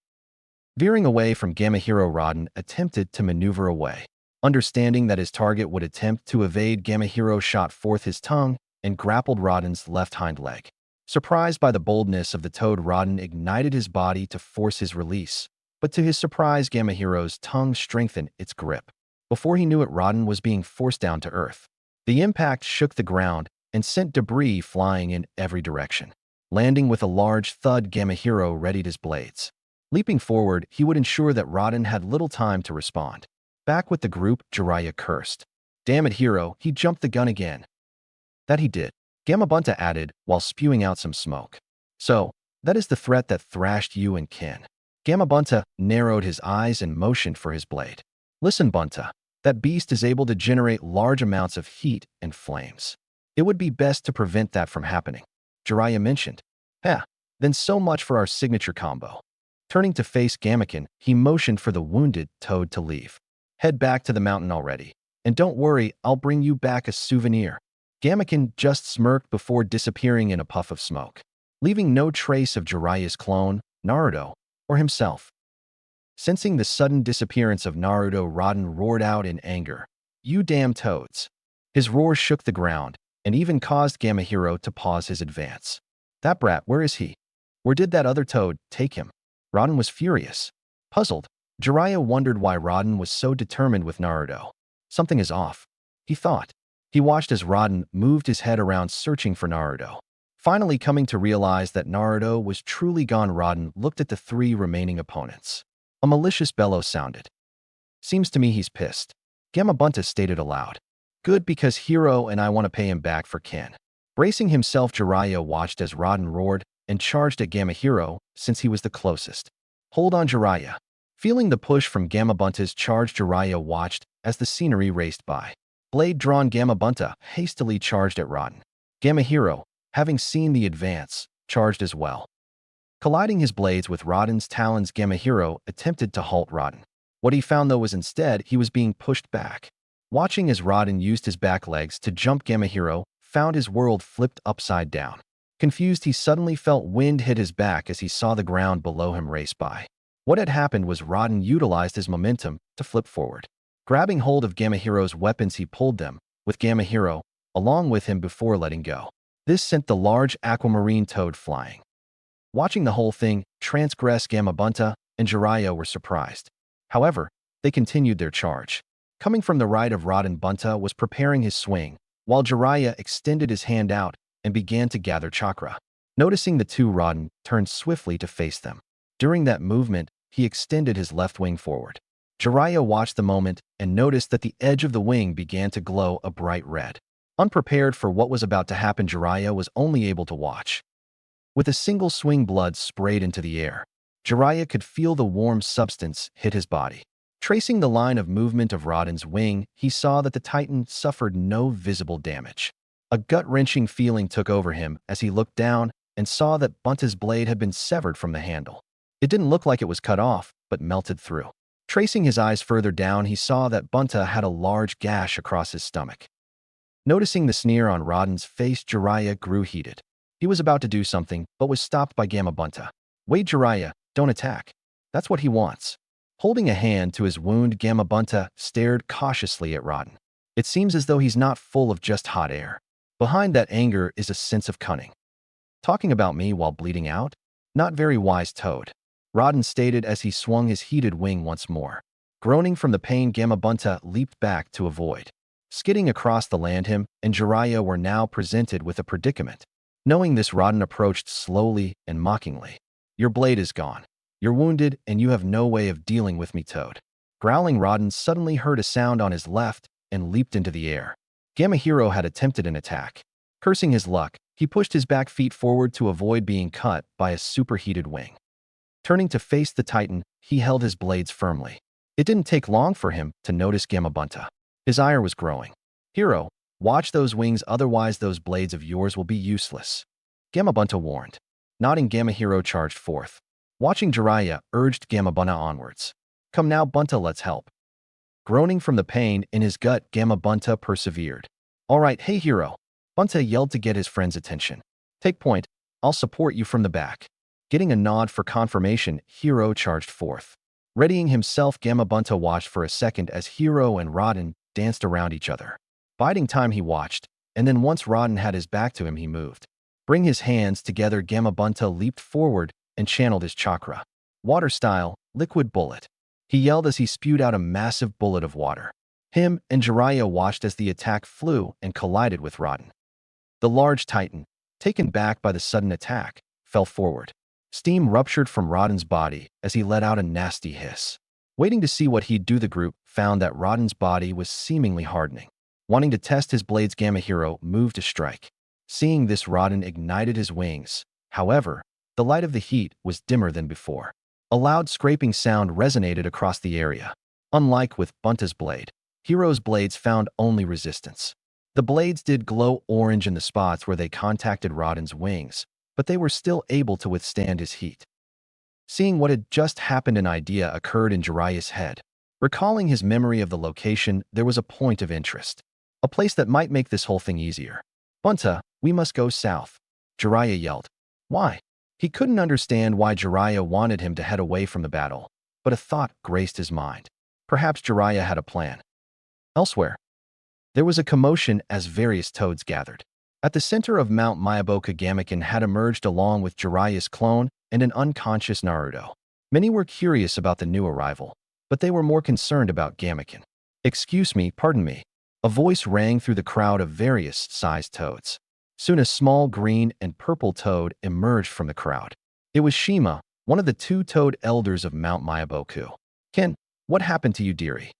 Veering away from Gamahiro, Rodan attempted to maneuver away. Understanding that his target would attempt to evade, Gamahiro shot forth his tongue and grappled Rodan's left hind leg. Surprised by the boldness of the toad, Rodan ignited his body to force his release. But to his surprise, Gamahiro's tongue strengthened its grip. Before he knew it, Rodan was being forced down to earth. The impact shook the ground and sent debris flying in every direction. Landing with a large thud, Gamahiro readied his blades. Leaping forward, he would ensure that Rodan had little time to respond. Back with the group, Jiraiya cursed. "Damn it, hero, he jumped the gun again." "That he did," Gamabunta added while spewing out some smoke. "So, that is the threat that thrashed you and Ken." Gamabunta narrowed his eyes and motioned for his blade. "Listen, Bunta, that beast is able to generate large amounts of heat and flames. It would be best to prevent that from happening," Jiraiya mentioned. Then so much for our signature combo." Turning to face Gamakin, he motioned for the wounded toad to leave. "Head back to the mountain already. And don't worry, I'll bring you back a souvenir." Gamakin just smirked before disappearing in a puff of smoke, leaving no trace of Jiraiya's clone, Naruto, or himself. Sensing the sudden disappearance of Naruto, Rodan roared out in anger. "You damn toads." His roar shook the ground and even caused Gamahiro to pause his advance. "That brat, where is he? Where did that other toad take him?" Rodan was furious. Puzzled, Jiraiya wondered why Rodan was so determined with Naruto. Something is off, he thought. He watched as Rodan moved his head around searching for Naruto. Finally coming to realize that Naruto was truly gone, Rodan looked at the three remaining opponents. A malicious bellow sounded. "Seems to me he's pissed," Gamabunta stated aloud. "Good, because Hiro and I want to pay him back for Ken." Bracing himself, Jiraiya watched as Rodan roared and charged at Gamahiro since he was the closest. "Hold on, Jiraiya." Feeling the push from Gamabunta's charge, Jiraiya watched as the scenery raced by. Blade-drawn Gamabunta hastily charged at Rodan. Gamahiro, having seen the advance, charged as well. Colliding his blades with Rodan's talons, Gamahiro attempted to halt Rodan. What he found, though, was instead he was being pushed back. Watching as Rodan used his back legs to jump, Gamahiro found his world flipped upside down. Confused, he suddenly felt wind hit his back as he saw the ground below him race by. What had happened was Rodan utilized his momentum to flip forward. Grabbing hold of Gamahiro's weapons, he pulled them, with Gamahiro along with him before letting go. This sent the large aquamarine toad flying. Watching the whole thing transgress, Gamabunta and Jiraiya were surprised. However, they continued their charge. Coming from the right of Rodan, Bunta was preparing his swing, while Jiraiya extended his hand out and began to gather chakra. Noticing the two, Rodan turned swiftly to face them. During that movement, he extended his left wing forward. Jiraiya watched the moment and noticed that the edge of the wing began to glow a bright red. Unprepared for what was about to happen, Jiraiya was only able to watch. With a single swing, blood sprayed into the air. Jiraiya could feel the warm substance hit his body. Tracing the line of movement of Rodan's wing, he saw that the Titan suffered no visible damage. A gut-wrenching feeling took over him as he looked down and saw that Bunta's blade had been severed from the handle. It didn't look like it was cut off, but melted through. Tracing his eyes further down, he saw that Bunta had a large gash across his stomach. Noticing the sneer on Rodan's face, Jiraiya grew heated. He was about to do something, but was stopped by Gamabunta. "Wait, Jiraiya, don't attack. That's what he wants." Holding a hand to his wound, Gamabunta stared cautiously at Rodan. "It seems as though he's not full of just hot air. Behind that anger is a sense of cunning. Talking about me while bleeding out? Not very wise, Toad," Rodan stated as he swung his heated wing once more. Groaning from the pain, Gamabunta leaped back to avoid. Skidding across the land, him and Jiraiya were now presented with a predicament. Knowing this, Rodan approached slowly and mockingly. "Your blade is gone. You're wounded, and you have no way of dealing with me, Toad." Growling, Rodan suddenly heard a sound on his left and leaped into the air. Gamahiro had attempted an attack. Cursing his luck, he pushed his back feet forward to avoid being cut by a superheated wing. Turning to face the Titan, he held his blades firmly. It didn't take long for him to notice Gamabunta. His ire was growing. Hero, watch those wings, otherwise those blades of yours will be useless. Gamabunta warned. Nodding, Gamahero charged forth. Watching, Jiraiya urged Gamabunta onwards. Come now, Bunta, let's help. Groaning from the pain in his gut, Gamabunta persevered. All right, hey Hero. Bunta yelled to get his friend's attention. Take point, I'll support you from the back. Getting a nod for confirmation, Hero charged forth. Readying himself, Gamabunta watched for a second as Hero and Rodan danced around each other. Biding time, he watched, and then once Rodan had his back to him, he moved. Bring his hands together, Gamabunta leaped forward and channeled his chakra. Water style, liquid bullet. He yelled as he spewed out a massive bullet of water. Him and Jiraiya watched as the attack flew and collided with Rodan. The large titan, taken back by the sudden attack, fell forward. Steam ruptured from Rodan's body as he let out a nasty hiss. Waiting to see what he'd do, the group found that Rodan's body was seemingly hardening. Wanting to test his blades, Gamahero moved to strike. Seeing this, Rodan ignited his wings. However, the light of the heat was dimmer than before. A loud scraping sound resonated across the area. Unlike with Bunta's blade, Hero's blades found only resistance. The blades did glow orange in the spots where they contacted Rodan's wings, but they were still able to withstand his heat. Seeing what had just happened, an idea occurred in Jiraiya's head. Recalling his memory of the location, there was a point of interest. A place that might make this whole thing easier. Bunta, we must go south. Jiraiya yelled. Why? He couldn't understand why Jiraiya wanted him to head away from the battle, but a thought graced his mind. Perhaps Jiraiya had a plan. Elsewhere, there was a commotion as various toads gathered. At the center of Mount Myaboku, Gamaken had emerged along with Jiraiya's clone and an unconscious Naruto. Many were curious about the new arrival, but they were more concerned about Gamaken. Excuse me, pardon me. A voice rang through the crowd of various sized toads. Soon a small green and purple toad emerged from the crowd. It was Shima, one of the two toad elders of Mount Myaboku. Ken, what happened to you, dearie?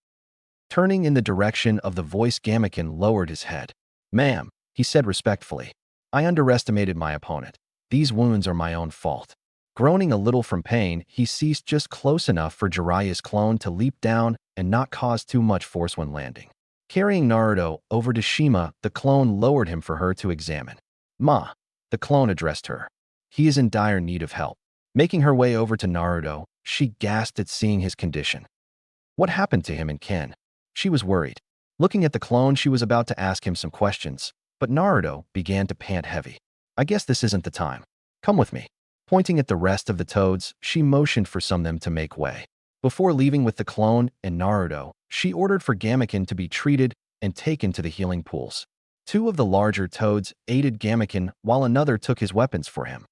Turning in the direction of the voice, Gamaken lowered his head. Ma'am, he said respectfully. I underestimated my opponent. These wounds are my own fault. Groaning a little from pain, he ceased just close enough for Jiraiya's clone to leap down and not cause too much force when landing. Carrying Naruto over to Shima, the clone lowered him for her to examine. Ma, the clone addressed her. He is in dire need of help. Making her way over to Naruto, she gasped at seeing his condition. What happened to him and Ken? She was worried. Looking at the clone, she was about to ask him some questions, but Naruto began to pant heavy. I guess this isn't the time. Come with me. Pointing at the rest of the toads, she motioned for some of them to make way. Before leaving with the clone and Naruto, she ordered for Gamaken to be treated and taken to the healing pools. Two of the larger toads aided Gamaken while another took his weapons for him.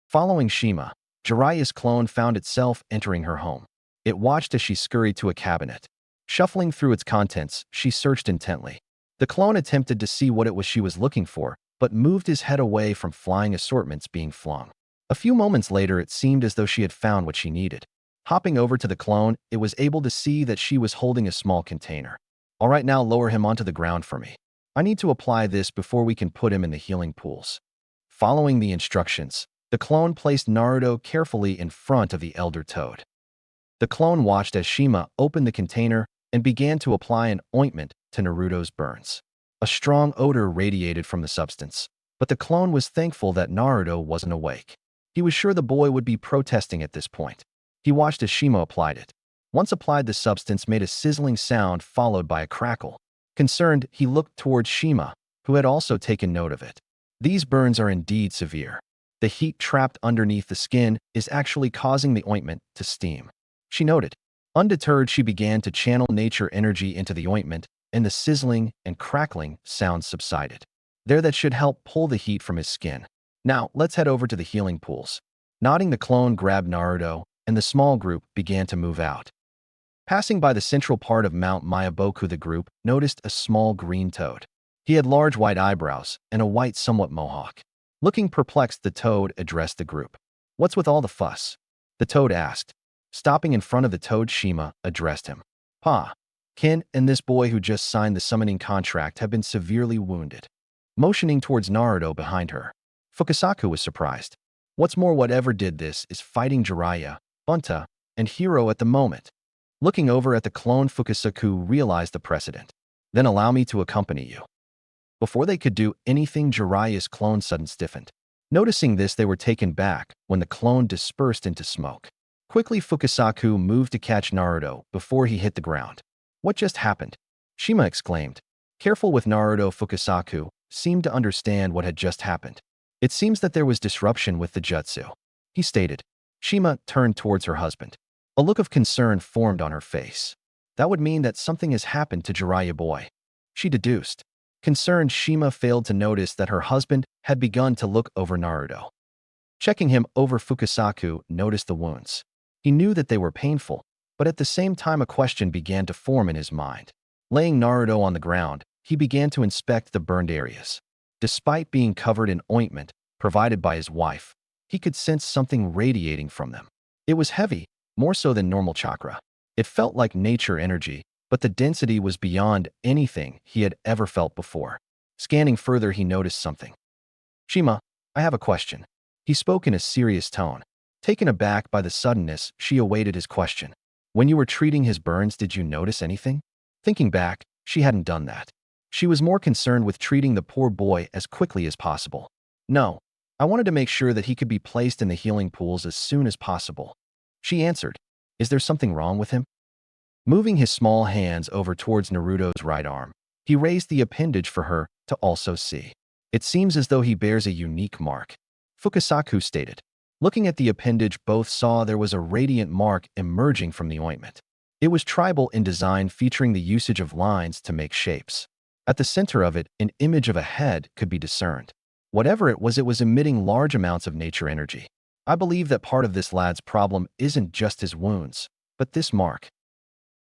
Following Shima, Jiraiya's clone found itself entering her home. It watched as she scurried to a cabinet. Shuffling through its contents, she searched intently. The clone attempted to see what it was she was looking for, but moved his head away from flying assortments being flung. A few moments later, it seemed as though she had found what she needed. Hopping over to the clone, it was able to see that she was holding a small container. All right, now lower him onto the ground for me. I need to apply this before we can put him in the healing pools. Following the instructions, the clone placed Naruto carefully in front of the elder toad. The clone watched as Shima opened the container and began to apply an ointment to Naruto's burns. A strong odor radiated from the substance, but the clone was thankful that Naruto wasn't awake. He was sure the boy would be protesting at this point. He watched as Shima applied it. Once applied, the substance made a sizzling sound followed by a crackle. Concerned, he looked towards Shima, who had also taken note of it. These burns are indeed severe. The heat trapped underneath the skin is actually causing the ointment to steam, she noted. Undeterred, she began to channel nature energy into the ointment, and the sizzling and crackling sounds subsided. That should help pull the heat from his skin. Now, let's head over to the healing pools. Nodding, the clone grabbed Naruto, and the small group began to move out. Passing by the central part of Mount Myaboku, the group noticed a small green toad. He had large white eyebrows and a white, somewhat mohawk. Looking perplexed, the toad addressed the group. What's with all the fuss? The toad asked. Stopping in front of the toad, Shima addressed him. Pa, Ken and this boy who just signed the summoning contract have been severely wounded. Motioning towards Naruto behind her. Fukasaku was surprised. What's more, whatever did this is fighting Jiraiya, Bunta, and Hero at the moment. Looking over at the clone, Fukasaku realized the precedent. Then allow me to accompany you. Before they could do anything, Jiraiya's clone suddenly stiffened. Noticing this, they were taken back when the clone dispersed into smoke. Quickly, Fukasaku moved to catch Naruto before he hit the ground. What just happened? Shima exclaimed. Careful with Naruto, Fukasaku seemed to understand what had just happened. It seems that there was disruption with the jutsu, he stated. Shima turned towards her husband. A look of concern formed on her face. That would mean that something has happened to Jiraiya boy, she deduced. Concerned, Shima failed to notice that her husband had begun to look over Naruto. Checking him over, Fukasaku noticed the wounds. He knew that they were painful, but at the same time a question began to form in his mind. Laying Naruto on the ground, he began to inspect the burned areas. Despite being covered in ointment provided by his wife, he could sense something radiating from them. It was heavy, more so than normal chakra. It felt like nature energy, but the density was beyond anything he had ever felt before. Scanning further, he noticed something. Shima, I have a question. He spoke in a serious tone. Taken aback by the suddenness, she awaited his question. When you were treating his burns, did you notice anything? Thinking back, she hadn't done that. She was more concerned with treating the poor boy as quickly as possible. No, I wanted to make sure that he could be placed in the healing pools as soon as possible. She answered. Is there something wrong with him? Moving his small hands over towards Naruto's right arm, he raised the appendage for her to also see. It seems as though he bears a unique mark, Fukasaku stated. Looking at the appendage, both saw there was a radiant mark emerging from the ointment. It was tribal in design, featuring the usage of lines to make shapes. At the center of it, an image of a head could be discerned. Whatever it was emitting large amounts of nature energy. I believe that part of this lad's problem isn't just his wounds, but this mark.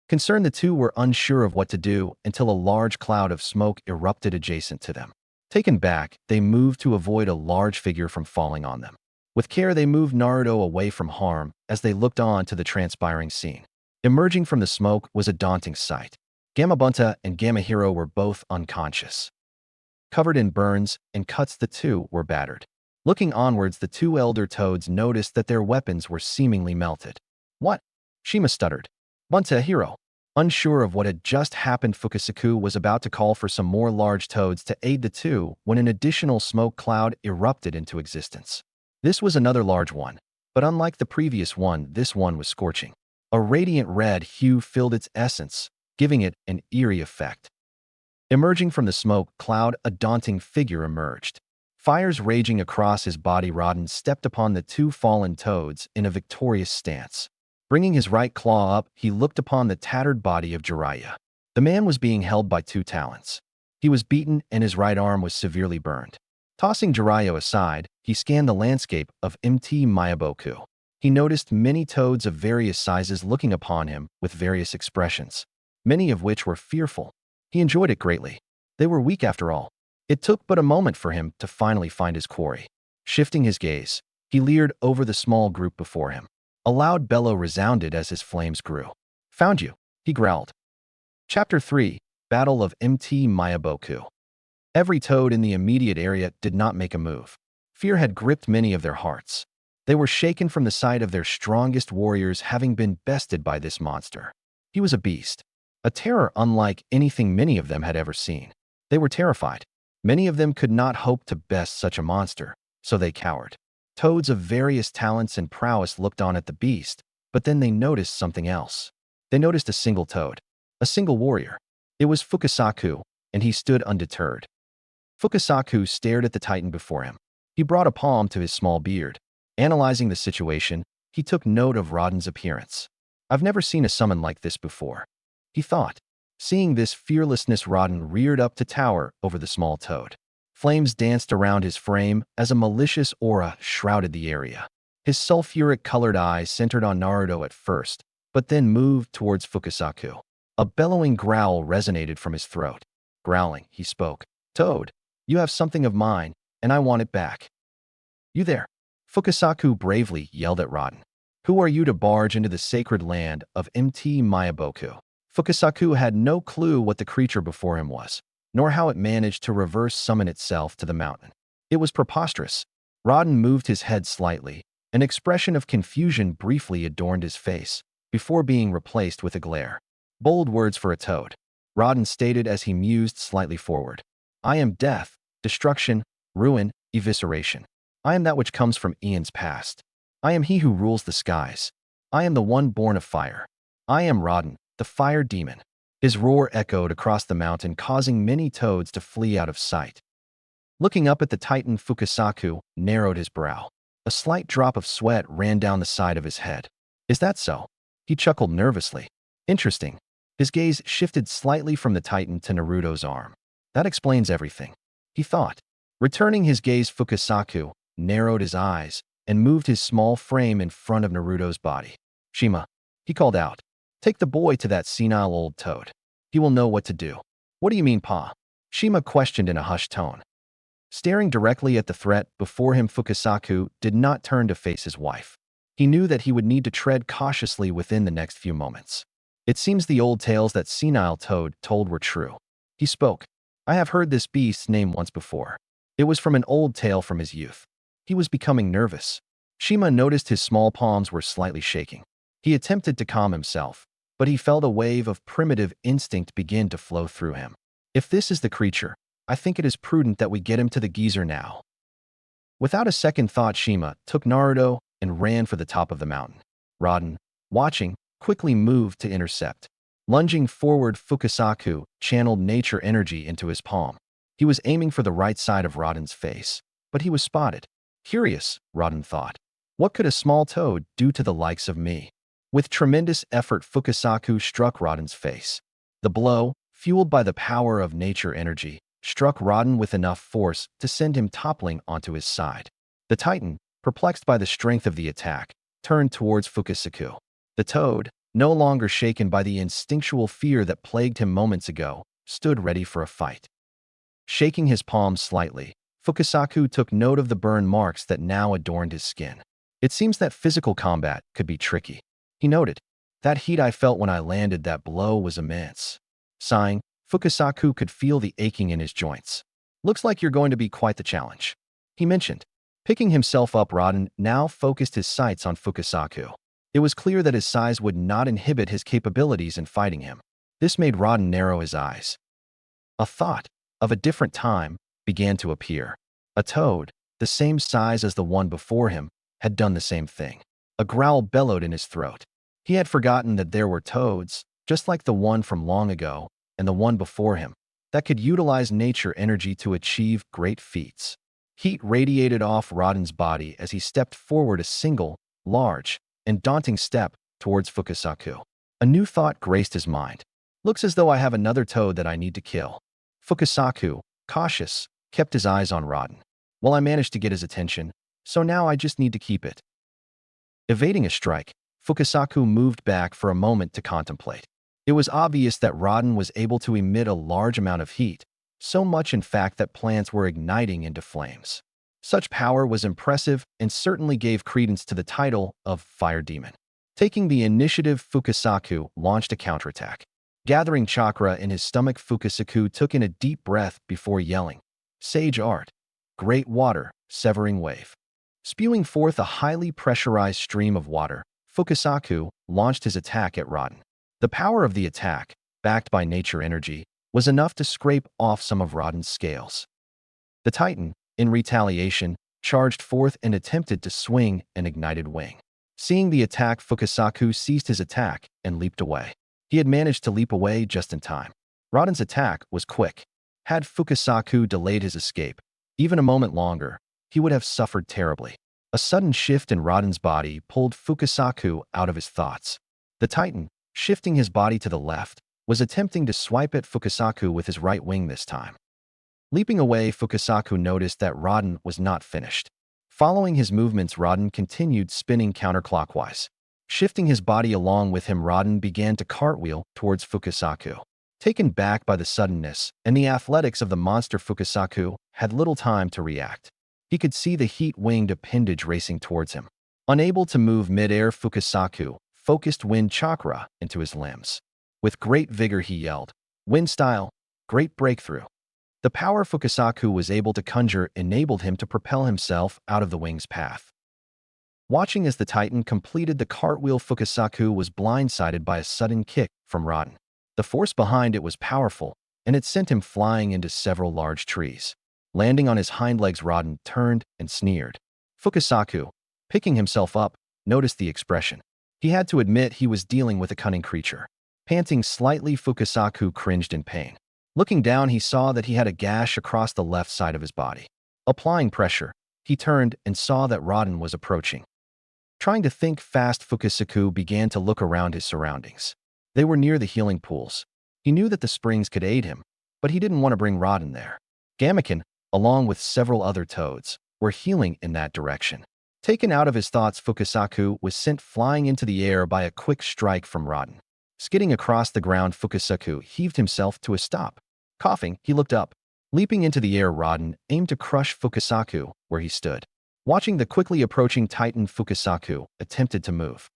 Concerned, the two were unsure of what to do until a large cloud of smoke erupted adjacent to them. Taken back, they moved to avoid a large figure from falling on them. With care, they moved Naruto away from harm as they looked on to the transpiring scene. Emerging from the smoke was a daunting sight. Gamabunta and Gamahiro were both unconscious. Covered in burns and cuts, the two were battered. Looking onwards, the two elder toads noticed that their weapons were seemingly melted. What? Shima stuttered. Bunta Hiro. Unsure of what had just happened, Fukasaku was about to call for some more large toads to aid the two when an additional smoke cloud erupted into existence. This was another large one, but unlike the previous one, this one was scorching. A radiant red hue filled its essence, giving it an eerie effect. Emerging from the smoke cloud, a daunting figure emerged. Fires raging across his body, Rodan stepped upon the two fallen toads in a victorious stance. Bringing his right claw up, he looked upon the tattered body of Jiraiya. The man was being held by two talons. He was beaten and his right arm was severely burned. Tossing Jiraiya aside, he scanned the landscape of Mt. Mayaboku. He noticed many toads of various sizes looking upon him with various expressions, many of which were fearful. He enjoyed it greatly. They were weak after all. It took but a moment for him to finally find his quarry. Shifting his gaze, he leered over the small group before him. A loud bellow resounded as his flames grew. Found you, he growled. Chapter 3, Battle of Mt. Mayaboku. Every toad in the immediate area did not make a move. Fear had gripped many of their hearts. They were shaken from the sight of their strongest warriors having been bested by this monster. He was a beast, a terror unlike anything many of them had ever seen. They were terrified. Many of them could not hope to best such a monster, so they cowered. Toads of various talents and prowess looked on at the beast, but then they noticed something else. They noticed a single toad, a single warrior. It was Fukasaku, and he stood undeterred. Fukasaku stared at the titan before him. He brought a palm to his small beard. Analyzing the situation, he took note of Rodan's appearance. I've never seen a summon like this before, he thought. Seeing this fearlessness, Rodan reared up to tower over the small toad. Flames danced around his frame as a malicious aura shrouded the area. His sulfuric-colored eyes centered on Naruto at first, but then moved towards Fukasaku. A bellowing growl resonated from his throat. Growling, he spoke. Toad, you have something of mine, and I want it back. You there? Fukasaku bravely yelled at Rodan. Who are you to barge into the sacred land of Mt. Mayaboku? Fukasaku had no clue what the creature before him was, nor how it managed to reverse summon itself to the mountain. It was preposterous. Rodan moved his head slightly. An expression of confusion briefly adorned his face, before being replaced with a glare. Bold words for a toad. Rodan stated as he mused slightly forward. I am death, destruction, ruin, evisceration. I am that which comes from Ian's past. I am he who rules the skies. I am the one born of fire. I am Rodan, the fire demon. His roar echoed across the mountain, causing many toads to flee out of sight. Looking up at the Titan, Fukasaku narrowed his brow. A slight drop of sweat ran down the side of his head. Is that so? He chuckled nervously. Interesting. His gaze shifted slightly from the Titan to Naruto's arm. That explains everything, he thought. Returning his gaze, Fukasaku narrowed his eyes and moved his small frame in front of Naruto's body. Shima, he called out. Take the boy to that senile old toad. He will know what to do. What do you mean, Pa? Shima questioned in a hushed tone. Staring directly at the threat before him, Fukasaku did not turn to face his wife. He knew that he would need to tread cautiously within the next few moments. It seems the old tales that senile toad told were true. He spoke. I have heard this beast's name once before. It was from an old tale from his youth. He was becoming nervous. Shima noticed his small palms were slightly shaking. He attempted to calm himself, but he felt a wave of primitive instinct begin to flow through him. If this is the creature, I think it is prudent that we get him to the geyser now. Without a second thought, Shima took Naruto and ran for the top of the mountain. Rodan, watching, quickly moved to intercept. Lunging forward, Fukasaku channeled nature energy into his palm. He was aiming for the right side of Rodan's face, but he was spotted. Curious, Rodan thought. What could a small toad do to the likes of me? With tremendous effort, Fukasaku struck Rodan's face. The blow, fueled by the power of nature energy, struck Rodan with enough force to send him toppling onto his side. The Titan, perplexed by the strength of the attack, turned towards Fukasaku. The toad, no longer shaken by the instinctual fear that plagued him moments ago, stood ready for a fight. Shaking his palms slightly, Fukasaku took note of the burn marks that now adorned his skin. It seems that physical combat could be tricky. He noted, that heat I felt when I landed that blow was immense. Sighing, Fukasaku could feel the aching in his joints. Looks like you're going to be quite the challenge, he mentioned. Picking himself up, Rodan now focused his sights on Fukasaku. It was clear that his size would not inhibit his capabilities in fighting him. This made Rodan narrow his eyes. A thought of a different time began to appear. A toad, the same size as the one before him, had done the same thing. A growl bellowed in his throat. He had forgotten that there were toads, just like the one from long ago and the one before him, that could utilize nature energy to achieve great feats. Heat radiated off Rodan's body as he stepped forward a single, large, and daunting step towards Fukasaku. A new thought graced his mind. Looks as though I have another toad that I need to kill. Fukasaku, cautious, kept his eyes on Rodan. Well, I managed to get his attention, so now I just need to keep it. Evading a strike, Fukasaku moved back for a moment to contemplate. It was obvious that Rodan was able to emit a large amount of heat, so much in fact that plants were igniting into flames. Such power was impressive and certainly gave credence to the title of Fire Demon. Taking the initiative, Fukasaku launched a counterattack. Gathering chakra in his stomach, Fukasaku took in a deep breath before yelling, Sage Art, Great Water, Severing Wave. Spewing forth a highly pressurized stream of water, Fukasaku launched his attack at Rodan. The power of the attack, backed by nature energy, was enough to scrape off some of Rodan's scales. The Titan, in retaliation, charged forth and attempted to swing an ignited wing. Seeing the attack, Fukasaku ceased his attack and leaped away. He had managed to leap away just in time. Rodan's attack was quick. Had Fukasaku delayed his escape, even a moment longer, he would have suffered terribly. A sudden shift in Rodan's body pulled Fukasaku out of his thoughts. The Titan, shifting his body to the left, was attempting to swipe at Fukasaku with his right wing this time. Leaping away, Fukasaku noticed that Rodan was not finished. Following his movements, Rodan continued spinning counterclockwise. Shifting his body along with him, Rodan began to cartwheel towards Fukasaku. Taken back by the suddenness and the athletics of the monster, Fukasaku had little time to react. He could see the heat-winged appendage racing towards him. Unable to move mid-air, Fukasaku focused wind chakra into his limbs. With great vigor, he yelled, Wind style, great breakthrough. The power Fukasaku was able to conjure enabled him to propel himself out of the wing's path. Watching as the Titan completed the cartwheel, Fukasaku was blindsided by a sudden kick from Rodan. The force behind it was powerful, and it sent him flying into several large trees. Landing on his hind legs, Rodan turned and sneered. Fukasaku, picking himself up, noticed the expression. He had to admit he was dealing with a cunning creature. Panting slightly, Fukasaku cringed in pain. Looking down, he saw that he had a gash across the left side of his body. Applying pressure, he turned and saw that Rodan was approaching. Trying to think fast, Fukasaku began to look around his surroundings. They were near the healing pools. He knew that the springs could aid him, but he didn't want to bring Rodan there. Gamaken, along with several other toads, were healing in that direction. Taken out of his thoughts, Fukasaku was sent flying into the air by a quick strike from Rodan. Skidding across the ground, Fukasaku heaved himself to a stop. Coughing, he looked up. Leaping into the air, Rodan aimed to crush Fukasaku where he stood. Watching the quickly approaching Titan, Fukasaku attempted to move.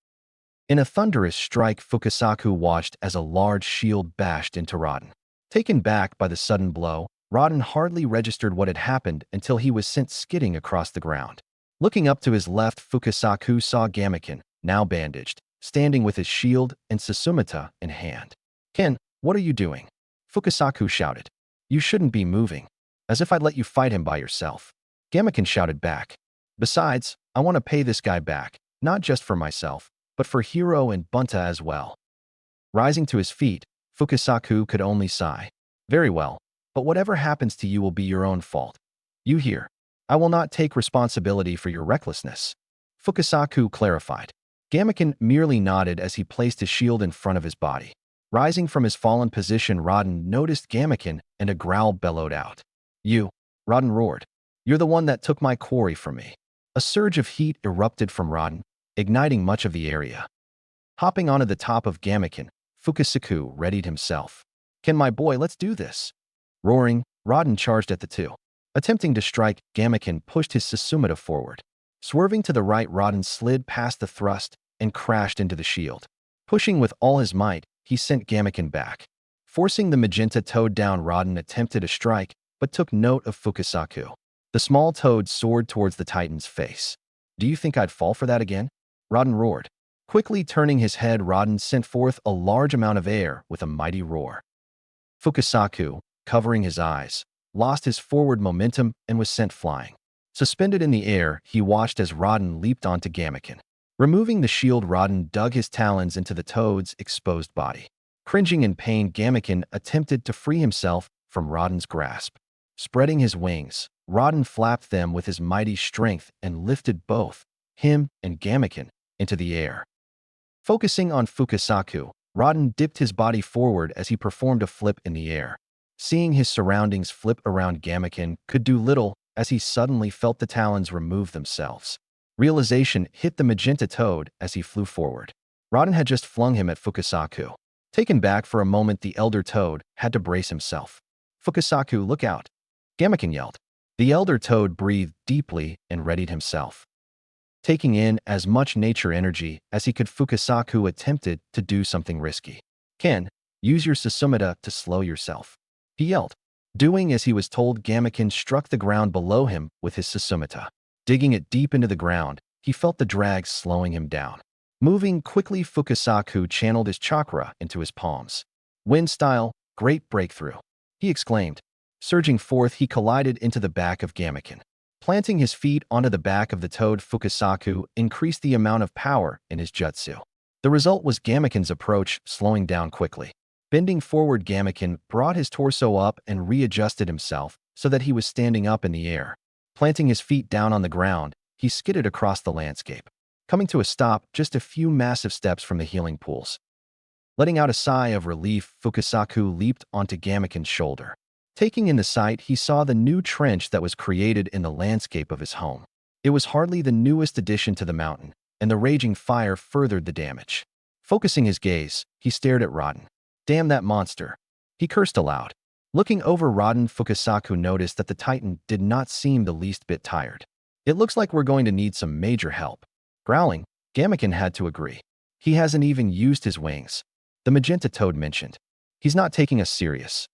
In a thunderous strike, Fukasaku watched as a large shield bashed into Rodan. Taken back by the sudden blow, Rodan hardly registered what had happened until he was sent skidding across the ground. Looking up to his left, Fukasaku saw Gamaken, now bandaged, standing with his shield and Susumita in hand. "Ken, what are you doing?" Fukasaku shouted. "You shouldn't be moving. As if I'd let you fight him by yourself." Gamaken shouted back. "Besides, I want to pay this guy back, not just for myself, but for Hiro and Bunta as well." Rising to his feet, Fukasaku could only sigh. "Very well, but whatever happens to you will be your own fault. You hear? I will not take responsibility for your recklessness." Fukasaku clarified. Gamaken merely nodded as he placed his shield in front of his body. Rising from his fallen position, Rodan noticed Gamaken and a growl bellowed out. "You," Rodan roared. "You're the one that took my quarry from me." A surge of heat erupted from Rodan, igniting much of the area. Hopping onto the top of Gamaken, Fukasaku readied himself. "Ken, my boy, let's do this." Roaring, Rodan charged at the two. Attempting to strike, Gamaken pushed his Susumita forward. Swerving to the right, Rodan slid past the thrust and crashed into the shield. Pushing with all his might, he sent Gamaken back. Forcing the magenta toad down, Rodan attempted a strike, but took note of Fukasaku. The small toad soared towards the Titan's face. "Do you think I'd fall for that again?" Rodan roared. Quickly turning his head, Rodan sent forth a large amount of air with a mighty roar. Fukasaku, covering his eyes, lost his forward momentum and was sent flying. Suspended in the air, he watched as Rodan leaped onto Gamaken. Removing the shield, Rodan dug his talons into the toad's exposed body. Cringing in pain, Gamaken attempted to free himself from Rodan's grasp. Spreading his wings, Rodan flapped them with his mighty strength and lifted both him and Gamaken into the air. Focusing on Fukasaku, Rodan dipped his body forward as he performed a flip in the air. Seeing his surroundings flip around, Gamaken could do little as he suddenly felt the talons remove themselves. Realization hit the magenta toad as he flew forward. Rodan had just flung him at Fukasaku. Taken back for a moment, the elder toad had to brace himself. "Fukasaku, look out!" Gamaken yelled. The elder toad breathed deeply and readied himself. Taking in as much nature energy as he could, Fukasaku attempted to do something risky. "Ken, use your Susumita to slow yourself," he yelled. Doing as he was told, Gamaken struck the ground below him with his Susumita. Digging it deep into the ground, he felt the drag slowing him down. Moving quickly, Fukasaku channeled his chakra into his palms. "Wind style, great breakthrough," he exclaimed. Surging forth, he collided into the back of Gamaken. Planting his feet onto the back of the toad, Fukasaku increased the amount of power in his jutsu. The result was Gamaken's approach slowing down quickly. Bending forward, Gamaken brought his torso up and readjusted himself so that he was standing up in the air. Planting his feet down on the ground, he skidded across the landscape, coming to a stop just a few massive steps from the healing pools. Letting out a sigh of relief, Fukasaku leaped onto Gamaken's shoulder. Taking in the sight, he saw the new trench that was created in the landscape of his home. It was hardly the newest addition to the mountain, and the raging fire furthered the damage. Focusing his gaze, he stared at Rodan. "Damn that monster!" He cursed aloud. Looking over Rodan, Fukasaku noticed that the Titan did not seem the least bit tired. "It looks like we're going to need some major help." Growling, Gamaken had to agree. "He hasn't even used his wings," the magenta toad mentioned. "He's not taking us serious."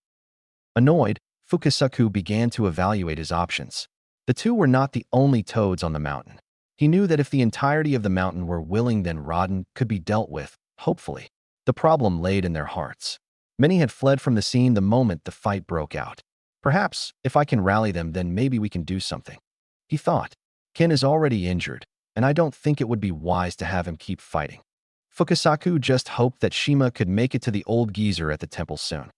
Annoyed, Fukasaku began to evaluate his options. The two were not the only toads on the mountain. He knew that if the entirety of the mountain were willing, then Rodan could be dealt with, hopefully. The problem laid in their hearts. Many had fled from the scene the moment the fight broke out. Perhaps, if I can rally them, then maybe we can do something. He thought. Ken is already injured, and I don't think it would be wise to have him keep fighting. Fukasaku just hoped that Shima could make it to the old geezer at the temple soon.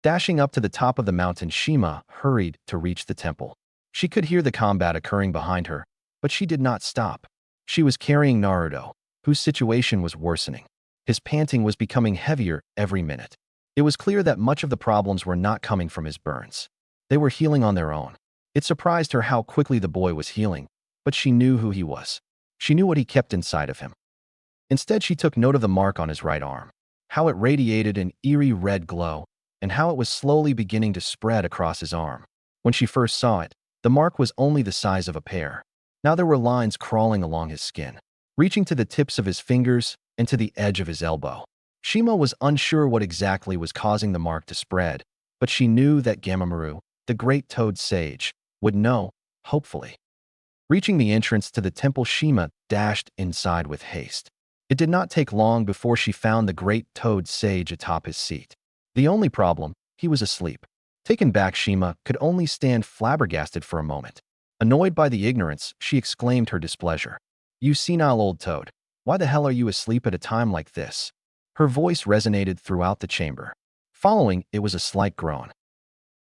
Dashing up to the top of the mountain, Shima hurried to reach the temple. She could hear the combat occurring behind her, but she did not stop. She was carrying Naruto, whose situation was worsening. His panting was becoming heavier every minute. It was clear that much of the problems were not coming from his burns. They were healing on their own. It surprised her how quickly the boy was healing, but she knew who he was. She knew what he kept inside of him. Instead, she took note of the mark on his right arm, how it radiated an eerie red glow, and how it was slowly beginning to spread across his arm. When she first saw it, the mark was only the size of a pear. Now there were lines crawling along his skin, reaching to the tips of his fingers and to the edge of his elbow. Shima was unsure what exactly was causing the mark to spread, but she knew that Gamamaru, the great toad sage, would know, hopefully. Reaching the entrance to the temple, Shima dashed inside with haste. It did not take long before she found the great toad sage atop his seat. The only problem, he was asleep. Taken back, Shima could only stand flabbergasted for a moment. Annoyed by the ignorance, she exclaimed her displeasure. "You senile old toad, why the hell are you asleep at a time like this?" Her voice resonated throughout the chamber. Following, it was a slight groan.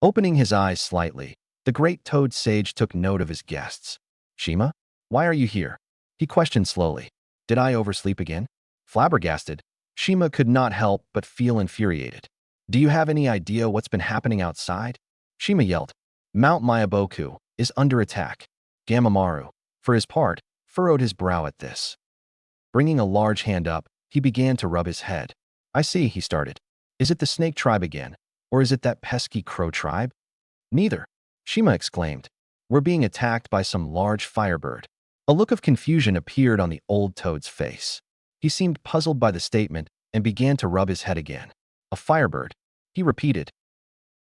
Opening his eyes slightly, the great toad sage took note of his guests. "Shima, why are you here?" he questioned slowly. "Did I oversleep again?" Flabbergasted, Shima could not help but feel infuriated. "Do you have any idea what's been happening outside?" Shima yelled. "Mount Miyaboku is under attack." Gamamaru, for his part, furrowed his brow at this. Bringing a large hand up, he began to rub his head. "I see," he started. "Is it the snake tribe again, or is it that pesky crow tribe?" "Neither," Shima exclaimed. "We're being attacked by some large firebird." A look of confusion appeared on the old toad's face. He seemed puzzled by the statement and began to rub his head again. "A firebird," he repeated.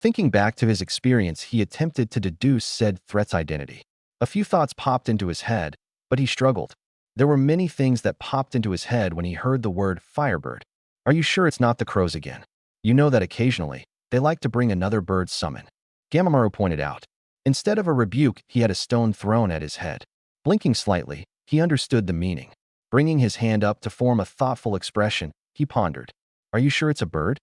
Thinking back to his experience, he attempted to deduce said threat's identity. A few thoughts popped into his head, but he struggled. There were many things that popped into his head when he heard the word firebird. "Are you sure it's not the crows again? You know that occasionally, they like to bring another bird summon," Gamamaru pointed out. Instead of a rebuke, he had a stone thrown at his head. Blinking slightly, he understood the meaning. Bringing his hand up to form a thoughtful expression, he pondered. "Are you sure it's a bird?"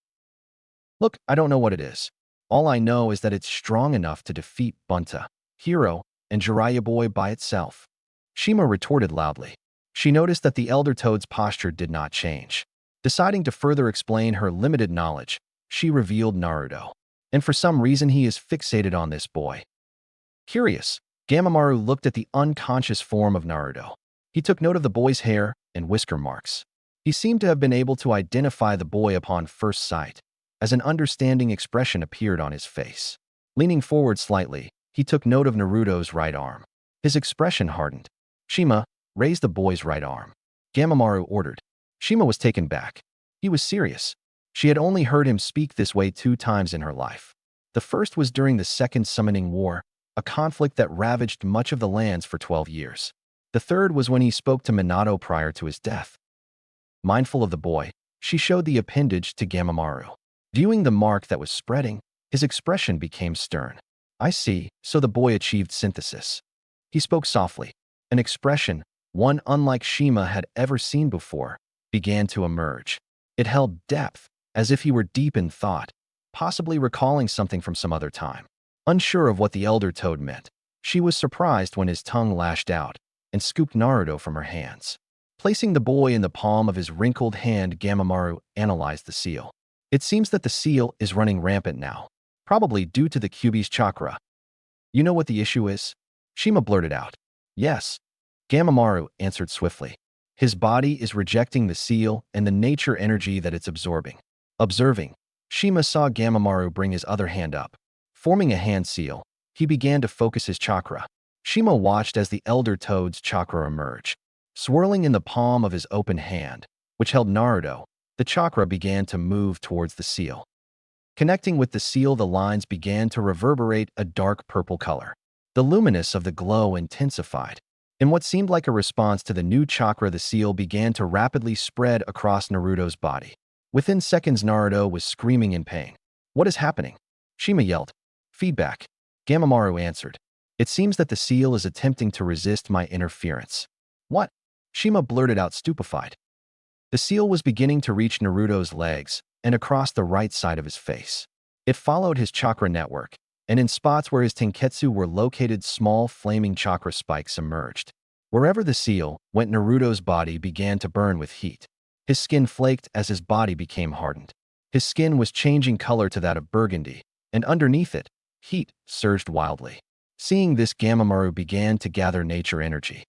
"Look, I don't know what it is. All I know is that it's strong enough to defeat Bunta, Hiro, and Jiraiya Boy by itself." Shima retorted loudly. She noticed that the elder toad's posture did not change. Deciding to further explain her limited knowledge, she revealed Naruto. And for some reason he is fixated on this boy. Curious, Gamamaru looked at the unconscious form of Naruto. He took note of the boy's hair and whisker marks. He seemed to have been able to identify the boy upon first sight, as an understanding expression appeared on his face. Leaning forward slightly, he took note of Naruto's right arm. His expression hardened. "Shima, raise the boy's right arm," Gamamaru ordered. Shima was taken back. He was serious. She had only heard him speak this way 2 times in her life. The first was during the Second Summoning War, a conflict that ravaged much of the lands for 12 years. The third was when he spoke to Minato prior to his death. Mindful of the boy, she showed the appendage to Gamamaru. Viewing the mark that was spreading, his expression became stern. "I see, so the boy achieved synthesis." He spoke softly. An expression, one unlike Shima had ever seen before, began to emerge. It held depth, as if he were deep in thought, possibly recalling something from some other time. Unsure of what the elder toad meant, she was surprised when his tongue lashed out and scooped Naruto from her hands. Placing the boy in the palm of his wrinkled hand, Gamamaru analyzed the seal. "It seems that the seal is running rampant now, probably due to the Kyuubi's chakra." "You know what the issue is?" Shima blurted out. "Yes," Gamamaru answered swiftly. "His body is rejecting the seal and the nature energy that it's absorbing." Observing, Shima saw Gamamaru bring his other hand up. Forming a hand seal, he began to focus his chakra. Shima watched as the elder toad's chakra emerge. Swirling in the palm of his open hand, which held Naruto, the chakra began to move towards the seal. Connecting with the seal, the lines began to reverberate a dark purple color. The luminance of the glow intensified. In what seemed like a response to the new chakra, the seal began to rapidly spread across Naruto's body. Within seconds, Naruto was screaming in pain. "What is happening?" Shima yelled. "Feedback," Gamamaru answered. "It seems that the seal is attempting to resist my interference." "What?" Shima blurted out, stupefied. The seal was beginning to reach Naruto's legs and across the right side of his face. It followed his chakra network, and in spots where his tenketsu were located, small flaming chakra spikes emerged. Wherever the seal went, Naruto's body began to burn with heat. His skin flaked as his body became hardened. His skin was changing color to that of burgundy, and underneath it, heat surged wildly. Seeing this, Gamamaru began to gather nature energy.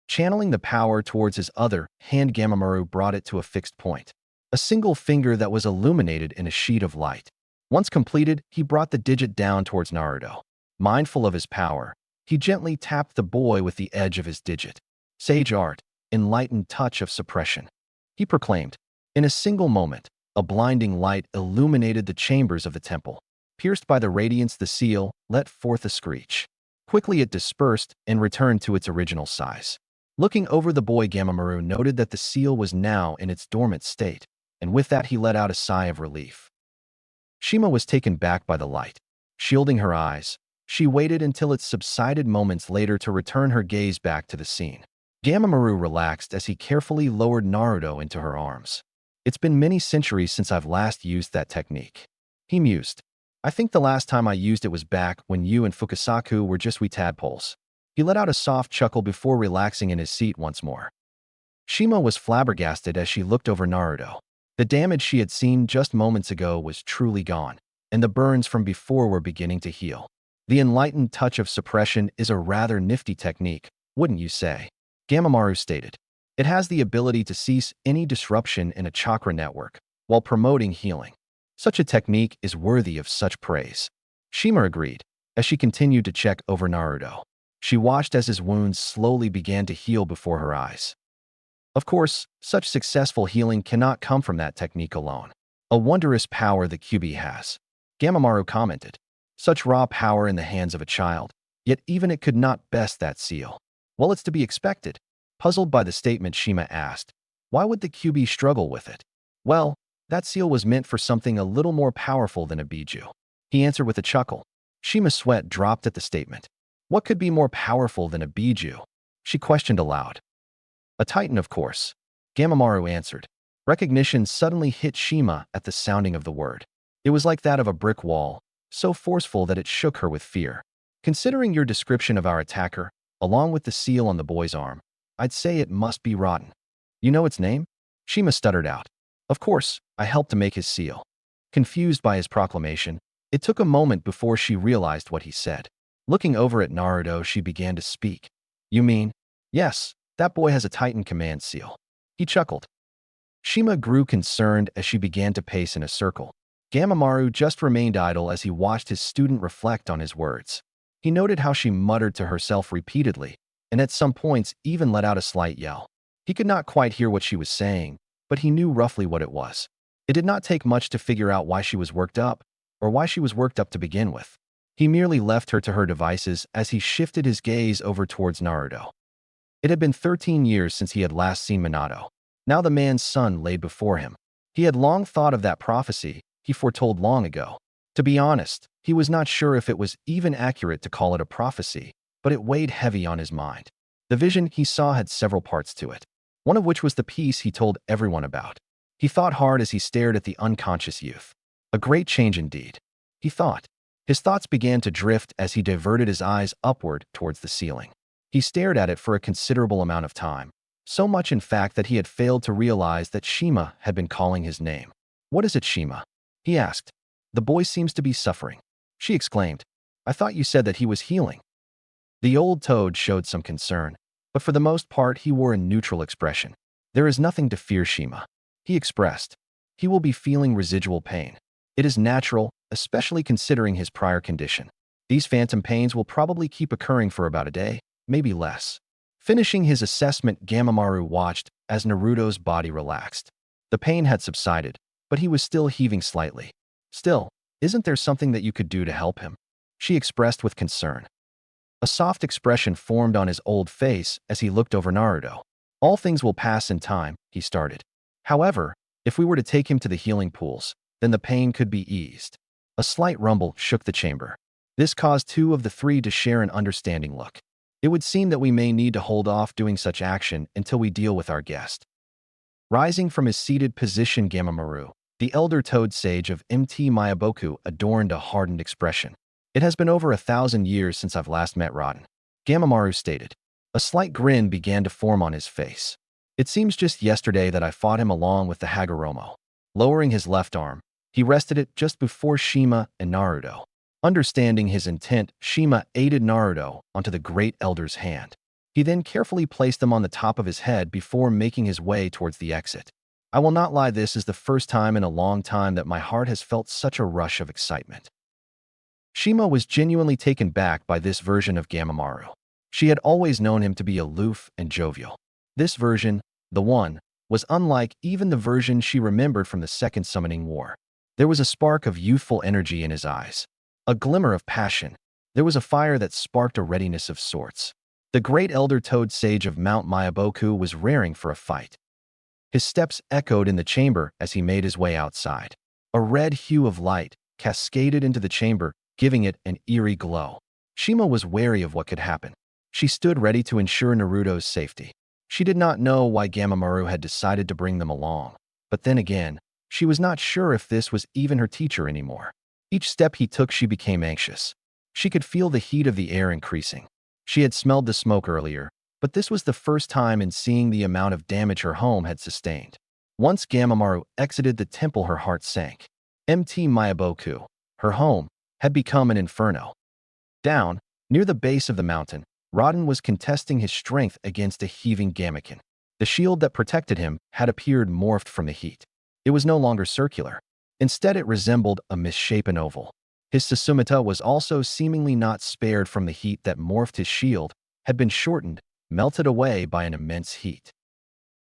Channeling the power towards his other hand, Gamamaru brought it to a fixed point, a single finger that was illuminated in a sheet of light. Once completed, he brought the digit down towards Naruto. Mindful of his power, he gently tapped the boy with the edge of his digit. "Sage art, enlightened touch of suppression," he proclaimed. In a single moment, a blinding light illuminated the chambers of the temple. Pierced by the radiance, the seal let forth a screech. Quickly it dispersed and returned to its original size. Looking over the boy, Gamamaru noted that the seal was now in its dormant state, and with that he let out a sigh of relief. Shima was taken back by the light. Shielding her eyes, she waited until it subsided moments later to return her gaze back to the scene. Gamamaru relaxed as he carefully lowered Naruto into her arms. "It's been many centuries since I've last used that technique," he mused. "I think the last time I used it was back when you and Fukasaku were just wee tadpoles." He let out a soft chuckle before relaxing in his seat once more. Shima was flabbergasted as she looked over Naruto. The damage she had seen just moments ago was truly gone, and the burns from before were beginning to heal. "The enlightened touch of suppression is a rather nifty technique, wouldn't you say?" Gamamaru stated. "It has the ability to cease any disruption in a chakra network while promoting healing. Such a technique is worthy of such praise." Shima agreed, as she continued to check over Naruto. She watched as his wounds slowly began to heal before her eyes. Of course, such successful healing cannot come from that technique alone. "A wondrous power the Kyuubi has," Gamamaru commented. "Such raw power in the hands of a child, yet even it could not best that seal." "Well, it's to be expected." Puzzled by the statement, Shima asked, "Why would the Kyuubi struggle with it?" "Well, that seal was meant for something a little more powerful than a biju," he answered with a chuckle. Shima's sweat dropped at the statement. What could be more powerful than a biju? She questioned aloud. "A titan, of course," Gamamaru answered. Recognition suddenly hit Shima at the sounding of the word. It was like that of a brick wall, so forceful that it shook her with fear. "Considering your description of our attacker, along with the seal on the boy's arm, I'd say it must be Rodan." "You know its name?" Shima stuttered out. "Of course, I helped to make his seal." Confused by his proclamation, it took a moment before she realized what he said. Looking over at Naruto, she began to speak. "You mean?" "Yes, that boy has a Titan command seal." He chuckled. Shima grew concerned as she began to pace in a circle. Gamamaru just remained idle as he watched his student reflect on his words. He noted how she muttered to herself repeatedly, and at some points even let out a slight yell. He could not quite hear what she was saying, but he knew roughly what it was. It did not take much to figure out why she was worked up, or why she was worked up to begin with. He merely left her to her devices as he shifted his gaze over towards Naruto. It had been 13 years since he had last seen Minato. Now the man's son lay before him. He had long thought of that prophecy he foretold long ago. To be honest, he was not sure if it was even accurate to call it a prophecy, but it weighed heavy on his mind. The vision he saw had several parts to it, one of which was the piece he told everyone about. He thought hard as he stared at the unconscious youth. A great change indeed, he thought. His thoughts began to drift as he diverted his eyes upward towards the ceiling. He stared at it for a considerable amount of time, so much in fact that he had failed to realize that Shima had been calling his name. "What is it, Shima?" he asked. "The boy seems to be suffering," she exclaimed. "I thought you said that he was healing." The old toad showed some concern, but for the most part he wore a neutral expression. "There is nothing to fear, Shima," he expressed. "He will be feeling residual pain. It is natural, especially considering his prior condition. These phantom pains will probably keep occurring for about a day, maybe less." Finishing his assessment, Gamamaru watched as Naruto's body relaxed. The pain had subsided, but he was still heaving slightly. "Still, isn't there something that you could do to help him?" she expressed with concern. A soft expression formed on his old face as he looked over Naruto. All things will pass in time, he started. However, if we were to take him to the healing pools, then the pain could be eased. A slight rumble shook the chamber. This caused two of the three to share an understanding look. It would seem that we may need to hold off doing such action until we deal with our guest. Rising from his seated position, Gamamaru, the elder toad sage of MT Mayaboku, adorned a hardened expression. It has been over 1,000 years since I've last met Rodan, Gamamaru stated. A slight grin began to form on his face. It seems just yesterday that I fought him along with the Hagoromo. Lowering his left arm, he rested it just before Shima and Naruto. Understanding his intent, Shima aided Naruto onto the great elder's hand. He then carefully placed them on the top of his head before making his way towards the exit. I will not lie, this is the first time in a long time that my heart has felt such a rush of excitement. Shima was genuinely taken back by this version of Gamamaru. She had always known him to be aloof and jovial. This version, the one, was unlike even the version she remembered from the Second Summoning War. There was a spark of youthful energy in his eyes, a glimmer of passion. There was a fire that sparked a readiness of sorts. The great elder toad sage of Mount Mayaboku was raring for a fight. His steps echoed in the chamber as he made his way outside. A red hue of light cascaded into the chamber, giving it an eerie glow. Shima was wary of what could happen. She stood ready to ensure Naruto's safety. She did not know why Gamamaru had decided to bring them along. But then again, she was not sure if this was even her teacher anymore. Each step he took, she became anxious. She could feel the heat of the air increasing. She had smelled the smoke earlier, but this was the first time in seeing the amount of damage her home had sustained. Once Gamamaru exited the temple, her heart sank. MT Mayaboku, her home, had become an inferno. Down, near the base of the mountain, Rodan was contesting his strength against a heaving Gamaken. The shield that protected him had appeared morphed from the heat. It was no longer circular. Instead, it resembled a misshapen oval. His Susumita was also seemingly not spared from the heat that morphed his shield, had been shortened, melted away by an immense heat.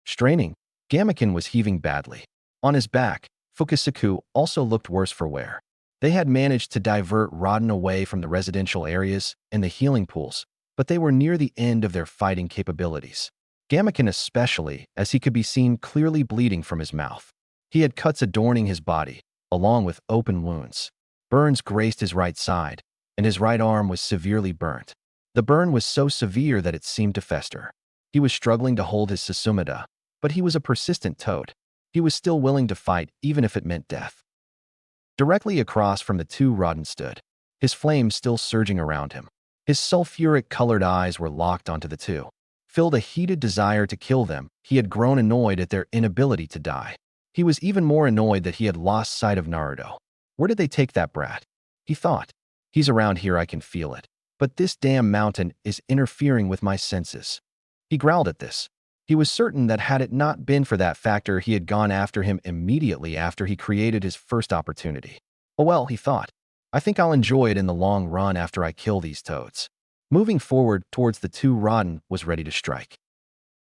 Straining, Gamaken was heaving badly. On his back, Fukusaku also looked worse for wear. They had managed to divert Rodan away from the residential areas and the healing pools, but they were near the end of their fighting capabilities. Gamaken especially, as he could be seen clearly bleeding from his mouth. He had cuts adorning his body, along with open wounds. Burns graced his right side, and his right arm was severely burnt. The burn was so severe that it seemed to fester. He was struggling to hold his Susumita, but he was a persistent toad. He was still willing to fight even if it meant death. Directly across from the two, Rodan stood, his flames still surging around him. His sulfuric-colored eyes were locked onto the two. Filled a heated desire to kill them, he had grown annoyed at their inability to die. He was even more annoyed that he had lost sight of Naruto. Where did they take that brat? He thought. He's around here, I can feel it. But this damn mountain is interfering with my senses. He growled at this. He was certain that had it not been for that factor, he had gone after him immediately after he created his first opportunity. Oh well, he thought. I think I'll enjoy it in the long run after I kill these toads. Moving forward towards the two, Rodan was ready to strike.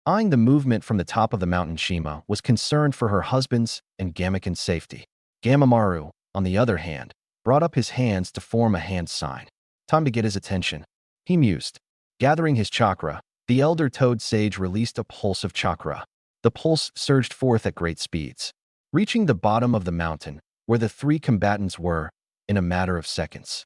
Eyeing the movement from the top of the mountain, Shima was concerned for her husband's and Gamaken's safety. Gamamaru, on the other hand, brought up his hands to form a hand sign. Time to get his attention, he mused. Gathering his chakra, the elder toad sage released a pulse of chakra. The pulse surged forth at great speeds, reaching the bottom of the mountain, where the three combatants were, in a matter of seconds.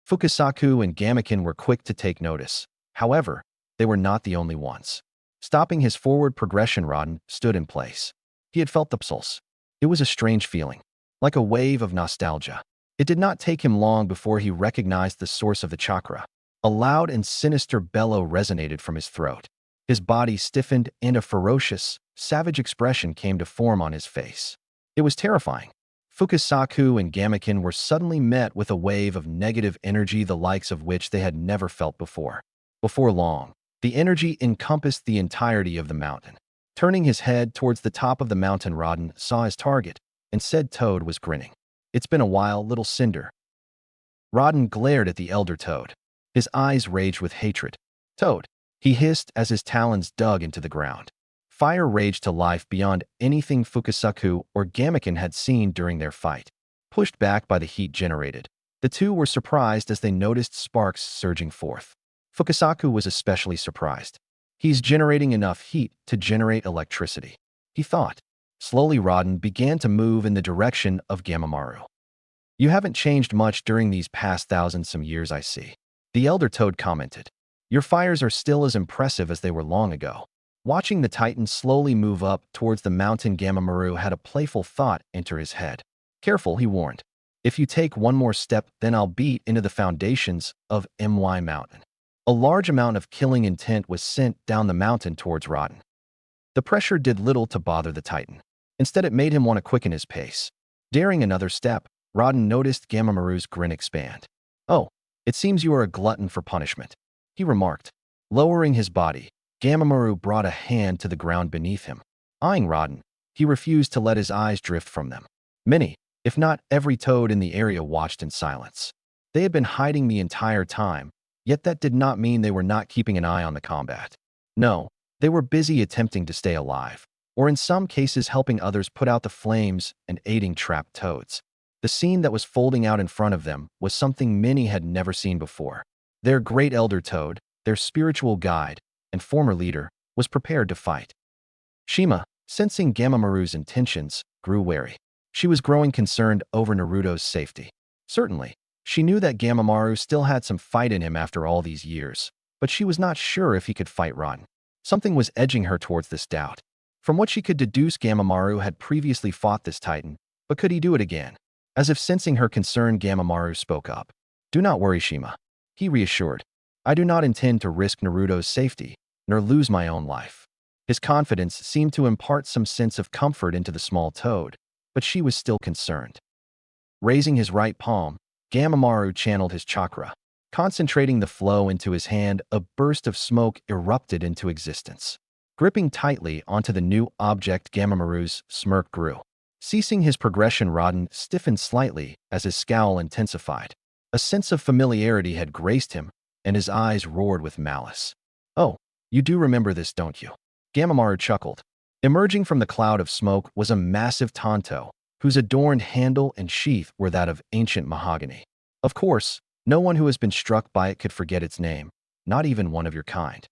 Fukusaku and Gamaken were quick to take notice. However, they were not the only ones. Stopping his forward progression, Rodan stood in place. He had felt the pulse. It was a strange feeling, like a wave of nostalgia. It did not take him long before he recognized the source of the chakra. A loud and sinister bellow resonated from his throat. His body stiffened and a ferocious, savage expression came to form on his face. It was terrifying. Fukusaku and Gamaken were suddenly met with a wave of negative energy, the likes of which they had never felt before. Before long, the energy encompassed the entirety of the mountain. Turning his head towards the top of the mountain, Rodan saw his target, and said toad was grinning. It's been a while, little cinder. Rodan glared at the elder toad. His eyes raged with hatred. Toad, he hissed as his talons dug into the ground. Fire raged to life beyond anything Fukusaku or Gamaken had seen during their fight. Pushed back by the heat generated, the two were surprised as they noticed sparks surging forth. Fukasaku was especially surprised. He's generating enough heat to generate electricity, he thought. Slowly, Rodan began to move in the direction of Gamamaru. You haven't changed much during these past thousand-some years, I see. The Elder Toad commented. Your fires are still as impressive as they were long ago. Watching the Titan slowly move up towards the mountain, Gamamaru had a playful thought enter his head. Careful, he warned. If you take one more step, then I'll beat into the foundations of My Mountain. A large amount of killing intent was sent down the mountain towards Rodan. The pressure did little to bother the Titan. Instead, it made him want to quicken his pace. Daring another step, Rodan noticed Gamamaru's grin expand. Oh, it seems you are a glutton for punishment, he remarked. Lowering his body, Gamamaru brought a hand to the ground beneath him. Eyeing Rodan, he refused to let his eyes drift from them. Many, if not every toad in the area watched in silence. They had been hiding the entire time, yet that did not mean they were not keeping an eye on the combat. No, they were busy attempting to stay alive, or in some cases helping others put out the flames and aiding trapped toads. The scene that was folding out in front of them was something many had never seen before. Their great elder toad, their spiritual guide and former leader, was prepared to fight. Shima, sensing Gamamaru's intentions, grew wary. She was growing concerned over Naruto's safety. Certainly, she knew that Gamamaru still had some fight in him after all these years, but she was not sure if he could fight Rodan. Something was edging her towards this doubt. From what she could deduce, Gamamaru had previously fought this Titan, but could he do it again? As if sensing her concern, Gamamaru spoke up. Do not worry, Shima, he reassured. I do not intend to risk Naruto's safety, nor lose my own life. His confidence seemed to impart some sense of comfort into the small toad, but she was still concerned. Raising his right palm, Gamamaru channeled his chakra. Concentrating the flow into his hand, a burst of smoke erupted into existence. Gripping tightly onto the new object, Gamamaru's smirk grew. Ceasing his progression, Rodan stiffened slightly as his scowl intensified. A sense of familiarity had graced him, and his eyes roared with malice. Oh, you do remember this, don't you? Gamamaru chuckled. Emerging from the cloud of smoke was a massive tanto, whose adorned handle and sheath were that of ancient mahogany. Of course, no one who has been struck by it could forget its name, not even one of your kind.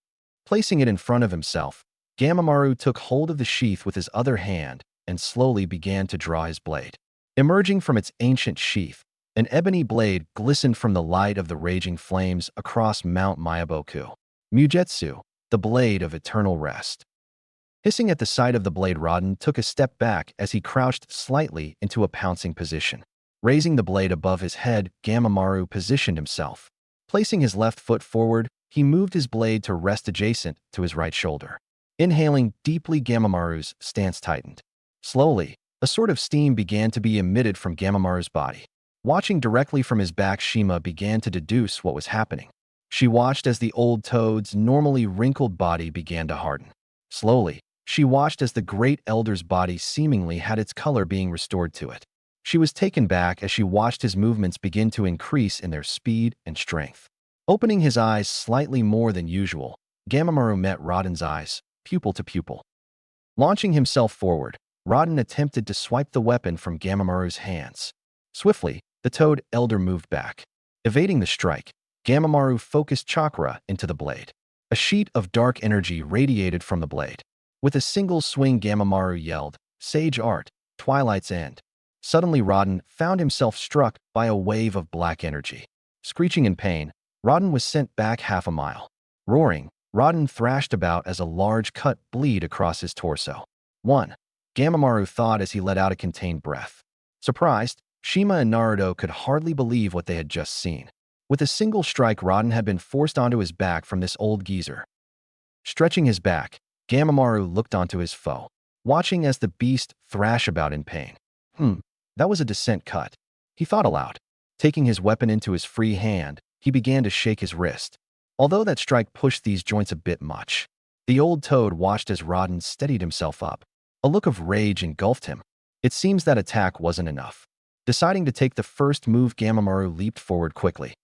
Placing it in front of himself, Gamamaru took hold of the sheath with his other hand and slowly began to draw his blade. Emerging from its ancient sheath, an ebony blade glistened from the light of the raging flames across Mount Myaboku. Mugetsu, the blade of eternal rest. Hissing at the sight of the blade, Rodan took a step back as he crouched slightly into a pouncing position. Raising the blade above his head, Gamamaru positioned himself. Placing his left foot forward, he moved his blade to rest adjacent to his right shoulder. Inhaling deeply, Gamamaru's stance tightened. Slowly, a sort of steam began to be emitted from Gamamaru's body. Watching directly from his back, Shima began to deduce what was happening. She watched as the old toad's normally wrinkled body began to harden. Slowly, she watched as the great elder's body seemingly had its color being restored to it. She was taken back as she watched his movements begin to increase in their speed and strength. Opening his eyes slightly more than usual, Gamamaru met Rodan's eyes, pupil to pupil. Launching himself forward, Rodan attempted to swipe the weapon from Gamamaru's hands. Swiftly, the toad elder moved back. Evading the strike, Gamamaru focused chakra into the blade. A sheet of dark energy radiated from the blade. With a single swing, Gamamaru yelled, "Sage art, Twilight's end." Suddenly, Rodan found himself struck by a wave of black energy. Screeching in pain, Rodan was sent back half a mile. Roaring, Rodan thrashed about as a large cut bleed across his torso. 1. Gamamaru thought as he let out a contained breath. Surprised, Shima and Naruto could hardly believe what they had just seen. With a single strike, Rodan had been forced onto his back from this old geezer. Stretching his back, Gamamaru looked onto his foe, watching as the beast thrashed about in pain. That was a decent cut, he thought aloud. Taking his weapon into his free hand, he began to shake his wrist. Although that strike pushed these joints a bit much, the old toad watched as Rodan steadied himself up. A look of rage engulfed him. It seems that attack wasn't enough. Deciding to take the first move, Gamamaru leaped forward quickly.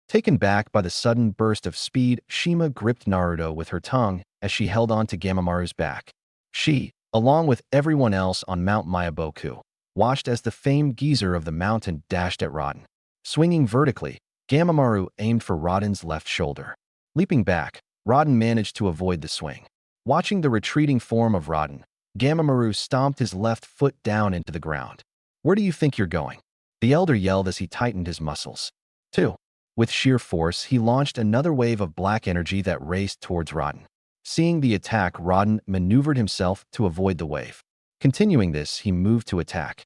Taken back by the sudden burst of speed, Shima gripped Naruto with her tongue as she held on to Gamamaru's back. She, along with everyone else on Mount Myaboku, watched as the famed geezer of the mountain dashed at Rodan. Swinging vertically, Gamamaru aimed for Rodan's left shoulder. Leaping back, Rodan managed to avoid the swing. Watching the retreating form of Rodan, Gamamaru stomped his left foot down into the ground. "Where do you think you're going?" the elder yelled as he tightened his muscles. 2. With sheer force, he launched another wave of black energy that raced towards Rodan. Seeing the attack, Rodan maneuvered himself to avoid the wave. Continuing this, he moved to attack.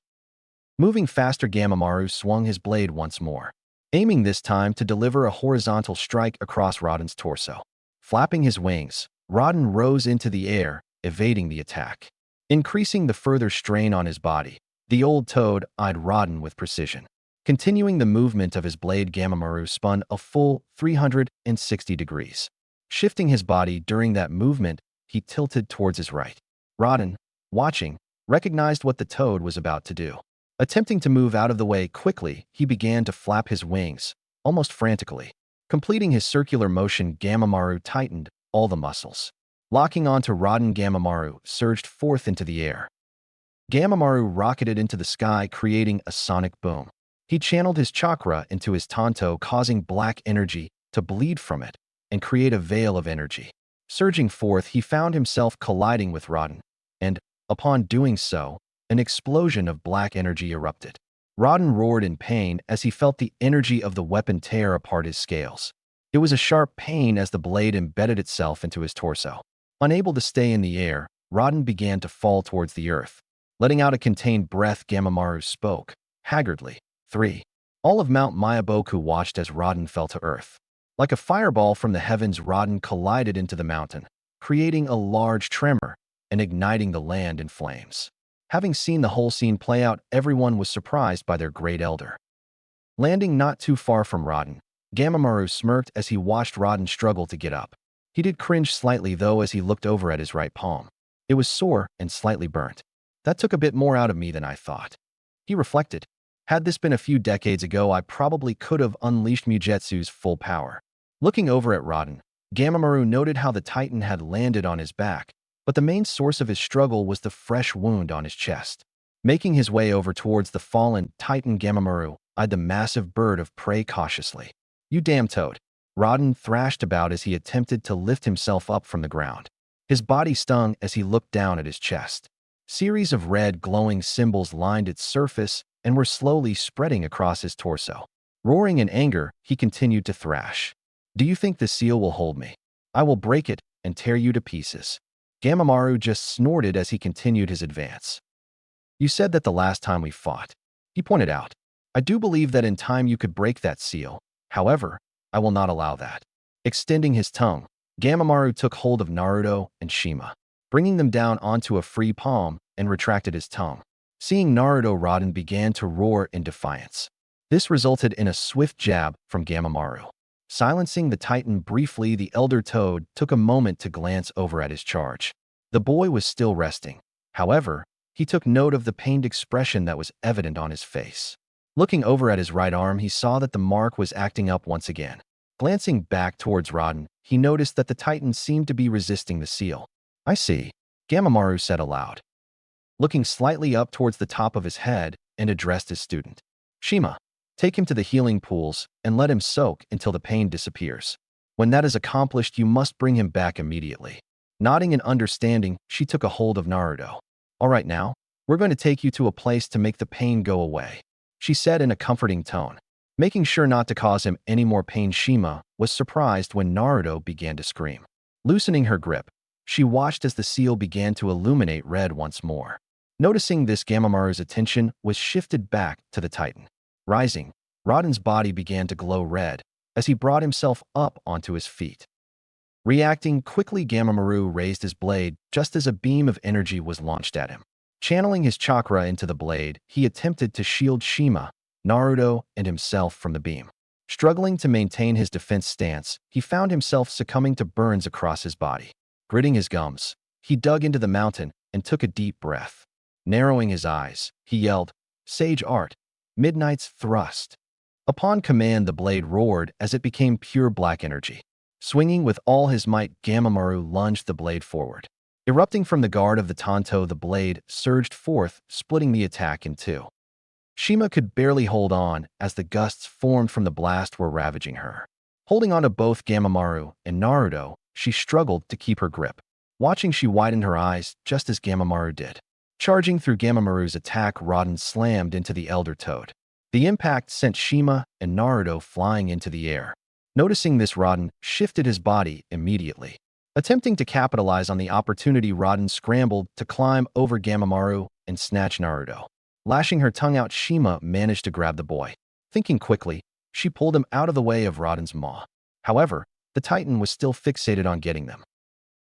Moving faster, Gamamaru swung his blade once more, aiming this time to deliver a horizontal strike across Rodan's torso. Flapping his wings, Rodan rose into the air, evading the attack. Increasing the further strain on his body, the old toad eyed Rodan with precision. Continuing the movement of his blade, Gamamaru spun a full 360 degrees. Shifting his body during that movement, he tilted towards his right. Rodan, watching, recognized what the toad was about to do. Attempting to move out of the way quickly, he began to flap his wings, almost frantically. Completing his circular motion, Gamamaru tightened all the muscles. Locking onto Rodan, Gamamaru surged forth into the air. Gamamaru rocketed into the sky, creating a sonic boom. He channeled his chakra into his tanto, causing black energy to bleed from it and create a veil of energy. Surging forth, he found himself colliding with Rodan, and, upon doing so, an explosion of black energy erupted. Rodan roared in pain as he felt the energy of the weapon tear apart his scales. It was a sharp pain as the blade embedded itself into his torso. Unable to stay in the air, Rodan began to fall towards the earth. Letting out a contained breath, Gamamaru spoke, haggardly. 3. All of Mount Mayaboku watched as Rodan fell to earth. Like a fireball from the heavens, Rodan collided into the mountain, creating a large tremor and igniting the land in flames. Having seen the whole scene play out, everyone was surprised by their great elder. Landing not too far from Rodan, Gamamaru smirked as he watched Rodan struggle to get up. He did cringe slightly, though, as he looked over at his right palm. It was sore and slightly burnt. "That took a bit more out of me than I thought," he reflected. "Had this been a few decades ago, I probably could have unleashed Mugetsu's full power." Looking over at Rodan, Gamamaru noted how the Titan had landed on his back, but the main source of his struggle was the fresh wound on his chest. Making his way over towards the fallen Titan, Gamamaru eyed the massive bird of prey cautiously. "You damn toad!" Rodan thrashed about as he attempted to lift himself up from the ground. His body stung as he looked down at his chest. Series of red glowing symbols lined its surface and were slowly spreading across his torso. Roaring in anger, he continued to thrash. "Do you think the seal will hold me? I will break it and tear you to pieces." Gamamaru just snorted as he continued his advance. "You said that the last time we fought," he pointed out. "I do believe that in time you could break that seal. However, I will not allow that." Extending his tongue, Gamamaru took hold of Naruto and Shima, bringing them down onto a free palm, and retracted his tongue. Seeing Naruto, Rodan began to roar in defiance. This resulted in a swift jab from Gamamaru. Silencing the Titan briefly, the elder toad took a moment to glance over at his charge. The boy was still resting. However, he took note of the pained expression that was evident on his face. Looking over at his right arm, he saw that the mark was acting up once again. Glancing back towards Rodan, he noticed that the Titan seemed to be resisting the seal. "I see," Gamamaru said aloud. Looking slightly up towards the top of his head, and addressed his student. "Shima, take him to the healing pools and let him soak until the pain disappears. When that is accomplished, you must bring him back immediately." Nodding in understanding, she took a hold of Naruto. "All right, now, we're going to take you to a place to make the pain go away," she said in a comforting tone. Making sure not to cause him any more pain, Shima was surprised when Naruto began to scream. Loosening her grip, she watched as the seal began to illuminate red once more. Noticing this, Gamamaru's attention was shifted back to the Titan. Rising, Rodan's body began to glow red as he brought himself up onto his feet. Reacting quickly, Gamamaru raised his blade just as a beam of energy was launched at him. Channeling his chakra into the blade, he attempted to shield Shima, Naruto, and himself from the beam. Struggling to maintain his defense stance, he found himself succumbing to burns across his body. Gritting his gums, he dug into the mountain and took a deep breath. Narrowing his eyes, he yelled, "Sage Art, Midnight's Thrust." Upon command, the blade roared as it became pure black energy. Swinging with all his might, Gamamaru lunged the blade forward. Erupting from the guard of the Tanto, the blade surged forth, splitting the attack in two. Shima could barely hold on as the gusts formed from the blast were ravaging her. Holding onto both Gamamaru and Naruto, she struggled to keep her grip. Watching, she widened her eyes just as Gamamaru did. Charging through Gamamaru's attack, Rodan slammed into the Elder Toad. The impact sent Shima and Naruto flying into the air. Noticing this, Rodan shifted his body immediately. Attempting to capitalize on the opportunity, Rodan scrambled to climb over Gamamaru and snatch Naruto. Lashing her tongue out, Shima managed to grab the boy. Thinking quickly, she pulled him out of the way of Rodan's maw. However, the Titan was still fixated on getting them.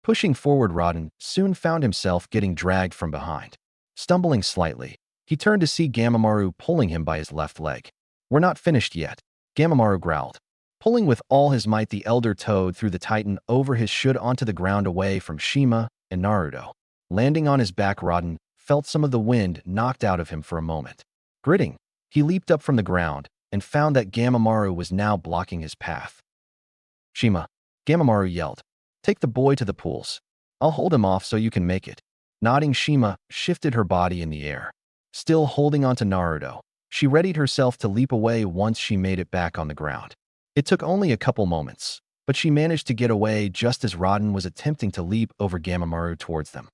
Pushing forward, Rodan soon found himself getting dragged from behind. Stumbling slightly, he turned to see Gamamaru pulling him by his left leg. "We're not finished yet," Gamamaru growled. Pulling with all his might, the Elder Toad threw the Titan over his should onto the ground away from Shima and Naruto. Landing on his back, Rodan felt some of the wind knocked out of him for a moment. Gritting, he leaped up from the ground and found that Gamamaru was now blocking his path. "Shima," Gamamaru yelled, "take the boy to the pools. I'll hold him off so you can make it." Nodding, Shima shifted her body in the air. Still holding onto Naruto, she readied herself to leap away once she made it back on the ground. It took only a couple moments, but she managed to get away just as Rodan was attempting to leap over Gamamaru towards them.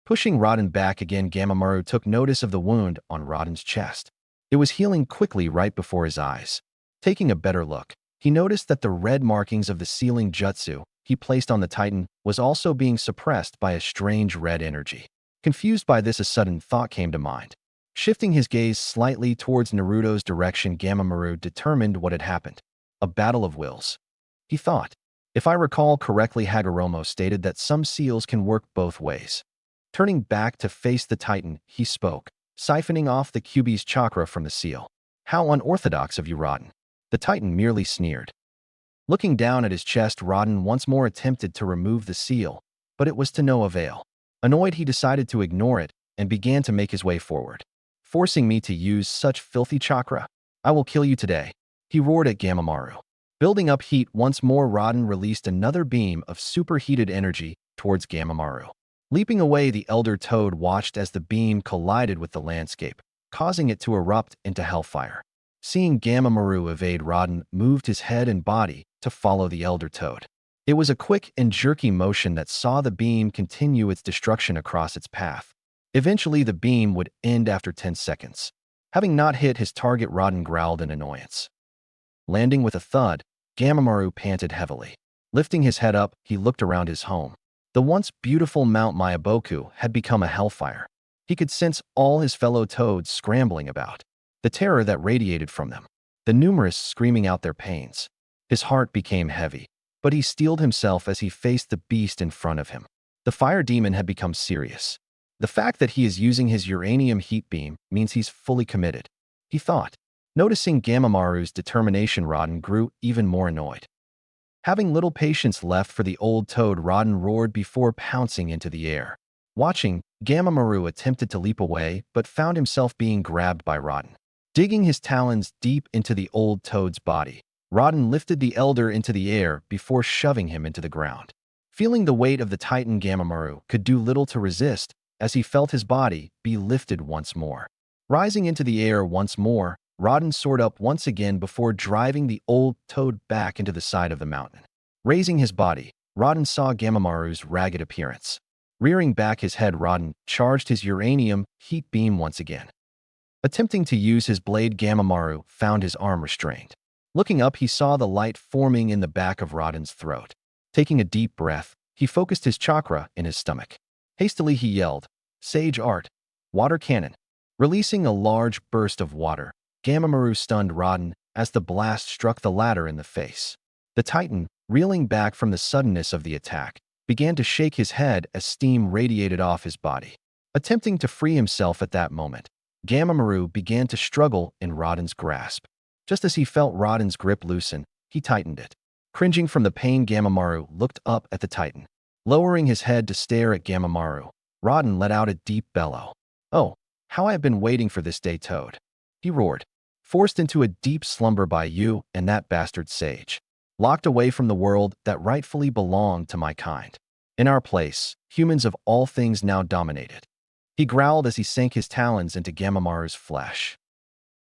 Pushing Rodan back again, Gamamaru took notice of the wound on Rodan's chest. It was healing quickly right before his eyes. Taking a better look, he noticed that the red markings of the sealing jutsu he placed on the Titan was also being suppressed by a strange red energy. Confused by this, a sudden thought came to mind. Shifting his gaze slightly towards Naruto's direction, Gamamaru determined what had happened. A battle of wills, he thought. If I recall correctly, Hagoromo stated that some seals can work both ways. Turning back to face the Titan, he spoke, siphoning off the Kyuubi's chakra from the seal. "How unorthodox of you, Rodan." The Titan merely sneered. Looking down at his chest, Rodan once more attempted to remove the seal, but it was to no avail. Annoyed, he decided to ignore it and began to make his way forward. "Forcing me to use such filthy chakra? I will kill you today," he roared at Gamamaru. Building up heat once more, Rodan released another beam of superheated energy towards Gamamaru. Leaping away, the Elder Toad watched as the beam collided with the landscape, causing it to erupt into hellfire. Seeing Gamamaru evade, Rodan moved his head and body to follow the Elder Toad. It was a quick and jerky motion that saw the beam continue its destruction across its path. Eventually, the beam would end after 10 seconds. Having not hit his target, Rodan growled in annoyance. Landing with a thud, Gamamaru panted heavily. Lifting his head up, he looked around his home. The once beautiful Mount Myaboku had become a hellfire. He could sense all his fellow toads scrambling about, the terror that radiated from them, the numerous screaming out their pains. His heart became heavy, but he steeled himself as he faced the beast in front of him. The fire demon had become serious. The fact that he is using his uranium heat beam means he's fully committed, he thought. Noticing Gamamaru's determination, Rodan grew even more annoyed. Having little patience left for the old toad, Rodan roared before pouncing into the air. Watching, Gamamaru attempted to leap away but found himself being grabbed by Rodan. Digging his talons deep into the old toad's body, Rodan lifted the elder into the air before shoving him into the ground. Feeling the weight of the Titan, Gamamaru could do little to resist as he felt his body be lifted once more. Rising into the air once more, Rodan soared up once again before driving the old toad back into the side of the mountain. Raising his body, Rodan saw Gamamaru's ragged appearance. Rearing back his head, Rodan charged his uranium heat beam once again. Attempting to use his blade, Gamamaru found his arm restrained. Looking up, he saw the light forming in the back of Rodan's throat. Taking a deep breath, he focused his chakra in his stomach. Hastily, he yelled, "Sage Art, Water Cannon." Releasing a large burst of water, Gamamaru stunned Rodan as the blast struck the latter in the face. The Titan, reeling back from the suddenness of the attack, began to shake his head as steam radiated off his body. Attempting to free himself at that moment, Gamamaru began to struggle in Rodan's grasp. Just as he felt Rodan's grip loosen, he tightened it. Cringing from the pain, Gamamaru looked up at the Titan. Lowering his head to stare at Gamamaru, Rodan let out a deep bellow. "Oh, how I have been waiting for this day, Toad," he roared. "Forced into a deep slumber by you and that bastard sage. Locked away from the world that rightfully belonged to my kind. In our place, humans of all things now dominated." He growled as he sank his talons into Gamamaru's flesh.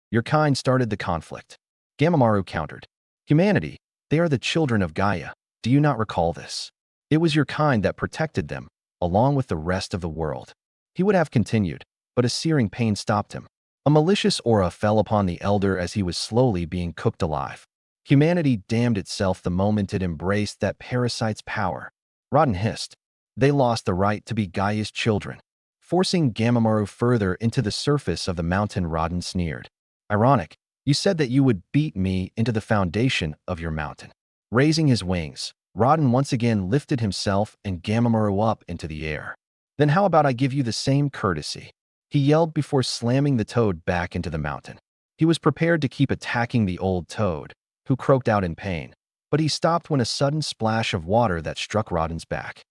"Your kind started the conflict," Gamamaru countered. "Humanity, They are the children of Gaia. Do you not recall this? It was your kind that protected them, along with the rest of the world. He would have continued, but a searing pain stopped him. A malicious aura fell upon the elder as he was slowly being cooked alive. Humanity damned itself the moment it embraced that parasite's power. Rodan hissed. They lost the right to be Gaia's children. Forcing Gamamaru further into the surface of the mountain, Rodan sneered. Ironic, you said that you would beat me into the foundation of your mountain. Raising his wings, Rodan once again lifted himself and Gamamaru up into the air. Then how about I give you the same courtesy? He yelled before slamming the toad back into the mountain. He was prepared to keep attacking the old toad, who croaked out in pain, but he stopped when a sudden splash of water that struck Rodan's back.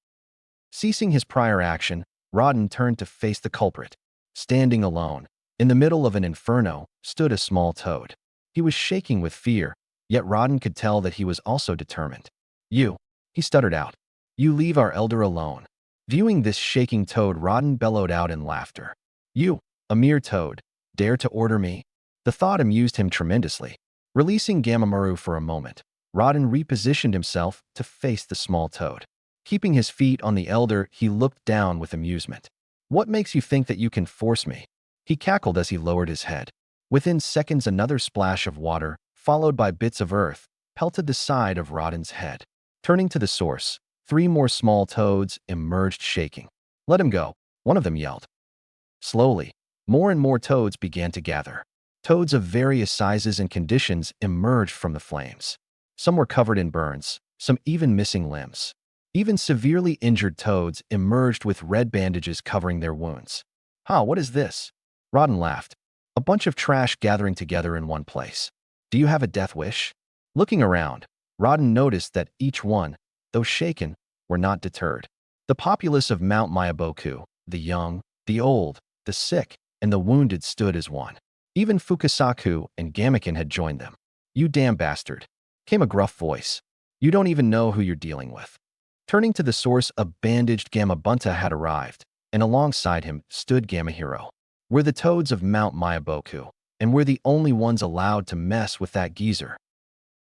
Ceasing his prior action, Rodan turned to face the culprit. Standing alone, in the middle of an inferno, stood a small toad. He was shaking with fear, yet Rodan could tell that he was also determined. You, he stuttered out. You leave our elder alone. Viewing this shaking toad, Rodan bellowed out in laughter. You, a mere toad, dare to order me? The thought amused him tremendously. Releasing Gamamaru for a moment, Rodan repositioned himself to face the small toad. Keeping his feet on the elder, he looked down with amusement. What makes you think that you can force me? He cackled as he lowered his head. Within seconds, another splash of water, followed by bits of earth, pelted the side of Rodan's head. Turning to the source, 3 more small toads emerged shaking. Let him go, one of them yelled. Slowly, more and more toads began to gather. Toads of various sizes and conditions emerged from the flames. Some were covered in burns, some even missing limbs. Even severely injured toads emerged with red bandages covering their wounds. What is this? Rodan laughed. A bunch of trash gathering together in one place. Do you have a death wish? Looking around, Rodan noticed that each one, though shaken, were not deterred. The populace of Mount Mayaboku, the young, the old, the sick, and the wounded stood as one. Even Fukasaku and Gamaken had joined them. You damn bastard, came a gruff voice. You don't even know who you're dealing with. Turning to the source, a bandaged Gamabunta had arrived, and alongside him stood Gamahiro. We're the toads of Mount Mayaboku, and we're the only ones allowed to mess with that geezer.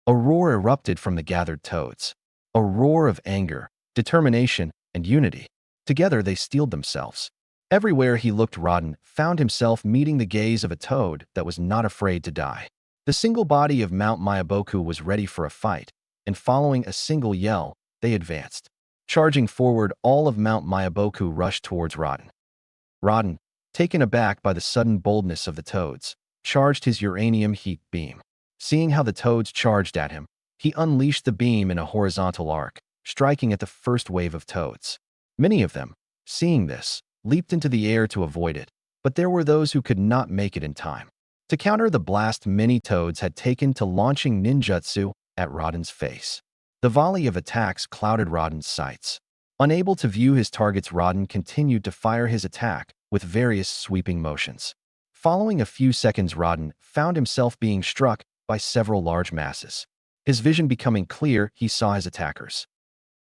A roar erupted from the gathered toads. A roar of anger, determination, and unity. Together they steeled themselves. Everywhere he looked, Rodan found himself meeting the gaze of a toad that was not afraid to die. The single body of Mount Mayaboku was ready for a fight, and following a single yell, they advanced. Charging forward, all of Mount Mayaboku rushed towards Rodan. Rodan, taken aback by the sudden boldness of the toads, charged his uranium heat beam. Seeing how the toads charged at him, he unleashed the beam in a horizontal arc, striking at the first wave of toads. Many of them, seeing this, leaped into the air to avoid it, but there were those who could not make it in time. To counter the blast, many toads had taken to launching ninjutsu at Rodan's face. The volley of attacks clouded Rodan's sights. Unable to view his targets, Rodan continued to fire his attack with various sweeping motions. Following a few seconds, Rodan found himself being struck by several large masses. His vision becoming clear, he saw his attackers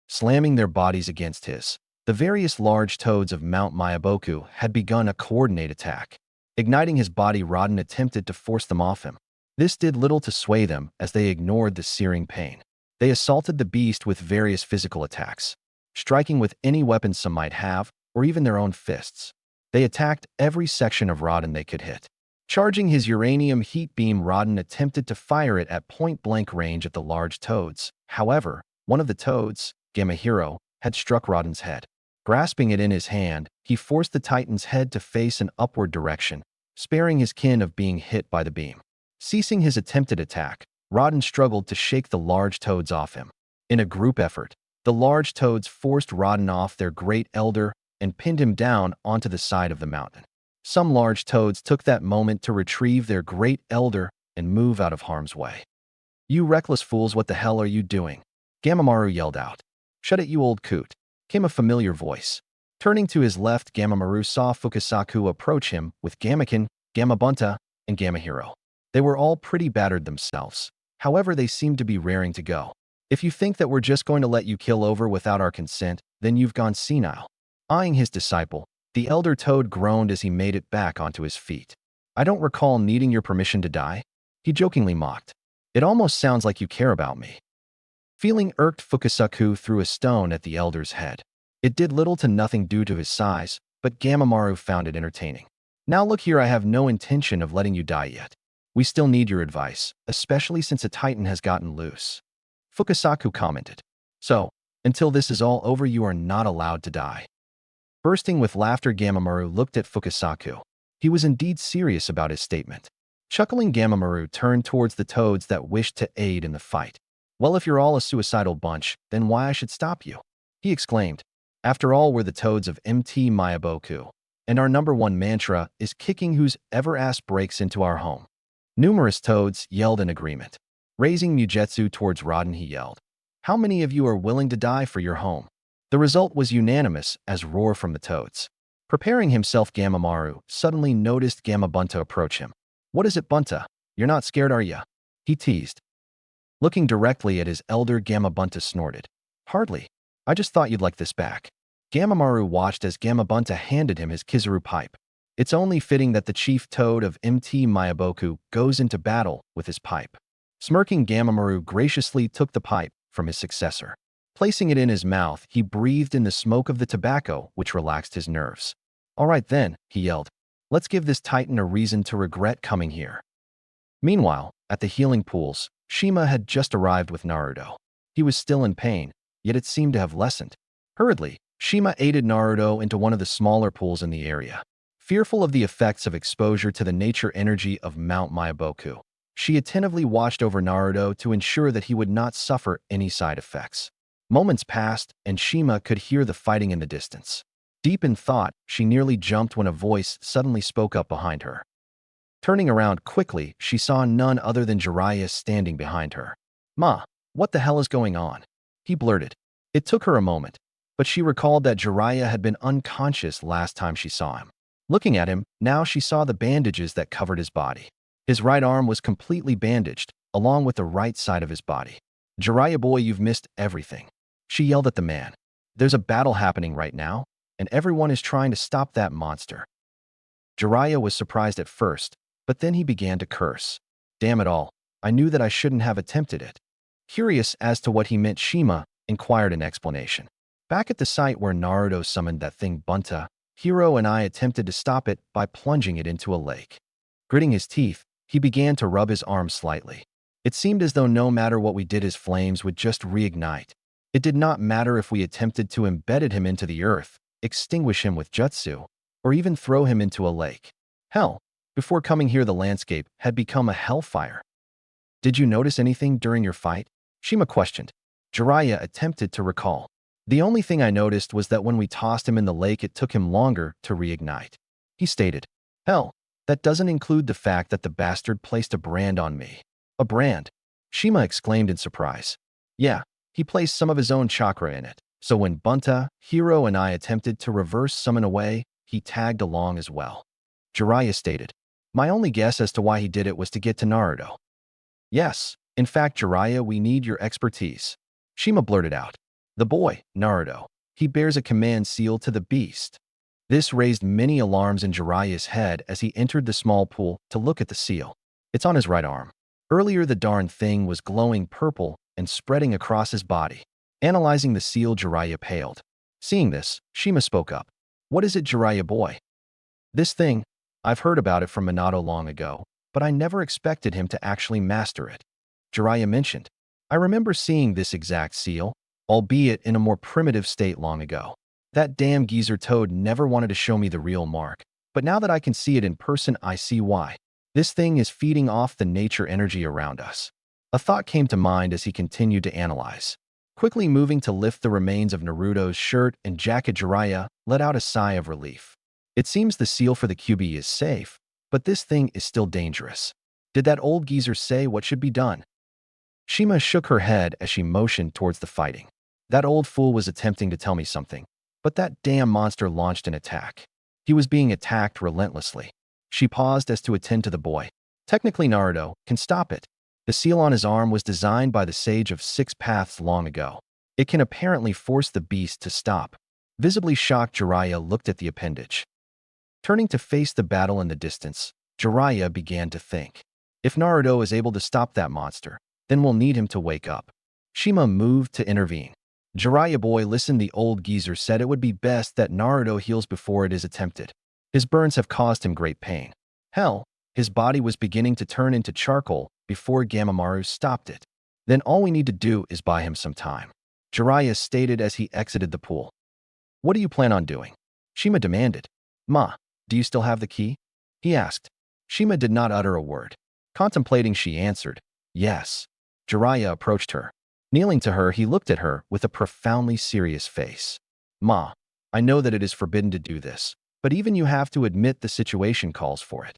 slamming their bodies against his. The various large toads of Mount Mayaboku had begun a coordinated attack. Igniting his body, Rodan attempted to force them off him. This did little to sway them as they ignored the searing pain. They assaulted the beast with various physical attacks, striking with any weapon some might have, or even their own fists. They attacked every section of Rodan they could hit. Charging his uranium heat beam, Rodan attempted to fire it at point-blank range at the large toads. However, one of the toads, Gamahiro, had struck Rodan's head. Grasping it in his hand, he forced the Titan's head to face an upward direction, sparing his kin of being hit by the beam. Ceasing his attempted attack, Rodan struggled to shake the large toads off him. In a group effort, the large toads forced Rodan off their great elder and pinned him down onto the side of the mountain. Some large toads took that moment to retrieve their great elder and move out of harm's way. You reckless fools, what the hell are you doing? Gamamaru yelled out. Shut it, you old coot, came a familiar voice. Turning to his left, Gamamaru saw Fukasaku approach him with Gamaken, Gamabunta, and Gamahiro. They were all pretty battered themselves. However, they seemed to be raring to go. If you think that we're just going to let you kill over without our consent, then you've gone senile. Eyeing his disciple, the elder toad groaned as he made it back onto his feet. I don't recall needing your permission to die, he jokingly mocked. It almost sounds like you care about me. Feeling irked, Fukasaku threw a stone at the elder's head. It did little to nothing due to his size, but Gamamaru found it entertaining. Now look here, I have no intention of letting you die yet. We still need your advice, especially since a titan has gotten loose. Fukasaku commented. So, until this is all over, you are not allowed to die. Bursting with laughter, Gamamaru looked at Fukasaku. He was indeed serious about his statement. Chuckling, Gamamaru turned towards the toads that wished to aid in the fight. Well, if you're all a suicidal bunch, then why I should stop you? He exclaimed. After all, we're the toads of MT Mayaboku, and our #1 mantra is kicking whoever ass breaks into our home. Numerous toads yelled in agreement. Raising Mugetsu towards Rodan, he yelled, how many of you are willing to die for your home? The result was unanimous as roar from the toads. Preparing himself, Gamamaru suddenly noticed Gamabunta approach him. What is it, Bunta? You're not scared, are ya? He teased. Looking directly at his elder, Gamabunta snorted. Hardly. I just thought you'd like this back. Gamamaru watched as Gamabunta handed him his Kizaru pipe. It's only fitting that the chief toad of MT Mayaboku goes into battle with his pipe. Smirking, Gamamaru graciously took the pipe from his successor. Placing it in his mouth, he breathed in the smoke of the tobacco, which relaxed his nerves. All right then, he yelled. Let's give this titan a reason to regret coming here. Meanwhile, at the healing pools, Shima had just arrived with Naruto. He was still in pain, yet it seemed to have lessened. Hurriedly, Shima aided Naruto into one of the smaller pools in the area. Fearful of the effects of exposure to the nature energy of Mount Mayaboku, she attentively watched over Naruto to ensure that he would not suffer any side effects. Moments passed, and Shima could hear the fighting in the distance. Deep in thought, she nearly jumped when a voice suddenly spoke up behind her. Turning around quickly, she saw none other than Jiraiya standing behind her. Ma, what the hell is going on? He blurted. It took her a moment, but she recalled that Jiraiya had been unconscious last time she saw him. Looking at him, now she saw the bandages that covered his body. His right arm was completely bandaged, along with the right side of his body. Jiraiya boy, you've missed everything. She yelled at the man. There's a battle happening right now, and everyone is trying to stop that monster. Jiraiya was surprised at first, but then he began to curse. Damn it all, I knew that I shouldn't have attempted it. Curious as to what he meant, Shima inquired an explanation. Back at the site where Naruto summoned that thing, Bunta, Hiro and I attempted to stop it by plunging it into a lake. Gritting his teeth, he began to rub his arm slightly. It seemed as though no matter what we did, his flames would just reignite. It did not matter if we attempted to embed him into the earth, extinguish him with jutsu, or even throw him into a lake. Hell, before coming here the landscape had become a hellfire. Did you notice anything during your fight? Shima questioned. Jiraiya attempted to recall. The only thing I noticed was that when we tossed him in the lake, it took him longer to reignite. He stated. Hell, that doesn't include the fact that the bastard placed a brand on me. A brand? Shima exclaimed in surprise. Yeah, he placed some of his own chakra in it. So when Bunta, Hiro and I attempted to reverse summon away, he tagged along as well. Jiraiya stated. My only guess as to why he did it was to get to Naruto. Yes, in fact, Jiraiya, we need your expertise. Shima blurted out. The boy, Naruto, he bears a command seal to the beast. This raised many alarms in Jiraiya's head as he entered the small pool to look at the seal. It's on his right arm. Earlier, the darn thing was glowing purple and spreading across his body. Analyzing the seal, Jiraiya paled. Seeing this, Shima spoke up. What is it, Jiraiya boy? This thing, I've heard about it from Minato long ago, but I never expected him to actually master it. Jiraiya mentioned. I remember seeing this exact seal, albeit in a more primitive state long ago. That damn geezer toad never wanted to show me the real mark, but now that I can see it in person, I see why. This thing is feeding off the nature energy around us. A thought came to mind as he continued to analyze. Quickly moving to lift the remains of Naruto's shirt and jacket, Jiraiya let out a sigh of relief. It seems the seal for the QB is safe, but this thing is still dangerous. Did that old geezer say what should be done? Shima shook her head as she motioned towards the fighting. That old fool was attempting to tell me something, but that damn monster launched an attack. He was being attacked relentlessly. She paused as to attend to the boy. Technically, Naruto can stop it. The seal on his arm was designed by the Sage of Six Paths long ago. It can apparently force the beast to stop. Visibly shocked, Jiraiya looked at the appendage. Turning to face the battle in the distance, Jiraiya began to think. If Naruto is able to stop that monster, then we'll need him to wake up. Shima moved to intervene. Jiraiya boy, listen, the old geezer said it would be best that Naruto heals before it is attempted. His burns have caused him great pain. Hell, his body was beginning to turn into charcoal before Gamamaru stopped it. Then all we need to do is buy him some time, Jiraiya stated as he exited the pool. What do you plan on doing? Shima demanded. Ma, do you still have the key? He asked. Shima did not utter a word. Contemplating, she answered, yes. Jiraiya approached her. Kneeling to her, he looked at her with a profoundly serious face. Ma, I know that it is forbidden to do this, but even you have to admit the situation calls for it.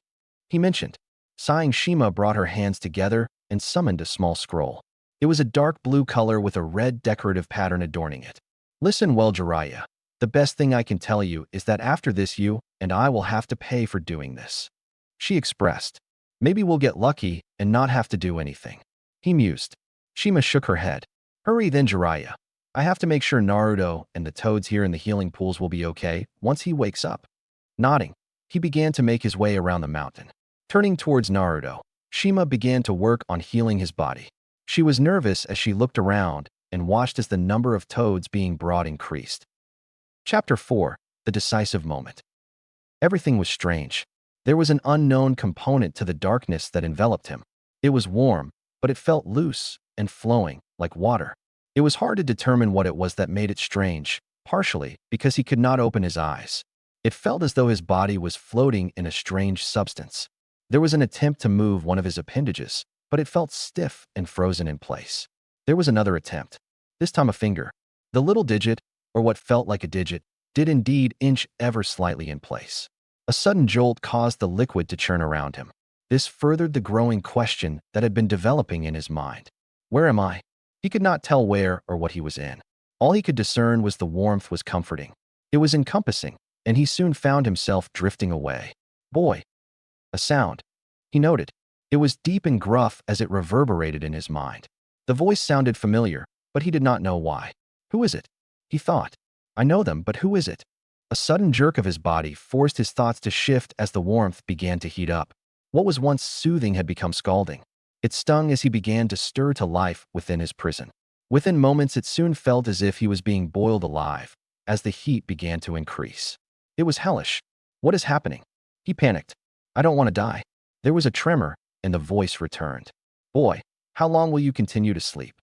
He mentioned. Sighing, Shima brought her hands together and summoned a small scroll. It was a dark blue color with a red decorative pattern adorning it. Listen well, Jiraiya. The best thing I can tell you is that after this you and I will have to pay for doing this. She expressed. Maybe we'll get lucky and not have to do anything. He mused. Shima shook her head. Hurry then, Jiraiya. I have to make sure Naruto and the toads here in the healing pools will be okay once he wakes up. Nodding, he began to make his way around the mountain. Turning towards Naruto, Shima began to work on healing his body. She was nervous as she looked around and watched as the number of toads being brought increased. Chapter 4. The Decisive Moment. Everything was strange. There was an unknown component to the darkness that enveloped him. It was warm, but it felt loose and flowing, like water. It was hard to determine what it was that made it strange, partially because he could not open his eyes. It felt as though his body was floating in a strange substance. There was an attempt to move one of his appendages, but it felt stiff and frozen in place. There was another attempt, this time a finger. The little digit, or what felt like a digit, did indeed inch ever slightly in place. A sudden jolt caused the liquid to churn around him. This furthered the growing question that had been developing in his mind. Where am I? He could not tell where or what he was in. All he could discern was the warmth was comforting. It was encompassing, and he soon found himself drifting away. Boy. A sound. He noted. It was deep and gruff as it reverberated in his mind. The voice sounded familiar, but he did not know why. Who is it? He thought. I know them, but who is it? A sudden jerk of his body forced his thoughts to shift as the warmth began to heat up. What was once soothing had become scalding. It stung as he began to stir to life within his prison. Within moments, it soon felt as if he was being boiled alive, as the heat began to increase. It was hellish. What is happening? He panicked. I don't want to die. There was a tremor, and the voice returned. Boy, how long will you continue to sleep?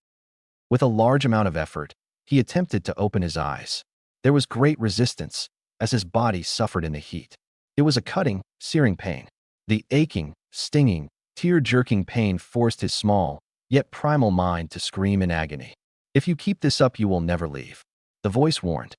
With a large amount of effort, he attempted to open his eyes. There was great resistance, as his body suffered in the heat. It was a cutting, searing pain. The aching, stinging, tear-jerking pain forced his small, yet primal mind to scream in agony. If you keep this up, you will never leave. The voice warned.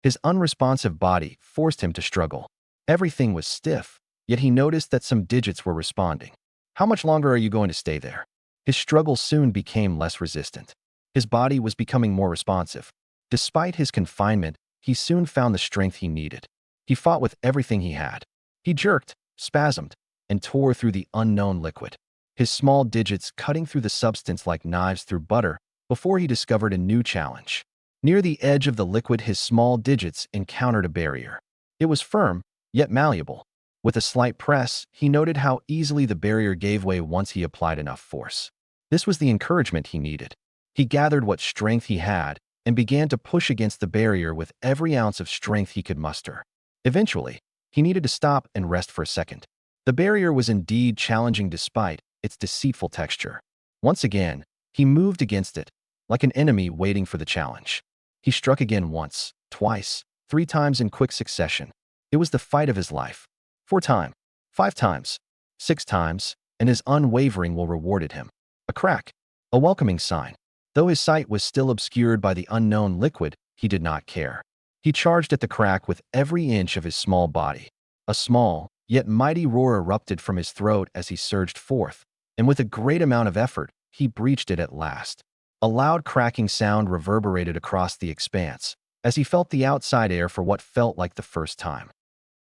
His unresponsive body forced him to struggle. Everything was stiff, yet he noticed that some digits were responding. How much longer are you going to stay there? His struggle soon became less resistant. His body was becoming more responsive. Despite his confinement, he soon found the strength he needed. He fought with everything he had. He jerked, spasmed, and tore through the unknown liquid, his small digits cutting through the substance like knives through butter before he discovered a new challenge. Near the edge of the liquid, his small digits encountered a barrier. It was firm, yet malleable. With a slight press, he noted how easily the barrier gave way once he applied enough force. This was the encouragement he needed. He gathered what strength he had and began to push against the barrier with every ounce of strength he could muster. Eventually, he needed to stop and rest for a second. The barrier was indeed challenging despite its deceitful texture. Once again, he moved against it, like an enemy waiting for the challenge. He struck again once, twice, 3 times in quick succession. It was the fight of his life. 4 times, 5 times, 6 times, and his unwavering will rewarded him. A crack, a welcoming sign. Though his sight was still obscured by the unknown liquid, he did not care. He charged at the crack with every inch of his small body. A small, yet mighty roar erupted from his throat as he surged forth, and with a great amount of effort, he breached it at last. A loud cracking sound reverberated across the expanse, as he felt the outside air for what felt like the first time.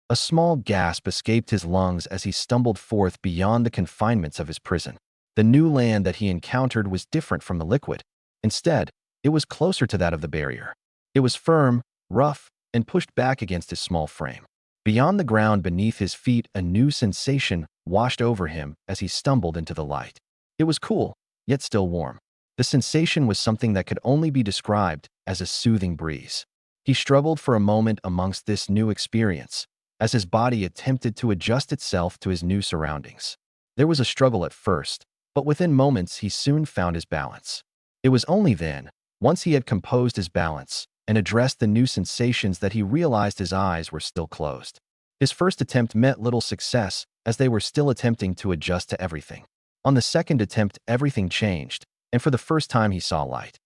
A small gasp escaped his lungs as he stumbled forth beyond the confinements of his prison. The new land that he encountered was different from the liquid. Instead, it was closer to that of the barrier. It was firm, rough, and pushed back against his small frame. Beyond the ground beneath his feet, a new sensation washed over him as he stumbled into the light. It was cool, yet still warm. The sensation was something that could only be described as a soothing breeze. He struggled for a moment amongst this new experience, as his body attempted to adjust itself to his new surroundings. There was a struggle at first, but within moments he soon found his balance. It was only then, once he had composed his balance and addressed the new sensations, that he realized his eyes were still closed. His first attempt met little success, as they were still attempting to adjust to everything. On the second attempt, everything changed, and for the first time he saw light.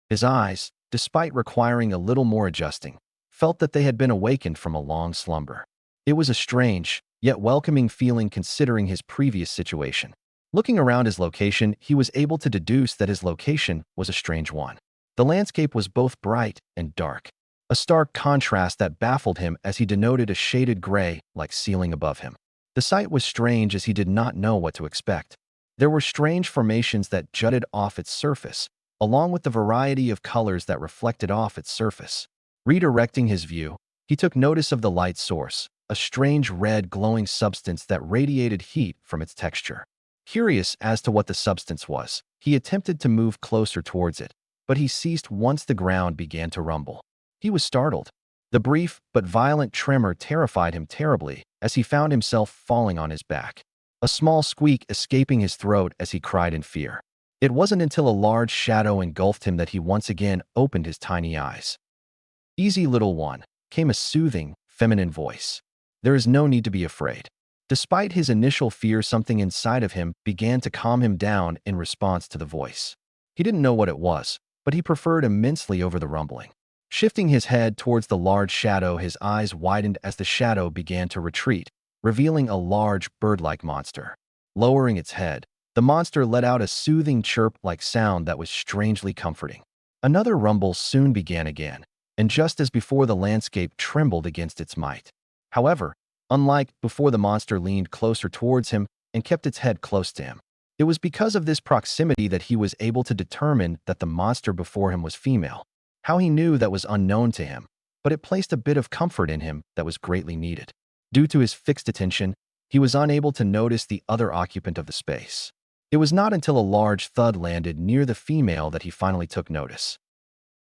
His eyes, despite requiring a little more adjusting, felt that they had been awakened from a long slumber. It was a strange, yet welcoming feeling considering his previous situation. Looking around his location, he was able to deduce that his location was a strange one. The landscape was both bright and dark, a stark contrast that baffled him as he denoted a shaded gray like ceiling above him. The sight was strange as he did not know what to expect. There were strange formations that jutted off its surface, along with the variety of colors that reflected off its surface. Redirecting his view, he took notice of the light source, a strange red glowing substance that radiated heat from its texture. Curious as to what the substance was, he attempted to move closer towards it, but he ceased once the ground began to rumble. He was startled. The brief but violent tremor terrified him terribly as he found himself falling on his back, a small squeak escaping his throat as he cried in fear. It wasn't until a large shadow engulfed him that he once again opened his tiny eyes. "Easy, little one," came a soothing, feminine voice. "There is no need to be afraid." Despite his initial fear, something inside of him began to calm him down in response to the voice. He didn't know what it was, but he preferred immensely over the rumbling. Shifting his head towards the large shadow, his eyes widened as the shadow began to retreat, revealing a large bird-like monster. Lowering its head, the monster let out a soothing chirp-like sound that was strangely comforting. Another rumble soon began again, and just as before, the landscape trembled against its might. However, unlike before, the monster leaned closer towards him and kept its head close to him. It was because of this proximity that he was able to determine that the monster before him was female. How he knew that was unknown to him, but it placed a bit of comfort in him that was greatly needed. Due to his fixed attention, he was unable to notice the other occupant of the space. It was not until a large thud landed near the female that he finally took notice.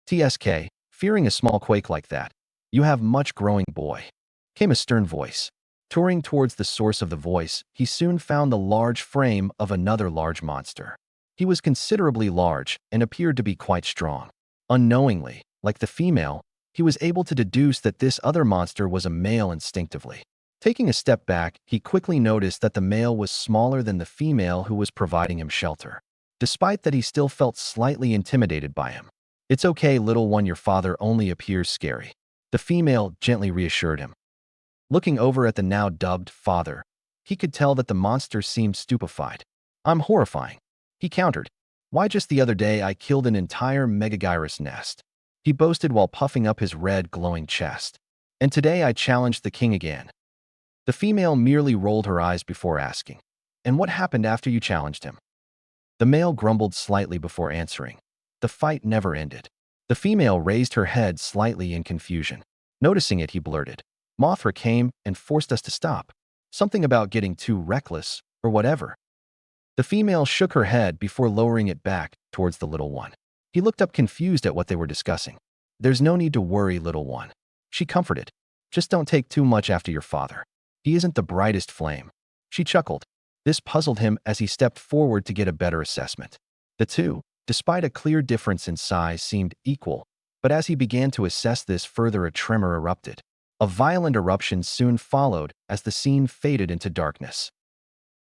"TSK, fearing a small quake like that. You have much growing, boy," came a stern voice. Touring towards the source of the voice, he soon found the large frame of another large monster. He was considerably large and appeared to be quite strong. Unknowingly, like the female, he was able to deduce that this other monster was a male instinctively. Taking a step back, he quickly noticed that the male was smaller than the female who was providing him shelter. Despite that, he still felt slightly intimidated by him. "It's okay, little one, your father only appears scary," the female gently reassured him. Looking over at the now dubbed father, he could tell that the monster seemed stupefied. "I'm horrifying," he countered. "Why, just the other day I killed an entire megagyrus nest," he boasted while puffing up his red glowing chest. "And today I challenged the king again." The female merely rolled her eyes before asking, "And what happened after you challenged him?" The male grumbled slightly before answering, "The fight never ended." The female raised her head slightly in confusion. Noticing it, he blurted, "Mothra came and forced us to stop. Something about getting too reckless, or whatever." The female shook her head before lowering it back towards the little one. He looked up confused at what they were discussing. "There's no need to worry, little one," she comforted. "Just don't take too much after your father. He isn't the brightest flame." She chuckled. This puzzled him as he stepped forward to get a better assessment. The two, despite a clear difference in size, seemed equal, but as he began to assess this further, a tremor erupted. A violent eruption soon followed as the scene faded into darkness.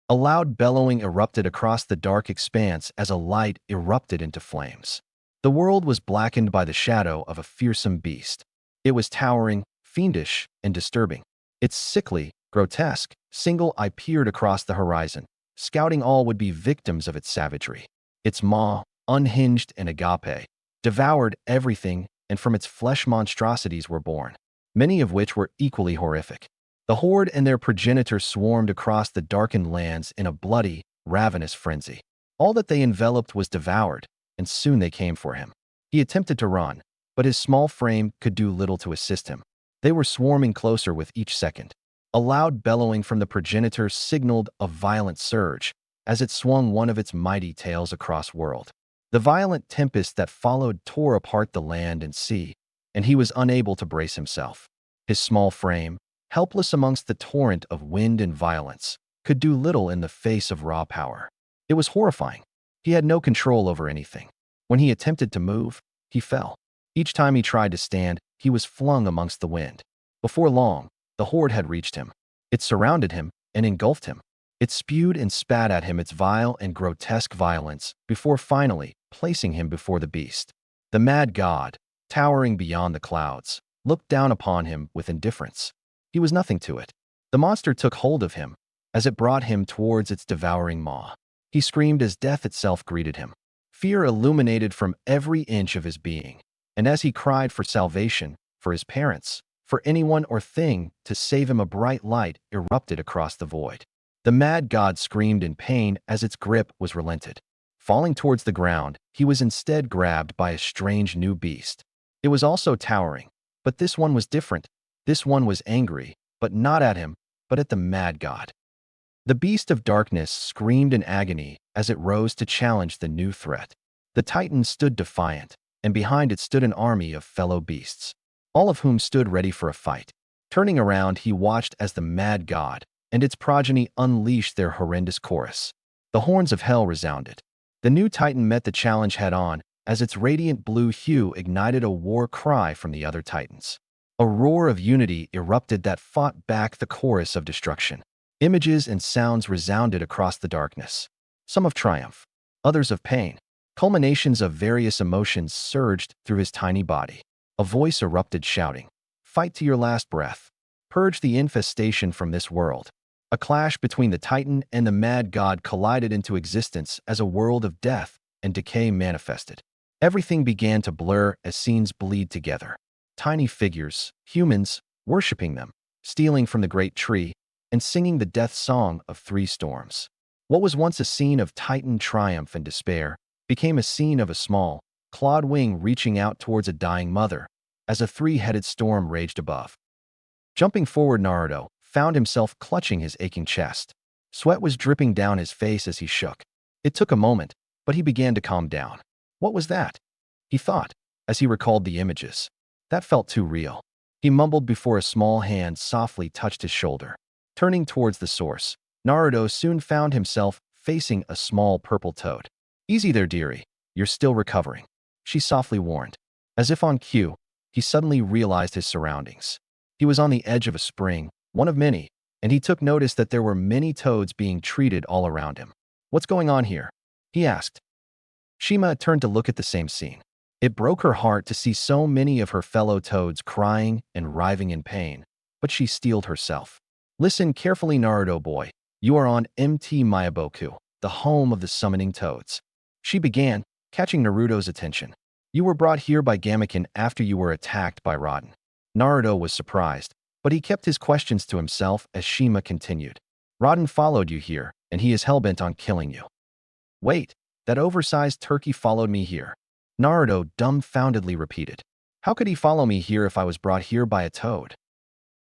A loud bellowing erupted across the dark expanse as a light erupted into flames. The world was blackened by the shadow of a fearsome beast. It was towering, fiendish, and disturbing. Its sickly, grotesque, single eye peered across the horizon, scouting all would-be victims of its savagery. Its maw, unhinged and agape, devoured everything, and from its flesh monstrosities were born, many of which were equally horrific. The horde and their progenitor swarmed across the darkened lands in a bloody, ravenous frenzy. All that they enveloped was devoured, and soon they came for him. He attempted to run, but his small frame could do little to assist him. They were swarming closer with each second. A loud bellowing from the progenitor signaled a violent surge as it swung one of its mighty tails across world. The violent tempest that followed tore apart the land and sea, and he was unable to brace himself. His small frame, helpless amongst the torrent of wind and violence, could do little in the face of raw power. It was horrifying. He had no control over anything. When he attempted to move, he fell. Each time he tried to stand, he was flung amongst the wind. Before long, the horde had reached him. It surrounded him and engulfed him. It spewed and spat at him its vile and grotesque violence before finally placing him before the beast. The mad god, towering beyond the clouds, looked down upon him with indifference. He was nothing to it. The monster took hold of him as it brought him towards its devouring maw. He screamed as death itself greeted him. Fear illuminated from every inch of his being, and as he cried for salvation, for his parents, for anyone or thing to save him, a bright light erupted across the void. The mad god screamed in pain as its grip was relented. Falling towards the ground, he was instead grabbed by a strange new beast. It was also towering, but this one was different. This one was angry, but not at him, but at the mad god. The beast of darkness screamed in agony as it rose to challenge the new threat. The titan stood defiant, and behind it stood an army of fellow beasts, all of whom stood ready for a fight. Turning around, he watched as the mad god and its progeny unleashed their horrendous chorus. The horns of hell resounded. The new titan met the challenge head-on as its radiant blue hue ignited a war cry from the other titans. A roar of unity erupted that fought back the chorus of destruction. Images and sounds resounded across the darkness, some of triumph, others of pain. Culminations of various emotions surged through his tiny body. A voice erupted shouting, "Fight to your last breath. Purge the infestation from this world." A clash between the titan and the mad god collided into existence as a world of death and decay manifested. Everything began to blur as scenes bleed together. Tiny figures, humans, worshipping them, stealing from the great tree, and singing the death song of three storms. What was once a scene of titan triumph and despair became a scene of a small, clawed wing reaching out towards a dying mother as a three-headed storm raged above. Jumping forward, Naruto found himself clutching his aching chest. Sweat was dripping down his face as he shook. It took a moment, but he began to calm down. What was that? He thought, as he recalled the images. That felt too real. He mumbled before a small hand softly touched his shoulder. Turning towards the source, Naruto soon found himself facing a small purple toad. "Easy there, dearie. You're still recovering," she softly warned. As if on cue, he suddenly realized his surroundings. He was on the edge of a spring, one of many, and he took notice that there were many toads being treated all around him. "What's going on here?" he asked. Shima turned to look at the same scene. It broke her heart to see so many of her fellow toads crying and writhing in pain, but she steeled herself. "Listen carefully, Naruto boy. You are on Mt. Mayaboku, the home of the summoning toads," she began, catching Naruto's attention. "You were brought here by Gamaken after you were attacked by Rodan." Naruto was surprised, but he kept his questions to himself as Shima continued. "Rodan followed you here, and he is hellbent on killing you." "Wait, that oversized turkey followed me here," Naruto dumbfoundedly repeated. "How could he follow me here if I was brought here by a toad?"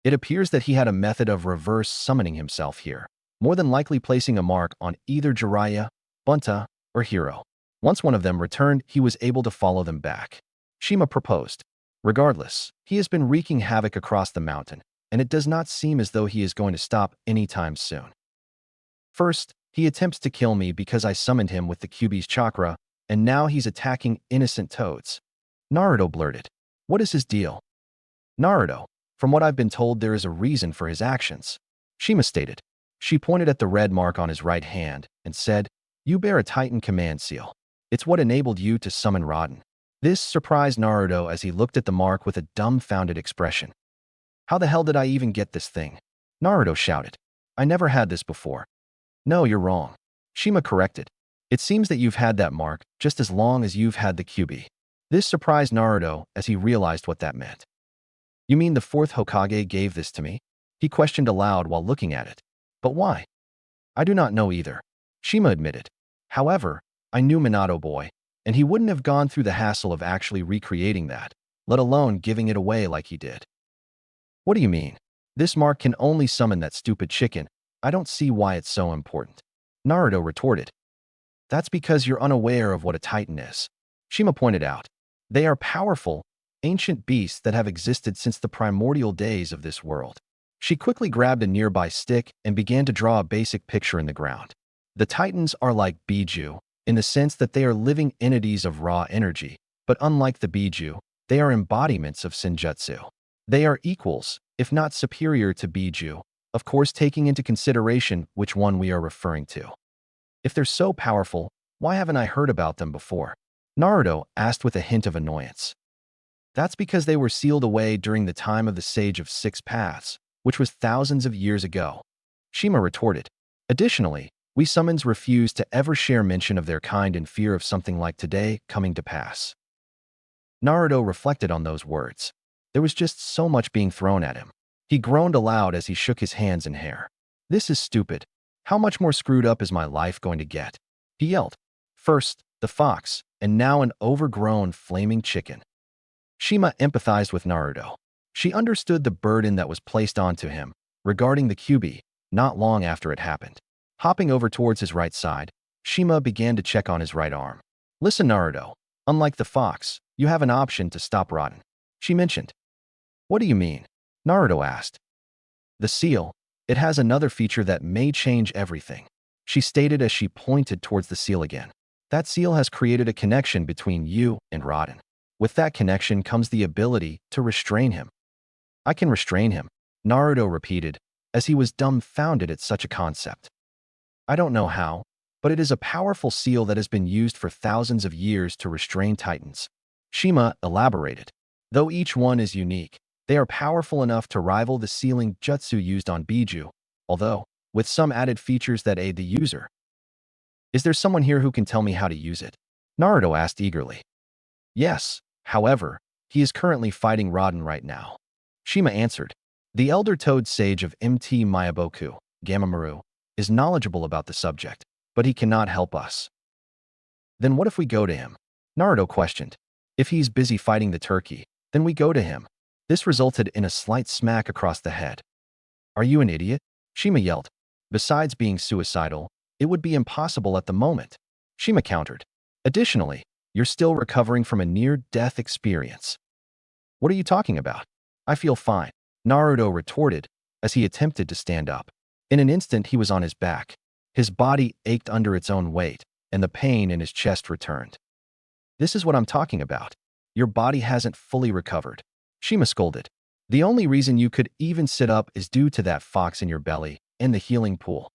It appears that he had a method of reverse summoning himself here, more than likely placing a mark on either Jiraiya, Bunta, or Hiro. Once one of them returned, he was able to follow them back. Shima proposed. "Regardless, he has been wreaking havoc across the mountain, and it does not seem as though he is going to stop anytime soon. First, he attempts to kill me because I summoned him with the Kyuubi's chakra, and now he's attacking innocent toads." Naruto blurted. "What is his deal?" "Naruto, from what I've been told, there is a reason for his actions," Shima stated. She pointed at the red mark on his right hand and said, "You bear a Titan command seal. It's what enabled you to summon Rodan." This surprised Naruto as he looked at the mark with a dumbfounded expression. "How the hell did I even get this thing?" Naruto shouted. "I never had this before." "No, you're wrong," Shima corrected. "It seems that you've had that mark just as long as you've had the Kyuubi." This surprised Naruto as he realized what that meant. "You mean the fourth Hokage gave this to me?" he questioned aloud while looking at it. "But why?" "I do not know either," Shima admitted. "However, I knew Minato boy, and he wouldn't have gone through the hassle of actually recreating that, let alone giving it away like he did." "What do you mean? This mark can only summon that stupid chicken. I don't see why it's so important," Naruto retorted. That's because you're unaware of what a titan is. Shima pointed out. They are powerful, ancient beasts that have existed since the primordial days of this world. She quickly grabbed a nearby stick and began to draw a basic picture in the ground. The titans are like Biju, in the sense that they are living entities of raw energy, but unlike the Biju, they are embodiments of Senjutsu. They are equals, if not superior to Biju, of course taking into consideration which one we are referring to. If they're so powerful, why haven't I heard about them before? Naruto asked with a hint of annoyance. That's because they were sealed away during the time of the Sage of Six Paths, which was thousands of years ago. Shima retorted. Additionally, we summons refuse to ever share mention of their kind in fear of something like today coming to pass. Naruto reflected on those words. There was just so much being thrown at him. He groaned aloud as he shook his hands and hair. This is stupid. How much more screwed up is my life going to get? He yelled. First, the fox, and now an overgrown flaming chicken. Shima empathized with Naruto. She understood the burden that was placed onto him regarding the Kyuubi not long after it happened. Hopping over towards his right side, Shima began to check on his right arm. Listen, Naruto, unlike the fox, you have an option to stop Rodan, she mentioned. What do you mean? Naruto asked. The seal. It has another feature that may change everything, she stated as she pointed towards the seal again. That seal has created a connection between you and Rodan. With that connection comes the ability to restrain him. I can restrain him, Naruto repeated, as he was dumbfounded at such a concept. I don't know how, but it is a powerful seal that has been used for thousands of years to restrain titans. Shima elaborated. Though each one is unique, they are powerful enough to rival the sealing jutsu used on Biju, although with some added features that aid the user. Is there someone here who can tell me how to use it? Naruto asked eagerly. Yes, however, he is currently fighting Rodan right now. Shima answered. The Elder Toad Sage of MT Miyaboku, Gamamaru, is knowledgeable about the subject, but he cannot help us. Then what if we go to him? Naruto questioned. If he's busy fighting the turkey, then we go to him. This resulted in a slight smack across the head. Are you an idiot? Shima yelled. Besides being suicidal, it would be impossible at the moment, Shima countered. Additionally, you're still recovering from a near-death experience. What are you talking about? I feel fine, Naruto retorted as he attempted to stand up. In an instant, he was on his back. His body ached under its own weight, and the pain in his chest returned. This is what I'm talking about. Your body hasn't fully recovered, Shima scolded. The only reason you could even sit up is due to that fox in your belly and the healing pool.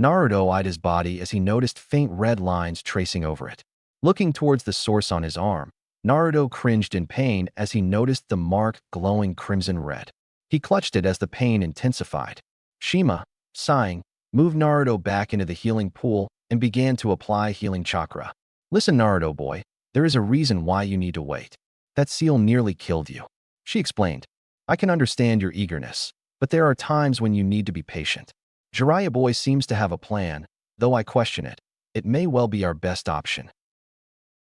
Naruto eyed his body as he noticed faint red lines tracing over it. Looking towards the source on his arm, Naruto cringed in pain as he noticed the mark glowing crimson red. He clutched it as the pain intensified. Shima, sighing, moved Naruto back into the healing pool and began to apply healing chakra. Listen, Naruto boy, there is a reason why you need to wait. That seal nearly killed you, she explained. I can understand your eagerness, but there are times when you need to be patient. Jiraiya boy seems to have a plan, though I question it. It may well be our best option.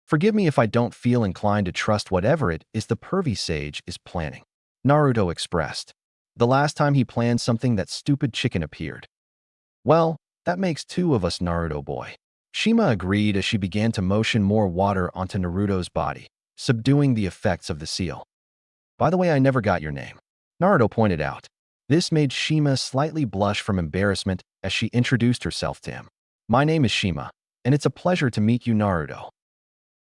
Forgive me if I don't feel inclined to trust whatever it is the pervy sage is planning, Naruto expressed. The last time he planned something, that stupid chicken appeared. Well, that makes two of us, Naruto boy. Shima agreed as she began to motion more water onto Naruto's body, subduing the effects of the seal. By the way, I never got your name, Naruto pointed out. This made Shima slightly blush from embarrassment as she introduced herself to him. My name is Shima, and it's a pleasure to meet you, Naruto.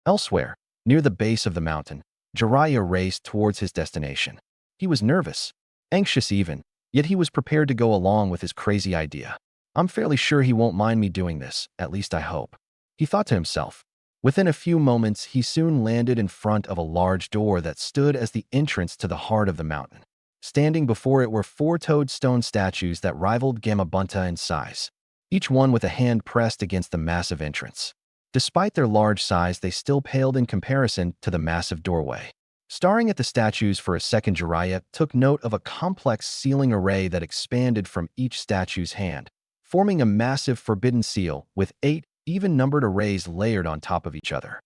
Elsewhere, near the base of the mountain, Jiraiya raced towards his destination. He was nervous, anxious even, yet he was prepared to go along with his crazy idea. I'm fairly sure he won't mind me doing this, at least I hope, he thought to himself. Within a few moments, he soon landed in front of a large door that stood as the entrance to the heart of the mountain. Standing before it were 4 toadstone statues that rivaled Gamabunta in size, each one with a hand pressed against the massive entrance. Despite their large size, they still paled in comparison to the massive doorway. Staring at the statues for a second, Jiraiya took note of a complex sealing array that expanded from each statue's hand, forming a massive forbidden seal with 8 even-numbered arrays layered on top of each other.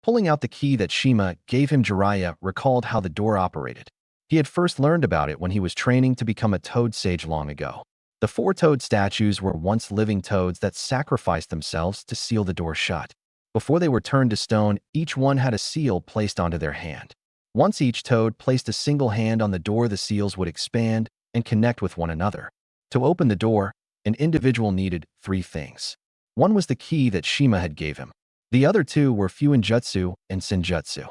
Pulling out the key that Shima gave him, Jiraiya recalled how the door operated. He had first learned about it when he was training to become a toad sage long ago. The four-toed statues were once living toads that sacrificed themselves to seal the door shut. Before they were turned to stone, each one had a seal placed onto their hand. Once each toad placed a single hand on the door, the seals would expand and connect with one another. To open the door, an individual needed 3 things. One was the key that Shima had gave him. The other 2 were Fuinjutsu and Senjutsu.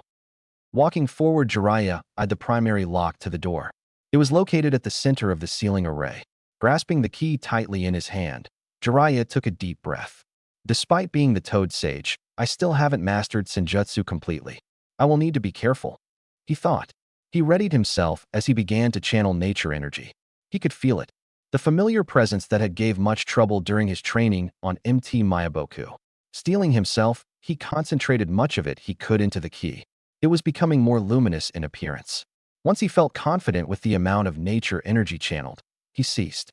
Walking forward, Jiraiya eyed the primary lock to the door. It was located at the center of the sealing array. Grasping the key tightly in his hand, Jiraiya took a deep breath. Despite being the Toad Sage, I still haven't mastered Senjutsu completely. I will need to be careful, he thought. He readied himself as he began to channel nature energy. He could feel it, the familiar presence that had gave much trouble during his training on MT Mayaboku. Steeling himself, he concentrated much of it he could into the key. It was becoming more luminous in appearance. Once he felt confident with the amount of nature energy channeled, he ceased.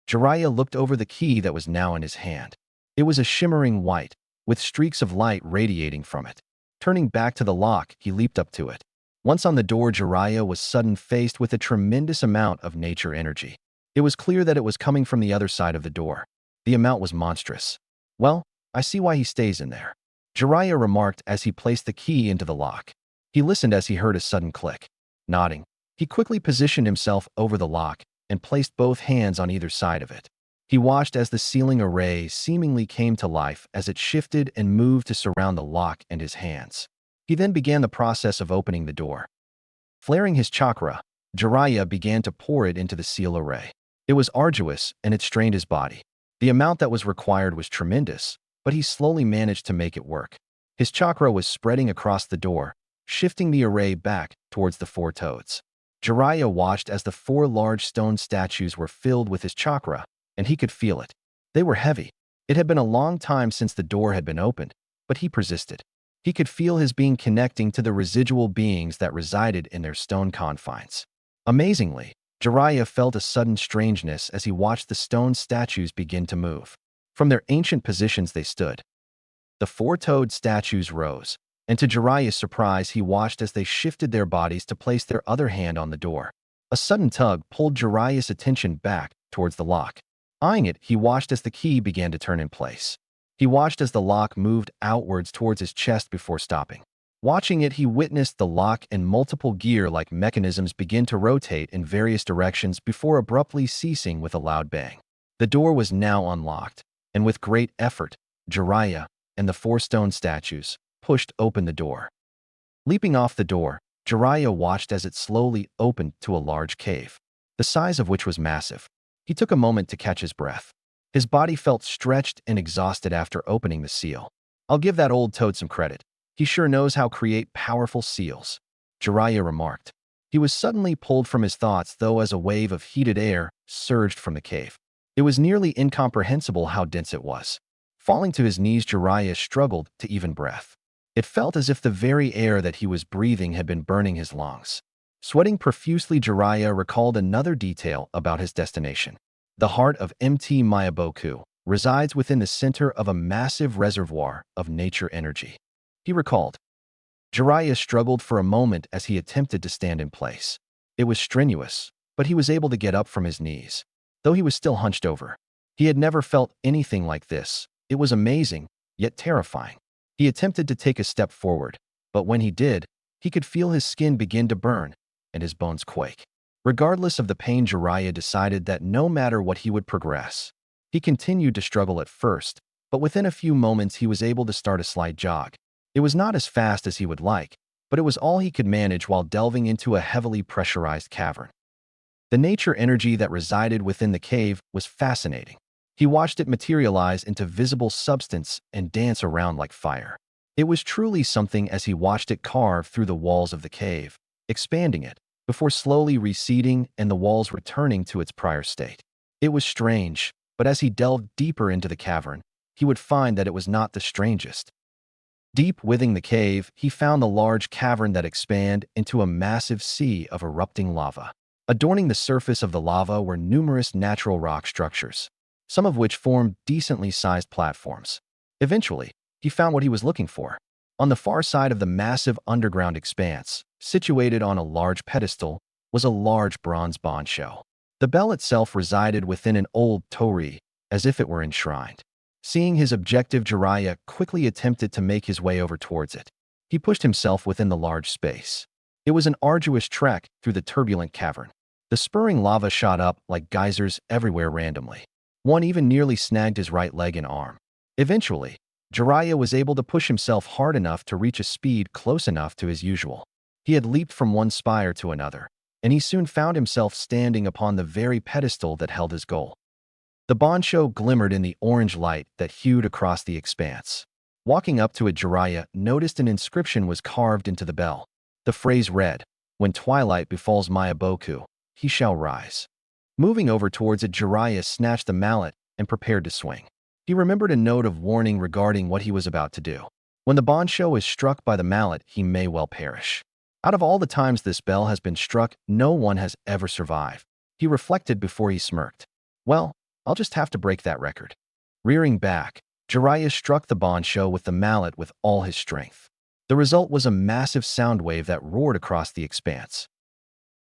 Jiraiya looked over the key that was now in his hand. It was a shimmering white, with streaks of light radiating from it. Turning back to the lock, he leaped up to it. Once on the door, Jiraiya was suddenly faced with a tremendous amount of nature energy. It was clear that it was coming from the other side of the door. The amount was monstrous. Well, I see why he stays in there, Jiraiya remarked as he placed the key into the lock. He listened as he heard a sudden click. Nodding, he quickly positioned himself over the lock and placed both hands on either side of it. He watched as the sealing array seemingly came to life as it shifted and moved to surround the lock and his hands. He then began the process of opening the door. Flaring his chakra, Jiraiya began to pour it into the seal array. It was arduous and it strained his body. The amount that was required was tremendous, but he slowly managed to make it work. His chakra was spreading across the door, shifting the array back towards the 4 toads. Jiraiya watched as the 4 large stone statues were filled with his chakra, and he could feel it. They were heavy. It had been a long time since the door had been opened, but he persisted. He could feel his being connecting to the residual beings that resided in their stone confines. Amazingly, Jiraiya felt a sudden strangeness as he watched the stone statues begin to move. From their ancient positions they stood. The 4 toad statues rose, and to Jiraiya's surprise he watched as they shifted their bodies to place their other hand on the door. A sudden tug pulled Jiraiya's attention back towards the lock. Eyeing it, he watched as the key began to turn in place. He watched as the lock moved outwards towards his chest before stopping. Watching it, he witnessed the lock and multiple gear-like mechanisms begin to rotate in various directions before abruptly ceasing with a loud bang. The door was now unlocked, and with great effort, Jiraiya and the 4 stone statues pushed open the door. Leaping off the door, Jiraiya watched as it slowly opened to a large cave, the size of which was massive. He took a moment to catch his breath. His body felt stretched and exhausted after opening the seal. I'll give that old toad some credit. He sure knows how to create powerful seals, Jiraiya remarked. He was suddenly pulled from his thoughts, though, as a wave of heated air surged from the cave. It was nearly incomprehensible how dense it was. Falling to his knees, Jiraiya struggled to even breath. It felt as if the very air that he was breathing had been burning his lungs. Sweating profusely, Jiraiya recalled another detail about his destination. The heart of MT Mayaboku resides within the center of a massive reservoir of nature energy, he recalled. Jiraiya struggled for a moment as he attempted to stand in place. It was strenuous, but he was able to get up from his knees, though he was still hunched over. He had never felt anything like this. It was amazing, yet terrifying. He attempted to take a step forward, but when he did, he could feel his skin begin to burn and his bones quake. Regardless of the pain, Jiraiya decided that no matter what, he would progress. He continued to struggle at first, but within a few moments he was able to start a slight jog. It was not as fast as he would like, but it was all he could manage while delving into a heavily pressurized cavern. The nature energy that resided within the cave was fascinating. He watched it materialize into visible substance and dance around like fire. It was truly something as he watched it carve through the walls of the cave, expanding it, before slowly receding and the walls returning to its prior state. It was strange, but as he delved deeper into the cavern, he would find that it was not the strangest. Deep within the cave, he found the large cavern that expanded into a massive sea of erupting lava. Adorning the surface of the lava were numerous natural rock structures, some of which formed decently sized platforms. Eventually, he found what he was looking for. On the far side of the massive underground expanse, situated on a large pedestal, was a large bronze boncho. The bell itself resided within an old torii, as if it were enshrined. Seeing his objective, Jiraiya quickly attempted to make his way over towards it. He pushed himself within the large space. It was an arduous trek through the turbulent cavern. The spurring lava shot up like geysers everywhere randomly. One even nearly snagged his right leg and arm. Eventually, Jiraiya was able to push himself hard enough to reach a speed close enough to his usual. He had leaped from one spire to another, and he soon found himself standing upon the very pedestal that held his goal. The Bansho glimmered in the orange light that hued across the expanse. Walking up to it, Jiraiya noticed an inscription was carved into the bell. The phrase read, "When twilight befalls Miyaboku, he shall rise." Moving over towards it, Jiraiya snatched the mallet and prepared to swing. He remembered a note of warning regarding what he was about to do. When the Bansho is struck by the mallet, he may well perish. Out of all the times this bell has been struck, no one has ever survived. He reflected before he smirked. Well, I'll just have to break that record. Rearing back, Jiraiya struck the Bansho with the mallet with all his strength. The result was a massive sound wave that roared across the expanse.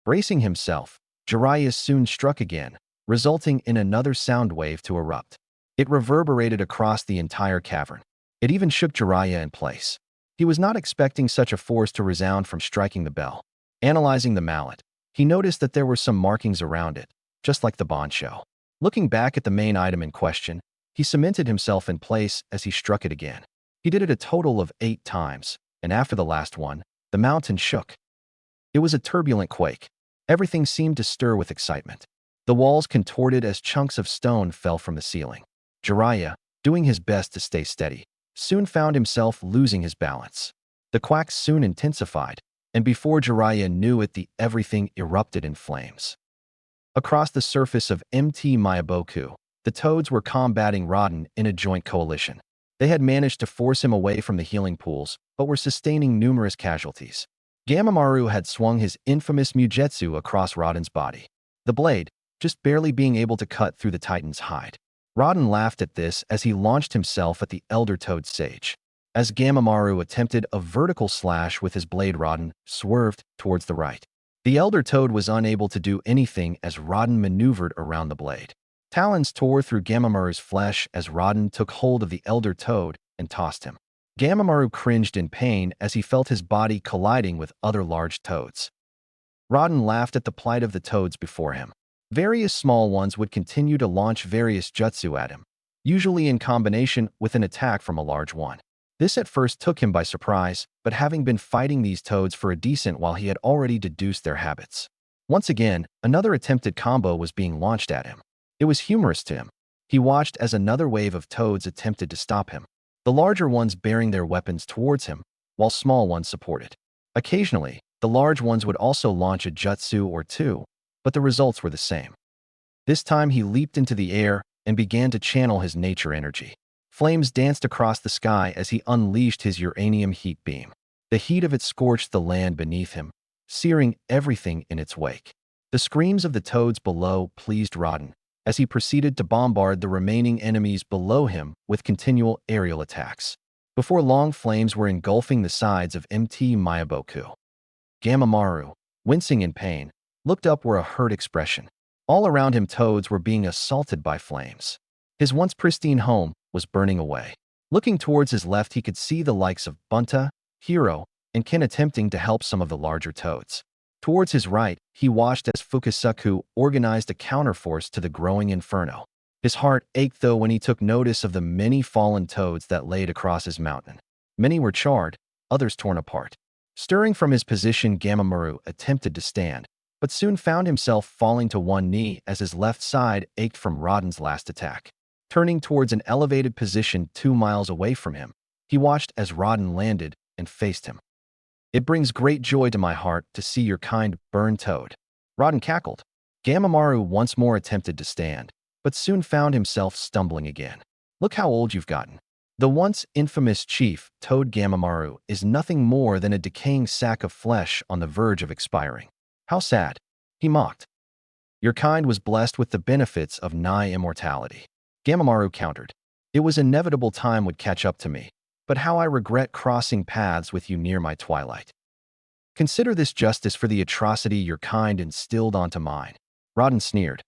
Bracing himself, Jiraiya soon struck again, resulting in another sound wave to erupt. It reverberated across the entire cavern. It even shook Jiraiya in place. He was not expecting such a force to resound from striking the bell. Analyzing the mallet, he noticed that there were some markings around it, just like the Bansho. Looking back at the main item in question, he cemented himself in place as he struck it again. He did it a total of 8 times, and after the last one, the mountain shook. It was a turbulent quake. Everything seemed to stir with excitement. The walls contorted as chunks of stone fell from the ceiling. Jiraiya, doing his best to stay steady, soon found himself losing his balance. The quacks soon intensified, and before Jiraiya knew it, everything erupted in flames. Across the surface of Mt. Miyaboku, the toads were combating Rodan in a joint coalition. They had managed to force him away from the healing pools, but were sustaining numerous casualties. Gamamaru had swung his infamous Mugetsu across Rodan's body. The blade, just barely being able to cut through the Titan's hide. Rodan laughed at this as he launched himself at the Elder Toad Sage. As Gamamaru attempted a vertical slash with his blade, Rodan swerved towards the right. The Elder Toad was unable to do anything as Rodan maneuvered around the blade. Talons tore through Gamamaru's flesh as Rodan took hold of the Elder Toad and tossed him. Gamamaru cringed in pain as he felt his body colliding with other large toads. Rodan laughed at the plight of the toads before him. Various small ones would continue to launch various jutsu at him, usually in combination with an attack from a large one. This at first took him by surprise, but having been fighting these toads for a decent while, he had already deduced their habits. Once again, another attempted combo was being launched at him. It was humorous to him. He watched as another wave of toads attempted to stop him, the larger ones bearing their weapons towards him, while small ones supported. Occasionally, the large ones would also launch a jutsu or two, but the results were the same. This time he leaped into the air and began to channel his nature energy. Flames danced across the sky as he unleashed his uranium heat beam. The heat of it scorched the land beneath him, searing everything in its wake. The screams of the toads below pleased Rodan, as he proceeded to bombard the remaining enemies below him with continual aerial attacks. Before long, flames were engulfing the sides of Mt. Miyaboku. Gamamaru, wincing in pain, looked up with a hurt expression. All around him, toads were being assaulted by flames. His once pristine home was burning away. Looking towards his left, he could see the likes of Bunta, Hiro, and Ken attempting to help some of the larger toads. Towards his right, he watched as Fukusaku organized a counterforce to the growing inferno. His heart ached though when he took notice of the many fallen toads that laid across his mountain. Many were charred, others torn apart. Stirring from his position, Gamamaru attempted to stand, but soon found himself falling to one knee as his left side ached from Rodan's last attack. Turning towards an elevated position 2 miles away from him, he watched as Rodan landed and faced him. "It brings great joy to my heart to see your kind burn, Toad." Rodan cackled. Gamamaru once more attempted to stand, but soon found himself stumbling again. "Look how old you've gotten." The once infamous chief, Toad Gamamaru, is nothing more than a decaying sack of flesh on the verge of expiring. "How sad," he mocked. "Your kind was blessed with the benefits of nigh immortality." Gamamaru countered. "It was inevitable time would catch up to me, but how I regret crossing paths with you near my twilight. Consider this justice for the atrocity your kind instilled onto mine." Rodan sneered.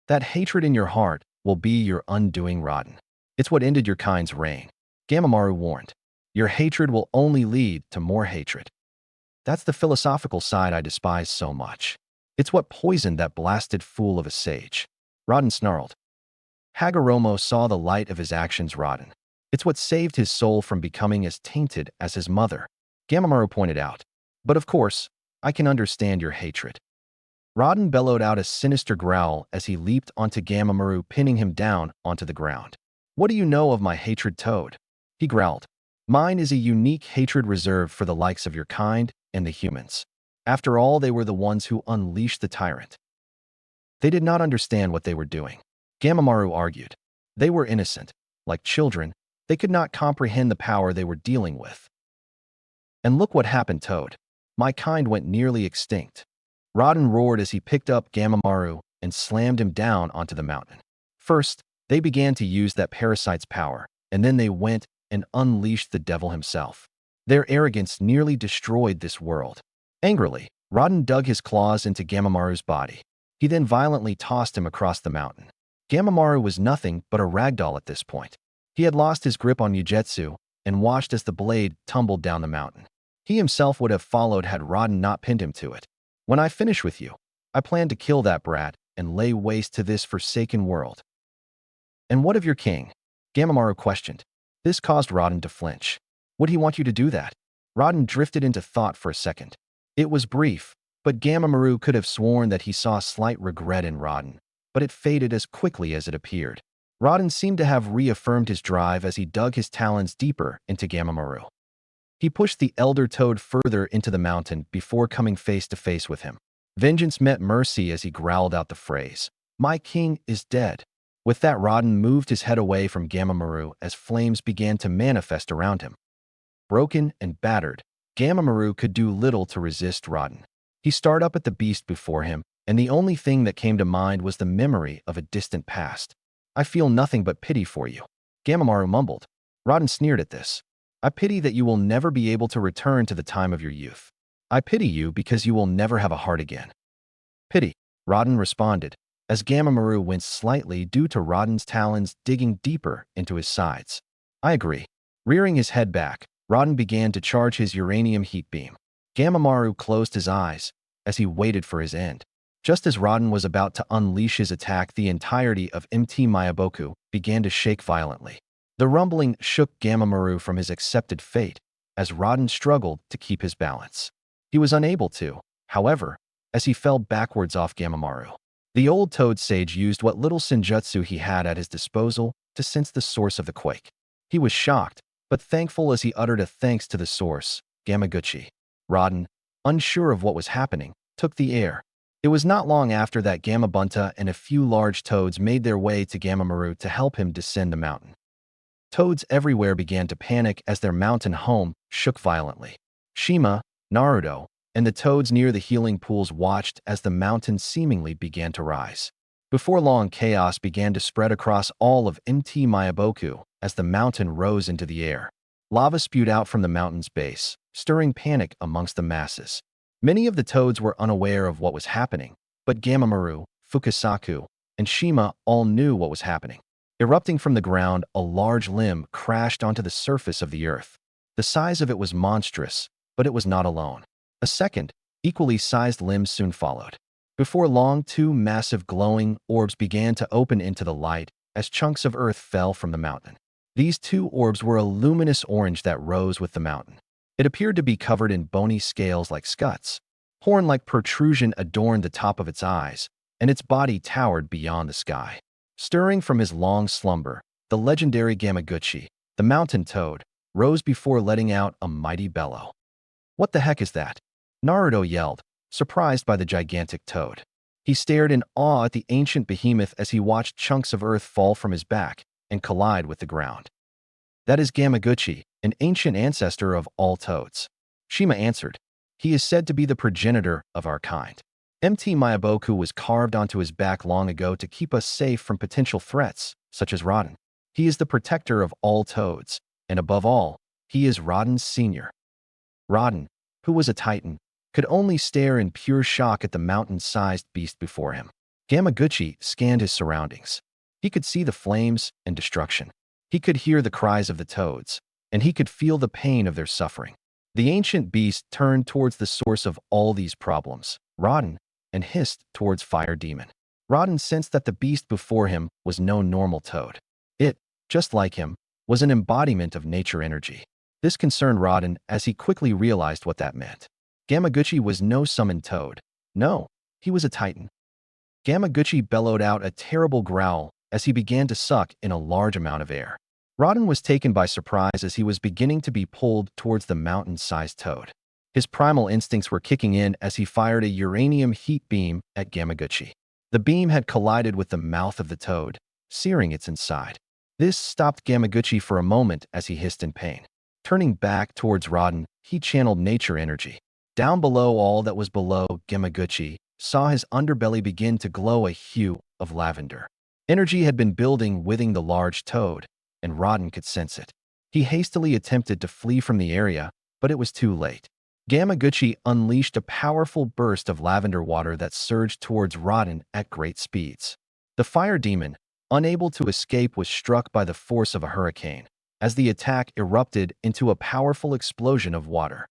That hatred in your heart will be your undoing, Rodan. It's what ended your kind's reign. Gamamaru warned. Your hatred will only lead to more hatred. That's the philosophical side I despise so much. It's what poisoned that blasted fool of a sage. Rodan snarled. Hagoromo saw the light of his actions, Rodan. It's what saved his soul from becoming as tainted as his mother. Gamamaru pointed out. But of course, I can understand your hatred. Rodan bellowed out a sinister growl as he leaped onto Gamamaru, pinning him down onto the ground. What do you know of my hatred, Toad? He growled. Mine is a unique hatred reserved for the likes of your kind and the humans. After all, they were the ones who unleashed the tyrant. They did not understand what they were doing. Gamamaru argued. They were innocent. Like children, they could not comprehend the power they were dealing with. And look what happened, Toad. My kind went nearly extinct. Rodan roared as he picked up Gamamaru and slammed him down onto the mountain. First, they began to use that parasite's power, and then they went and unleashed the devil himself. Their arrogance nearly destroyed this world. Angrily, Rodan dug his claws into Gamamaru's body. He then violently tossed him across the mountain. Gamamaru was nothing but a ragdoll at this point. He had lost his grip on Yujetsu and watched as the blade tumbled down the mountain. He himself would have followed had Rodan not pinned him to it. When I finish with you, I plan to kill that brat and lay waste to this forsaken world. And what of your king? Gamamaru questioned. This caused Rodan to flinch. Would he want you to do that? Rodan drifted into thought for a second. It was brief, but Gamamaru could have sworn that he saw slight regret in Rodan, but it faded as quickly as it appeared. Rodan seemed to have reaffirmed his drive as he dug his talons deeper into Gamamaru. He pushed the elder Toad further into the mountain before coming face to face with him. Vengeance met mercy as he growled out the phrase, "My king is dead." With that, Rodan moved his head away from Gamamaru as flames began to manifest around him. Broken and battered, Gamamaru could do little to resist Rodan. He stared up at the beast before him, and the only thing that came to mind was the memory of a distant past. I feel nothing but pity for you, Gamamaru mumbled. Rodan sneered at this. I pity that you will never be able to return to the time of your youth. I pity you because you will never have a heart again. Pity, Rodan responded, as Gamamaru winced slightly due to Rodan's talons digging deeper into his sides. I agree. Rearing his head back, Rodan began to charge his uranium heat beam. Gamamaru closed his eyes as he waited for his end. Just as Rodan was about to unleash his attack, the entirety of MT Mayaboku began to shake violently. The rumbling shook Gamamaru from his accepted fate as Rodan struggled to keep his balance. He was unable to, however, as he fell backwards off Gamamaru. The old Toad Sage used what little senjutsu he had at his disposal to sense the source of the quake. He was shocked, but thankful as he uttered a thanks to the source, Gamaguchi. Rodan, unsure of what was happening, took the air. It was not long after that Gamabunta and a few large toads made their way to Gamamaru to help him descend the mountain. Toads everywhere began to panic as their mountain home shook violently. Shima, Naruto, and the toads near the healing pools watched as the mountain seemingly began to rise. Before long, chaos began to spread across all of MT Mayaboku as the mountain rose into the air. Lava spewed out from the mountain's base, stirring panic amongst the masses. Many of the toads were unaware of what was happening, but Gamamaru, Fukasaku, and Shima all knew what was happening. Erupting from the ground, a large limb crashed onto the surface of the earth. The size of it was monstrous, but it was not alone. A second, equally sized limb soon followed. Before long, two massive glowing orbs began to open into the light as chunks of earth fell from the mountain. These two orbs were a luminous orange that rose with the mountain. It appeared to be covered in bony scales like scuts. Horn-like protrusion adorned the top of its eyes, and its body towered beyond the sky. Stirring from his long slumber, the legendary Gamaguchi, the mountain toad, rose before letting out a mighty bellow. What the heck is that? Naruto yelled, surprised by the gigantic toad. He stared in awe at the ancient behemoth as he watched chunks of earth fall from his back and collide with the ground. That is Gamaguchi, an ancient ancestor of all toads. Shima answered. He is said to be the progenitor of our kind. MT Mayaboku was carved onto his back long ago to keep us safe from potential threats, such as Rodan. He is the protector of all toads, and above all, he is Rodan's senior. Rodan, who was a titan, could only stare in pure shock at the mountain-sized beast before him. Gamaguchi scanned his surroundings. He could see the flames and destruction. He could hear the cries of the toads, and he could feel the pain of their suffering. The ancient beast turned towards the source of all these problems, Rodan, and hissed towards Fire Demon. Rodan sensed that the beast before him was no normal toad. It, just like him, was an embodiment of nature energy. This concerned Rodan as he quickly realized what that meant. Gamaguchi was no summoned toad. No, he was a titan. Gamaguchi bellowed out a terrible growl as he began to suck in a large amount of air. Rodan was taken by surprise as he was beginning to be pulled towards the mountain-sized toad. His primal instincts were kicking in as he fired a uranium heat beam at Gamaguchi. The beam had collided with the mouth of the toad, searing its inside. This stopped Gamaguchi for a moment as he hissed in pain. Turning back towards Rodan, he channeled nature energy. Down below all that was below, Gamaguchi saw his underbelly begin to glow a hue of lavender. Energy had been building within the large toad, and Rodan could sense it. He hastily attempted to flee from the area, but it was too late. Gamaguchi unleashed a powerful burst of lavender water that surged towards Rodan at great speeds. The fire demon, unable to escape, was struck by the force of a hurricane, as the attack erupted into a powerful explosion of water.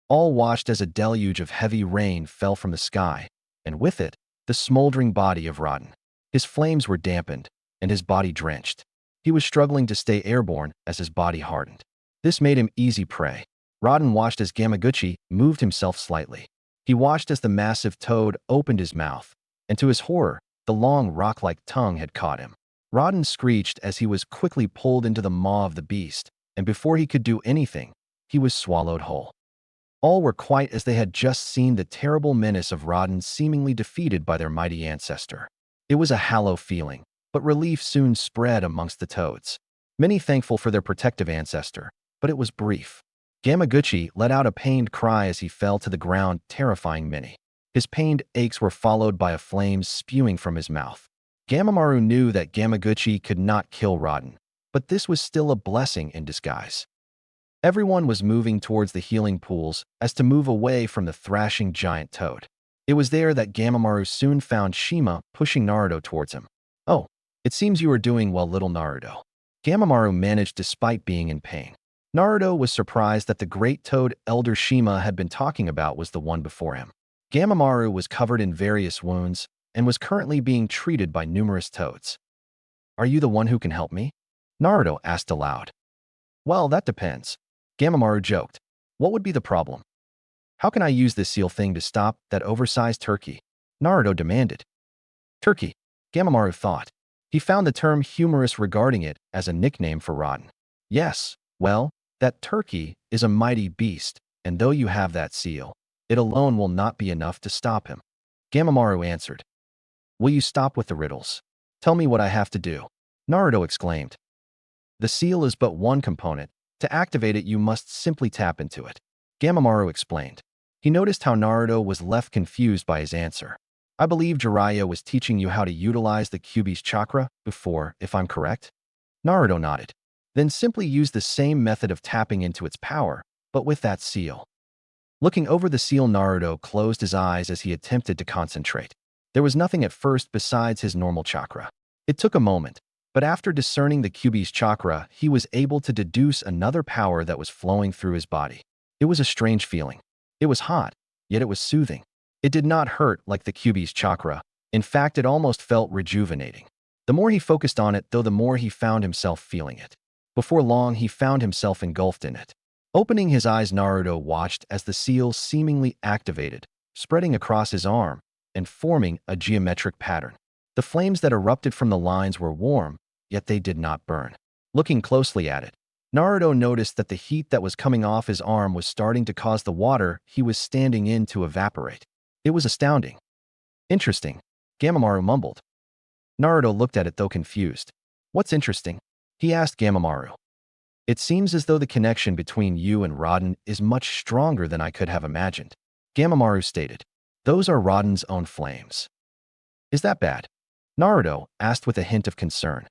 All watched as a deluge of heavy rain fell from the sky, and with it, the smoldering body of Rodan. His flames were dampened, and his body drenched. He was struggling to stay airborne as his body hardened. This made him easy prey. Rodan watched as Gamaguchi moved himself slightly. He watched as the massive toad opened his mouth, and to his horror, the long rock-like tongue had caught him. Rodan screeched as he was quickly pulled into the maw of the beast, and before he could do anything, he was swallowed whole. All were quiet as they had just seen the terrible menace of Rodan seemingly defeated by their mighty ancestor. It was a hollow feeling, but relief soon spread amongst the toads. Many thankful for their protective ancestor, but it was brief. Gamaguchi let out a pained cry as he fell to the ground, terrifying many. His pained aches were followed by a flame spewing from his mouth. Gamamaru knew that Gamaguchi could not kill Rodan, but this was still a blessing in disguise. Everyone was moving towards the healing pools as to move away from the thrashing giant toad. It was there that Gamamaru soon found Shima pushing Naruto towards him. "Oh, it seems you are doing well, little Naruto." Gamamaru managed despite being in pain. Naruto was surprised that the great toad Elder Shima had been talking about was the one before him. Gamamaru was covered in various wounds and was currently being treated by numerous toads. "Are you the one who can help me?" Naruto asked aloud. "Well, that depends." Gamamaru joked. "What would be the problem?" "How can I use this seal thing to stop that oversized turkey?" Naruto demanded. Turkey, Gamamaru thought. He found the term humorous regarding it as a nickname for Rodan. "Yes, well, that turkey is a mighty beast, and though you have that seal, it alone will not be enough to stop him." Gamamaru answered. "Will you stop with the riddles? Tell me what I have to do," Naruto exclaimed. "The seal is but one component. To activate it, you must simply tap into it," Gamamaru explained. He noticed how Naruto was left confused by his answer. "I believe Jiraiya was teaching you how to utilize the Kyuubi's chakra before, if I'm correct?" Naruto nodded. "Then simply use the same method of tapping into its power, but with that seal." Looking over the seal, Naruto closed his eyes as he attempted to concentrate. There was nothing at first besides his normal chakra. It took a moment, but after discerning the Kyuubi's chakra, he was able to deduce another power that was flowing through his body. It was a strange feeling. It was hot, yet it was soothing. It did not hurt like the Kyuubi's chakra. In fact, it almost felt rejuvenating. The more he focused on it, though, the more he found himself feeling it. Before long, he found himself engulfed in it. Opening his eyes, Naruto watched as the seal seemingly activated, spreading across his arm and forming a geometric pattern. The flames that erupted from the lines were warm, yet they did not burn. Looking closely at it, Naruto noticed that the heat that was coming off his arm was starting to cause the water he was standing in to evaporate. It was astounding. "Interesting," Gamamaru mumbled. Naruto looked at it, though confused. "What's interesting?" he asked Gamamaru. "It seems as though the connection between you and Rodan is much stronger than I could have imagined," Gamamaru stated. "Those are Rodan's own flames." "Is that bad?" Naruto asked with a hint of concern.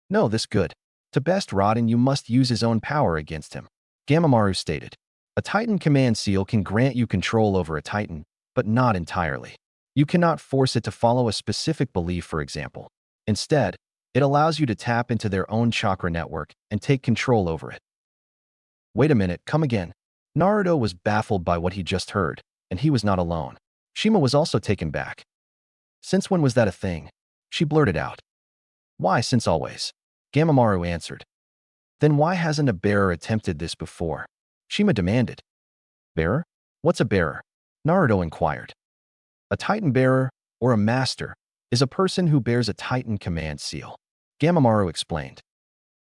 "No, this good. To best Rodan, you must use his own power against him," Gamamaru stated. "A Titan command seal can grant you control over a Titan, but not entirely. You cannot force it to follow a specific belief, for example. Instead, it allows you to tap into their own chakra network and take control over it. Wait a minute, come again. Naruto was baffled by what he just heard, and he was not alone. Shima was also taken back. Since when was that a thing? She blurted out. Why, since always? Gamamaru answered. Then why hasn't a bearer attempted this before? Shima demanded. Bearer? What's a bearer? Naruto inquired. A Titan bearer, or a master, is a person who bears a Titan command seal. Gamamaru explained.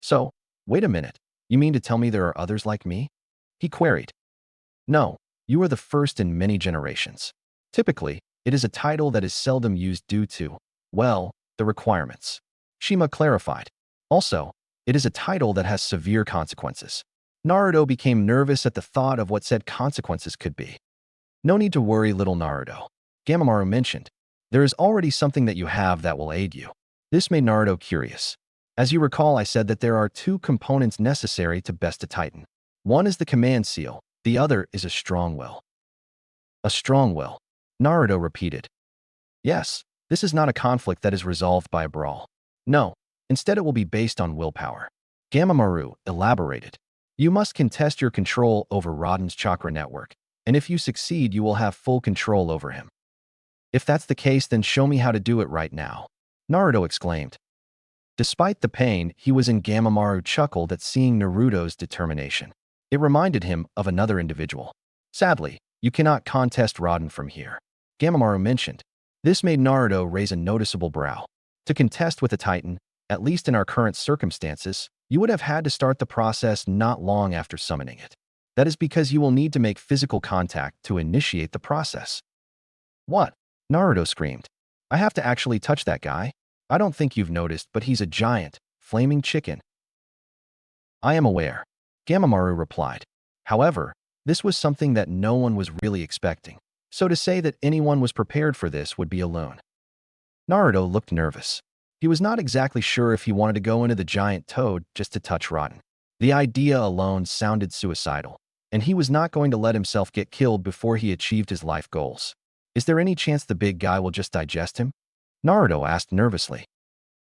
So, wait a minute, you mean to tell me there are others like me? He queried. No, you are the first in many generations. Typically, it is a title that is seldom used due to, well, the requirements. Shima clarified. Also, it is a title that has severe consequences. Naruto became nervous at the thought of what said consequences could be. No need to worry, little Naruto. Gamamaru mentioned. There is already something that you have that will aid you. This made Naruto curious. As you recall, I said that there are two components necessary to best a Titan. One is the command seal, the other is a strong will. A strong will, Naruto repeated. Yes, this is not a conflict that is resolved by a brawl. No, instead it will be based on willpower. Gamamaru elaborated. You must contest your control over Rodan's chakra network, and if you succeed, you will have full control over him. If that's the case, then show me how to do it right now, Naruto exclaimed. Despite the pain he was in, Gamamaru chuckled at seeing Naruto's determination. It reminded him of another individual. Sadly, you cannot contest Rodan from here, Gamamaru mentioned. This made Naruto raise a noticeable brow. To contest with a Titan, at least in our current circumstances, you would have had to start the process not long after summoning it. That is because you will need to make physical contact to initiate the process. What? Naruto screamed. I have to actually touch that guy? I don't think you've noticed, but he's a giant, flaming chicken. I am aware, Gamamaru replied. However, this was something that no one was really expecting, so to say that anyone was prepared for this would be a loon. Naruto looked nervous. He was not exactly sure if he wanted to go into the giant toad just to touch Rodan. The idea alone sounded suicidal, and he was not going to let himself get killed before he achieved his life goals. Is there any chance the big guy will just digest him? Naruto asked nervously.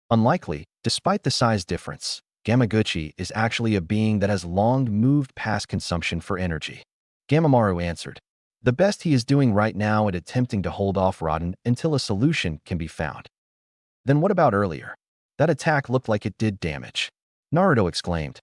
Unlikely, despite the size difference. Gamaguchi is actually a being that has long moved past consumption for energy. Gamamaru answered. The best he is doing right now at attempting to hold off Rodan until a solution can be found. Then what about earlier? That attack looked like it did damage. Naruto exclaimed.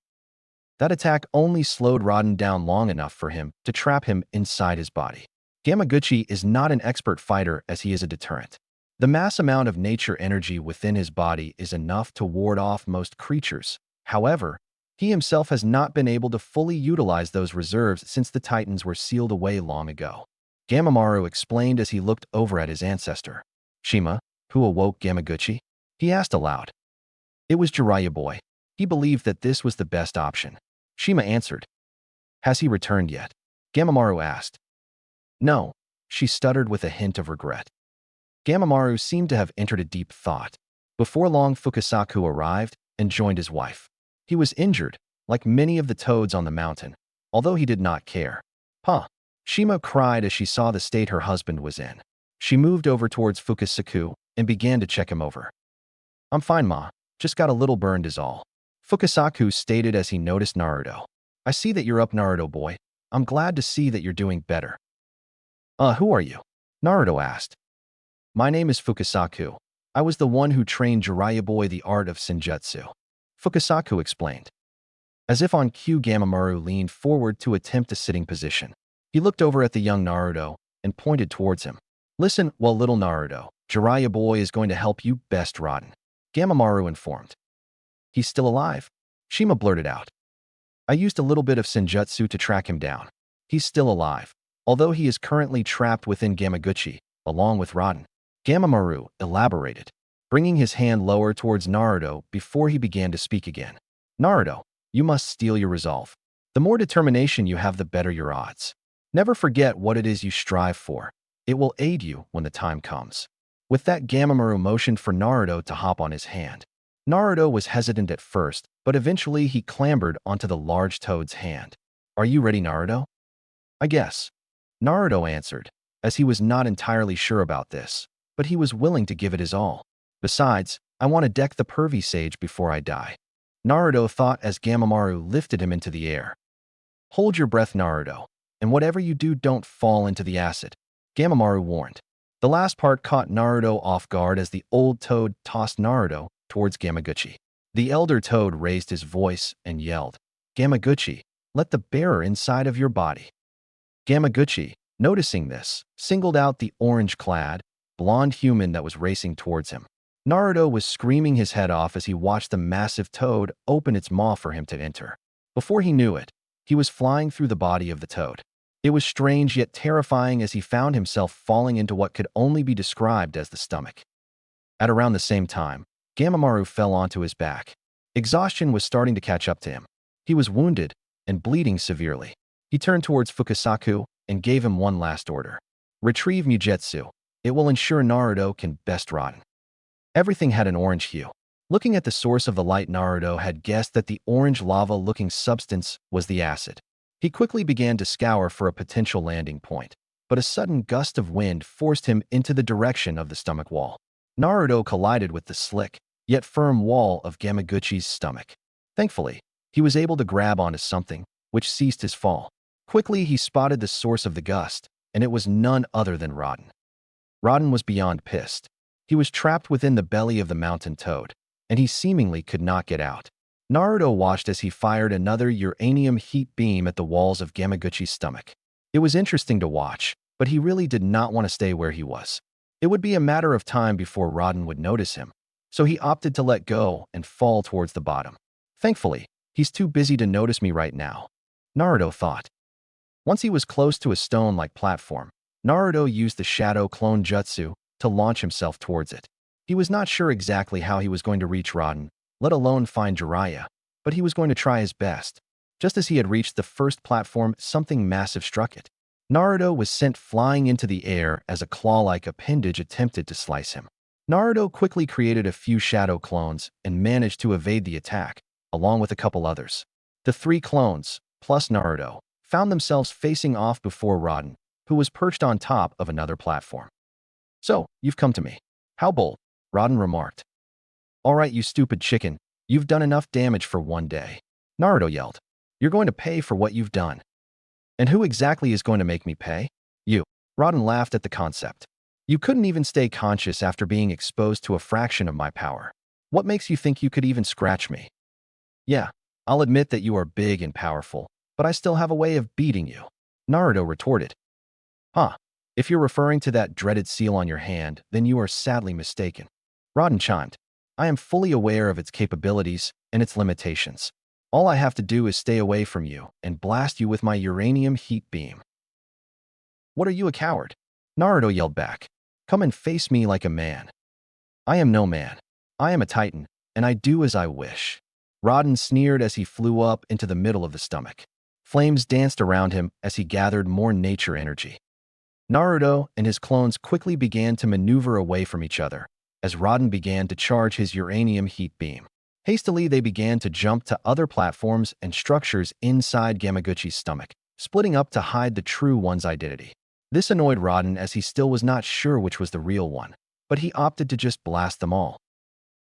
That attack only slowed Rodan down long enough for him to trap him inside his body. Gamaguchi is not an expert fighter as he is a deterrent. The mass amount of nature energy within his body is enough to ward off most creatures. However, he himself has not been able to fully utilize those reserves since the Titans were sealed away long ago. Gamamaru explained as he looked over at his ancestor. Shima, who awoke Gamaguchi? He asked aloud. It was Jiraiya boy. He believed that this was the best option. Shima answered. Has he returned yet? Gamamaru asked. No, she stuttered with a hint of regret. Gamamaru seemed to have entered a deep thought. Before long, Fukasaku arrived and joined his wife. He was injured, like many of the toads on the mountain, although he did not care. Huh. Shima cried as she saw the state her husband was in. She moved over towards Fukasaku and began to check him over. I'm fine, ma. Just got a little burned is all. Fukasaku stated as he noticed Naruto. I see that you're up, Naruto boy. I'm glad to see that you're doing better. Who are you? Naruto asked. My name is Fukasaku. I was the one who trained Jiraiya boy the art of senjutsu. Fukasaku explained. As if on cue, Gamamaru leaned forward to attempt a sitting position. He looked over at the young Naruto and pointed towards him. Listen, well, little Naruto, Jiraiya boy is going to help you best Rodan. Gamamaru informed. He's still alive? Shima blurted out. I used a little bit of senjutsu to track him down. He's still alive, although he is currently trapped within Gamaguchi, along with Rodan. Gamamaru elaborated, bringing his hand lower towards Naruto before he began to speak again. Naruto, you must steel your resolve. The more determination you have, the better your odds. Never forget what it is you strive for. It will aid you when the time comes. With that, Gamamaru motioned for Naruto to hop on his hand. Naruto was hesitant at first, but eventually he clambered onto the large toad's hand. Are you ready, Naruto? I guess. Naruto answered. as he was not entirely sure about this, but he was willing to give it his all. Besides, I want to deck the pervy sage before I die, Naruto thought as Gamamaru lifted him into the air. Hold your breath, Naruto, and whatever you do, don't fall into the acid, Gamamaru warned. The last part caught Naruto off guard as the old toad tossed Naruto towards Gamaguchi. The elder toad raised his voice and yelled, "Gamaguchi, let the bearer inside of your body." Gamaguchi, noticing this, singled out the orange-clad, blonde human that was racing towards him. Naruto was screaming his head off as he watched the massive toad open its maw for him to enter. Before he knew it, he was flying through the body of the toad. It was strange yet terrifying as he found himself falling into what could only be described as the stomach. At around the same time, Gamamaru fell onto his back. Exhaustion was starting to catch up to him. He was wounded and bleeding severely. He turned towards Fukasaku and gave him one last order. Retrieve Mugetsu. It will ensure Naruto can best Rodan. Everything had an orange hue. Looking at the source of the light, Naruto had guessed that the orange lava-looking substance was the acid. He quickly began to scour for a potential landing point, but a sudden gust of wind forced him into the direction of the stomach wall. Naruto collided with the slick, yet firm wall of Gamaguchi's stomach. Thankfully, he was able to grab onto something, which ceased his fall. Quickly, he spotted the source of the gust, and it was none other than Rodan. Rodan was beyond pissed. He was trapped within the belly of the mountain toad, and he seemingly could not get out. Naruto watched as he fired another uranium heat beam at the walls of Gamaguchi's stomach. It was interesting to watch, but he really did not want to stay where he was. It would be a matter of time before Rodan would notice him, so he opted to let go and fall towards the bottom. Thankfully, he's too busy to notice me right now, Naruto thought. Once he was close to a stone-like platform, Naruto used the Shadow Clone Jutsu to launch himself towards it. He was not sure exactly how he was going to reach Rodan, let alone find Jiraiya, but he was going to try his best. Just as he had reached the first platform, something massive struck it. Naruto was sent flying into the air as a claw-like appendage attempted to slice him. Naruto quickly created a few shadow clones and managed to evade the attack, along with a couple others. The three clones, plus Naruto, found themselves facing off before Rodan, who was perched on top of another platform. "So, you've come to me. How bold," Rodan remarked. "All right, you stupid chicken. You've done enough damage for one day," Naruto yelled. "You're going to pay for what you've done." "And who exactly is going to make me pay?" "You." Rodan laughed at the concept. "You couldn't even stay conscious after being exposed to a fraction of my power. What makes you think you could even scratch me?" "Yeah, I'll admit that you are big and powerful, but I still have a way of beating you," Naruto retorted. "Huh. If you're referring to that dreaded seal on your hand, then you are sadly mistaken," Rodan chimed. "I am fully aware of its capabilities and its limitations. All I have to do is stay away from you and blast you with my uranium heat beam." "What are you, a coward?" Naruto yelled back. "Come and face me like a man." "I am no man. I am a titan, and I do as I wish," Rodan sneered as he flew up into the middle of the stomach. Flames danced around him as he gathered more nature energy. Naruto and his clones quickly began to maneuver away from each other as Rodan began to charge his uranium heat beam. Hastily, they began to jump to other platforms and structures inside Gamaguchi's stomach, splitting up to hide the true one's identity. This annoyed Rodan as he still was not sure which was the real one, but he opted to just blast them all.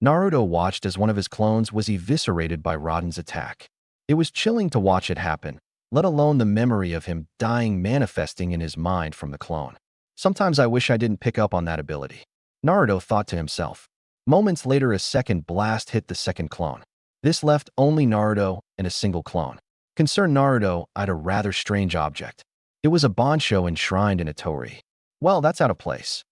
Naruto watched as one of his clones was eviscerated by Rodan's attack. It was chilling to watch it happen, let alone the memory of him dying manifesting in his mind from the clone. Sometimes I wish I didn't pick up on that ability, Naruto thought to himself. Moments later, a second blast hit the second clone. This left only Naruto and a single clone. Concerned Naruto eyed a rather strange object. It was a Bansho enshrined in a torii. Well, that's out of place,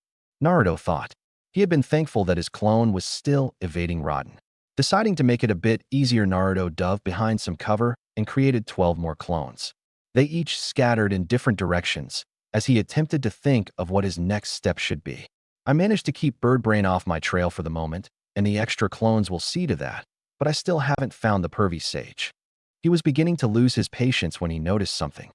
Naruto thought. He had been thankful that his clone was still evading Rodan. Deciding to make it a bit easier, Naruto dove behind some cover and created 12 more clones. They each scattered in different directions as he attempted to think of what his next step should be. "I managed to keep Birdbrain off my trail for the moment, and the extra clones will see to that, but I still haven't found the pervy sage." He was beginning to lose his patience when he noticed something.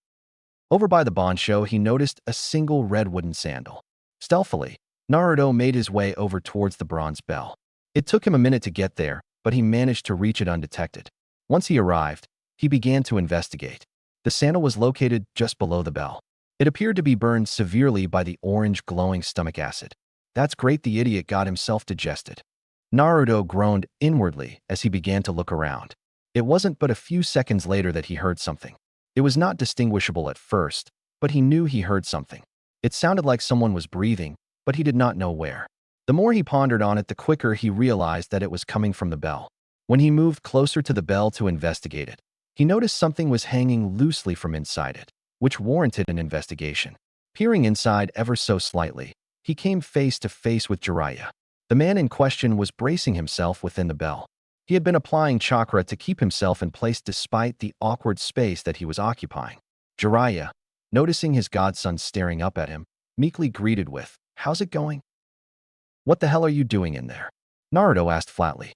Over by the Bansho, he noticed a single red wooden sandal. Stealthily, Naruto made his way over towards the bronze bell. It took him a minute to get there, but he managed to reach it undetected. Once he arrived, he began to investigate. The sandal was located just below the bell. It appeared to be burned severely by the orange glowing stomach acid. That's great, the idiot got himself digested. Naruto groaned inwardly as he began to look around. It wasn't but a few seconds later that he heard something. It was not distinguishable at first, but he knew he heard something. It sounded like someone was breathing, but he did not know where. The more he pondered on it, the quicker he realized that it was coming from the bell. When he moved closer to the bell to investigate it, he noticed something was hanging loosely from inside it, which warranted an investigation. Peering inside ever so slightly, he came face to face with Jiraiya. The man in question was bracing himself within the bell. He had been applying chakra to keep himself in place despite the awkward space that he was occupying. Jiraiya, noticing his godson staring up at him, meekly greeted with, "How's it going?" "What the hell are you doing in there?" Naruto asked flatly.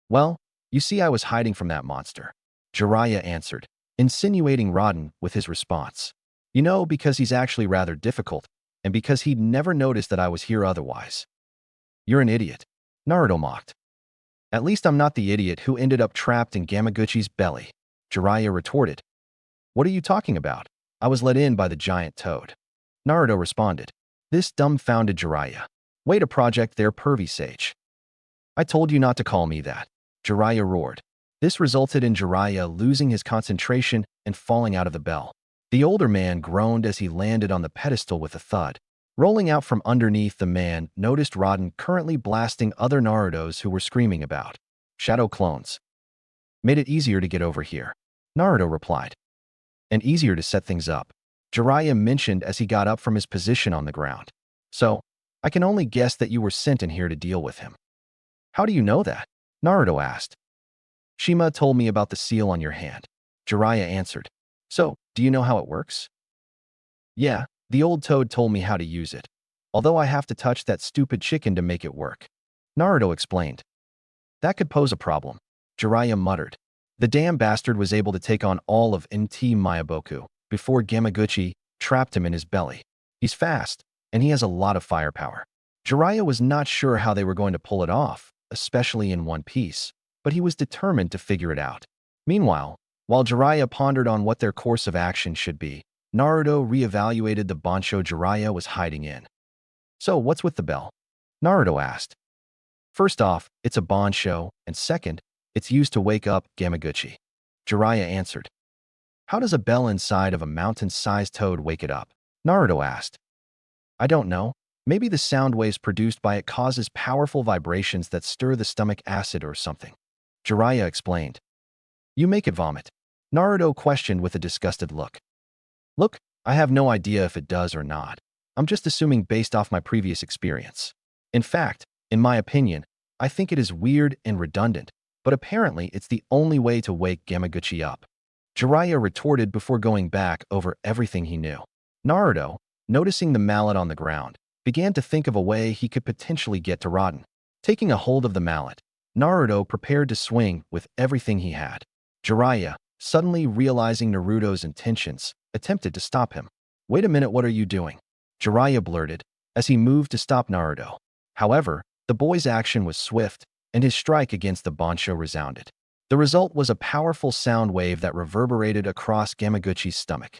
"Well, you see, I was hiding from that monster," Jiraiya answered, insinuating Rodan with his response. "You know, because he's actually rather difficult, and because he'd never noticed that I was here otherwise." "You're an idiot," Naruto mocked. "At least I'm not the idiot who ended up trapped in Gamaguchi's belly," Jiraiya retorted. "What are you talking about? I was let in by the giant toad," Naruto responded. This dumbfounded Jiraiya. "Way to project there, pervy sage." "I told you not to call me that," Jiraiya roared. This resulted in Jiraiya losing his concentration and falling out of the bell. The older man groaned as he landed on the pedestal with a thud. Rolling out from underneath the man noticed Rodan currently blasting other Narutos who were screaming about shadow clones. "Made it easier to get over here," Naruto replied. "And easier to set things up," Jiraiya mentioned as he got up from his position on the ground. "So, I can only guess that you were sent in here to deal with him." "How do you know that?" Naruto asked. "Shima told me about the seal on your hand," Jiraiya answered. "So, do you know how it works?" "Yeah, the old toad told me how to use it, although I have to touch that stupid chicken to make it work," Naruto explained. "That could pose a problem," Jiraiya muttered. The damn bastard was able to take on all of NT Mayaboku before Gamaguchi trapped him in his belly. He's fast, and he has a lot of firepower. Jiraiya was not sure how they were going to pull it off, especially in one piece, but he was determined to figure it out. Meanwhile, while Jiraiya pondered on what their course of action should be, Naruto reevaluated the bancho Jiraiya was hiding in. "So, what's with the bell?" Naruto asked. "First off, it's a bancho, and second, it's used to wake up Gamaguchi," Jiraiya answered. "How does a bell inside of a mountain-sized toad wake it up?" Naruto asked. "I don't know. Maybe the sound waves produced by it causes powerful vibrations that stir the stomach acid or something," Jiraiya explained. "You make it vomit?" Naruto questioned with a disgusted look. "Look, I have no idea if it does or not. I'm just assuming based off my previous experience. In fact, in my opinion, I think it is weird and redundant, but apparently it's the only way to wake Gamaguchi up," Jiraiya retorted before going back over everything he knew. Naruto, noticing the mallet on the ground, began to think of a way he could potentially get to Rodan. Taking a hold of the mallet, Naruto prepared to swing with everything he had. Jiraiya, suddenly realizing Naruto's intentions, attempted to stop him. "Wait a minute, what are you doing?" Jiraiya blurted as he moved to stop Naruto. However, the boy's action was swift, and his strike against the bancho resounded. The result was a powerful sound wave that reverberated across Gamaguchi's stomach.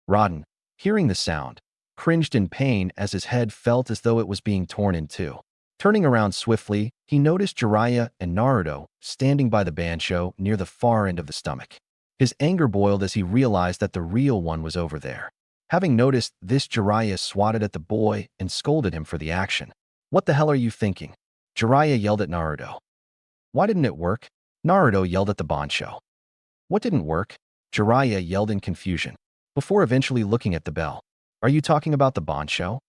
Rodan, hearing the sound, cringed in pain as his head felt as though it was being torn in two. Turning around swiftly, he noticed Jiraiya and Naruto standing by the bancho near the far end of the stomach. His anger boiled as he realized that the real one was over there. Having noticed this, Jiraiya swatted at the boy and scolded him for the action. "What the hell are you thinking?" Jiraiya yelled at Naruto. "Why didn't it work?" Naruto yelled at the bancho. "What didn't work?" Jiraiya yelled in confusion, before eventually looking at the bell. "Are you talking about the bancho?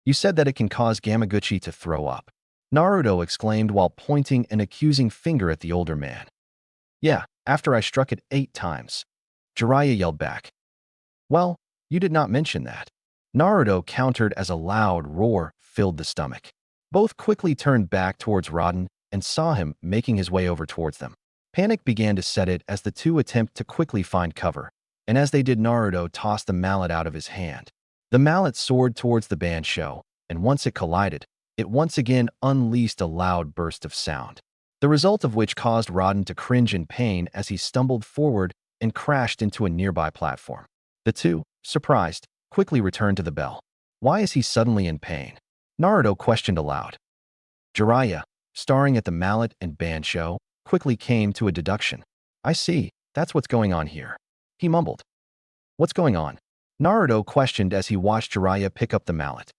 You said that it can cause Gamaguchi to throw up," Naruto exclaimed while pointing an accusing finger at the older man. "Yeah, after I struck it 8 times," Jiraiya yelled back. "Well, you did not mention that," Naruto countered as a loud roar filled the stomach. Both quickly turned back towards Rodan and saw him making his way over towards them. Panic began to set in as the two attempt to quickly find cover, and as they did, Naruto tossed the mallet out of his hand. The mallet soared towards the bancho, and once it collided, it once again unleashed a loud burst of sound, the result of which caused Rodan to cringe in pain as he stumbled forward and crashed into a nearby platform. The two, surprised, quickly quickly returned to the bell. Why is he suddenly in pain? Naruto questioned aloud. Jiraiya, staring at the mallet and Bansho, quickly came to a deduction. I see, that's what's going on here. He mumbled. What's going on? Naruto questioned as he watched Jiraiya pick up the mallet.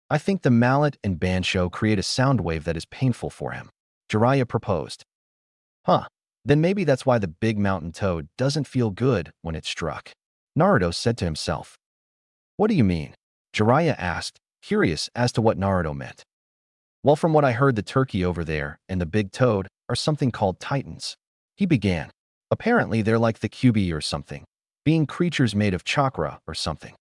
I think the mallet and Bansho create a sound wave that is painful for him. Jiraiya proposed. Huh, then maybe that's why the big mountain toad doesn't feel good when it's struck. Naruto said to himself. What do you mean? Jiraiya asked, curious as to what Naruto meant. Well, from what I heard, the turkey over there and the big toad are something called titans. He began. Apparently, they're like the QB or something, being creatures made of chakra or something.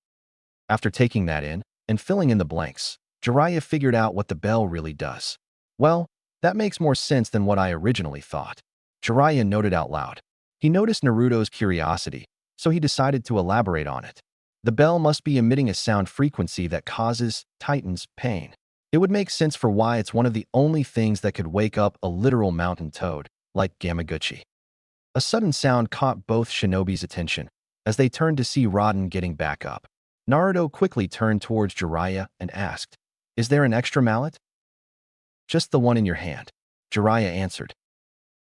After taking that in and filling in the blanks, Jiraiya figured out what the bell really does. Well, that makes more sense than what I originally thought. Jiraiya noted out loud. He noticed Naruto's curiosity, so he decided to elaborate on it. The bell must be emitting a sound frequency that causes titans pain. It would make sense for why it's one of the only things that could wake up a literal mountain toad, like Gamaguchi. A sudden sound caught both shinobi's attention as they turned to see Rodan getting back up. Naruto quickly turned towards Jiraiya and asked, Is there an extra mallet? Just the one in your hand, Jiraiya answered.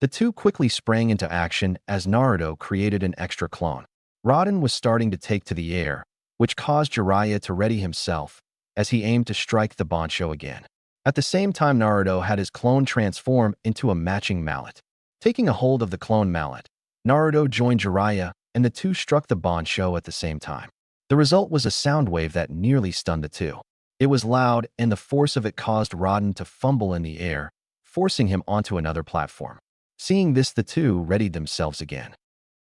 The two quickly sprang into action as Naruto created an extra clone. Rodan was starting to take to the air, which caused Jiraiya to ready himself as he aimed to strike the Bansho again. At the same time, Naruto had his clone transform into a matching mallet. Taking a hold of the clone mallet, Naruto joined Jiraiya and the two struck the Bansho at the same time. The result was a sound wave that nearly stunned the two. It was loud, and the force of it caused Rodan to fumble in the air, forcing him onto another platform. Seeing this, the two readied themselves again.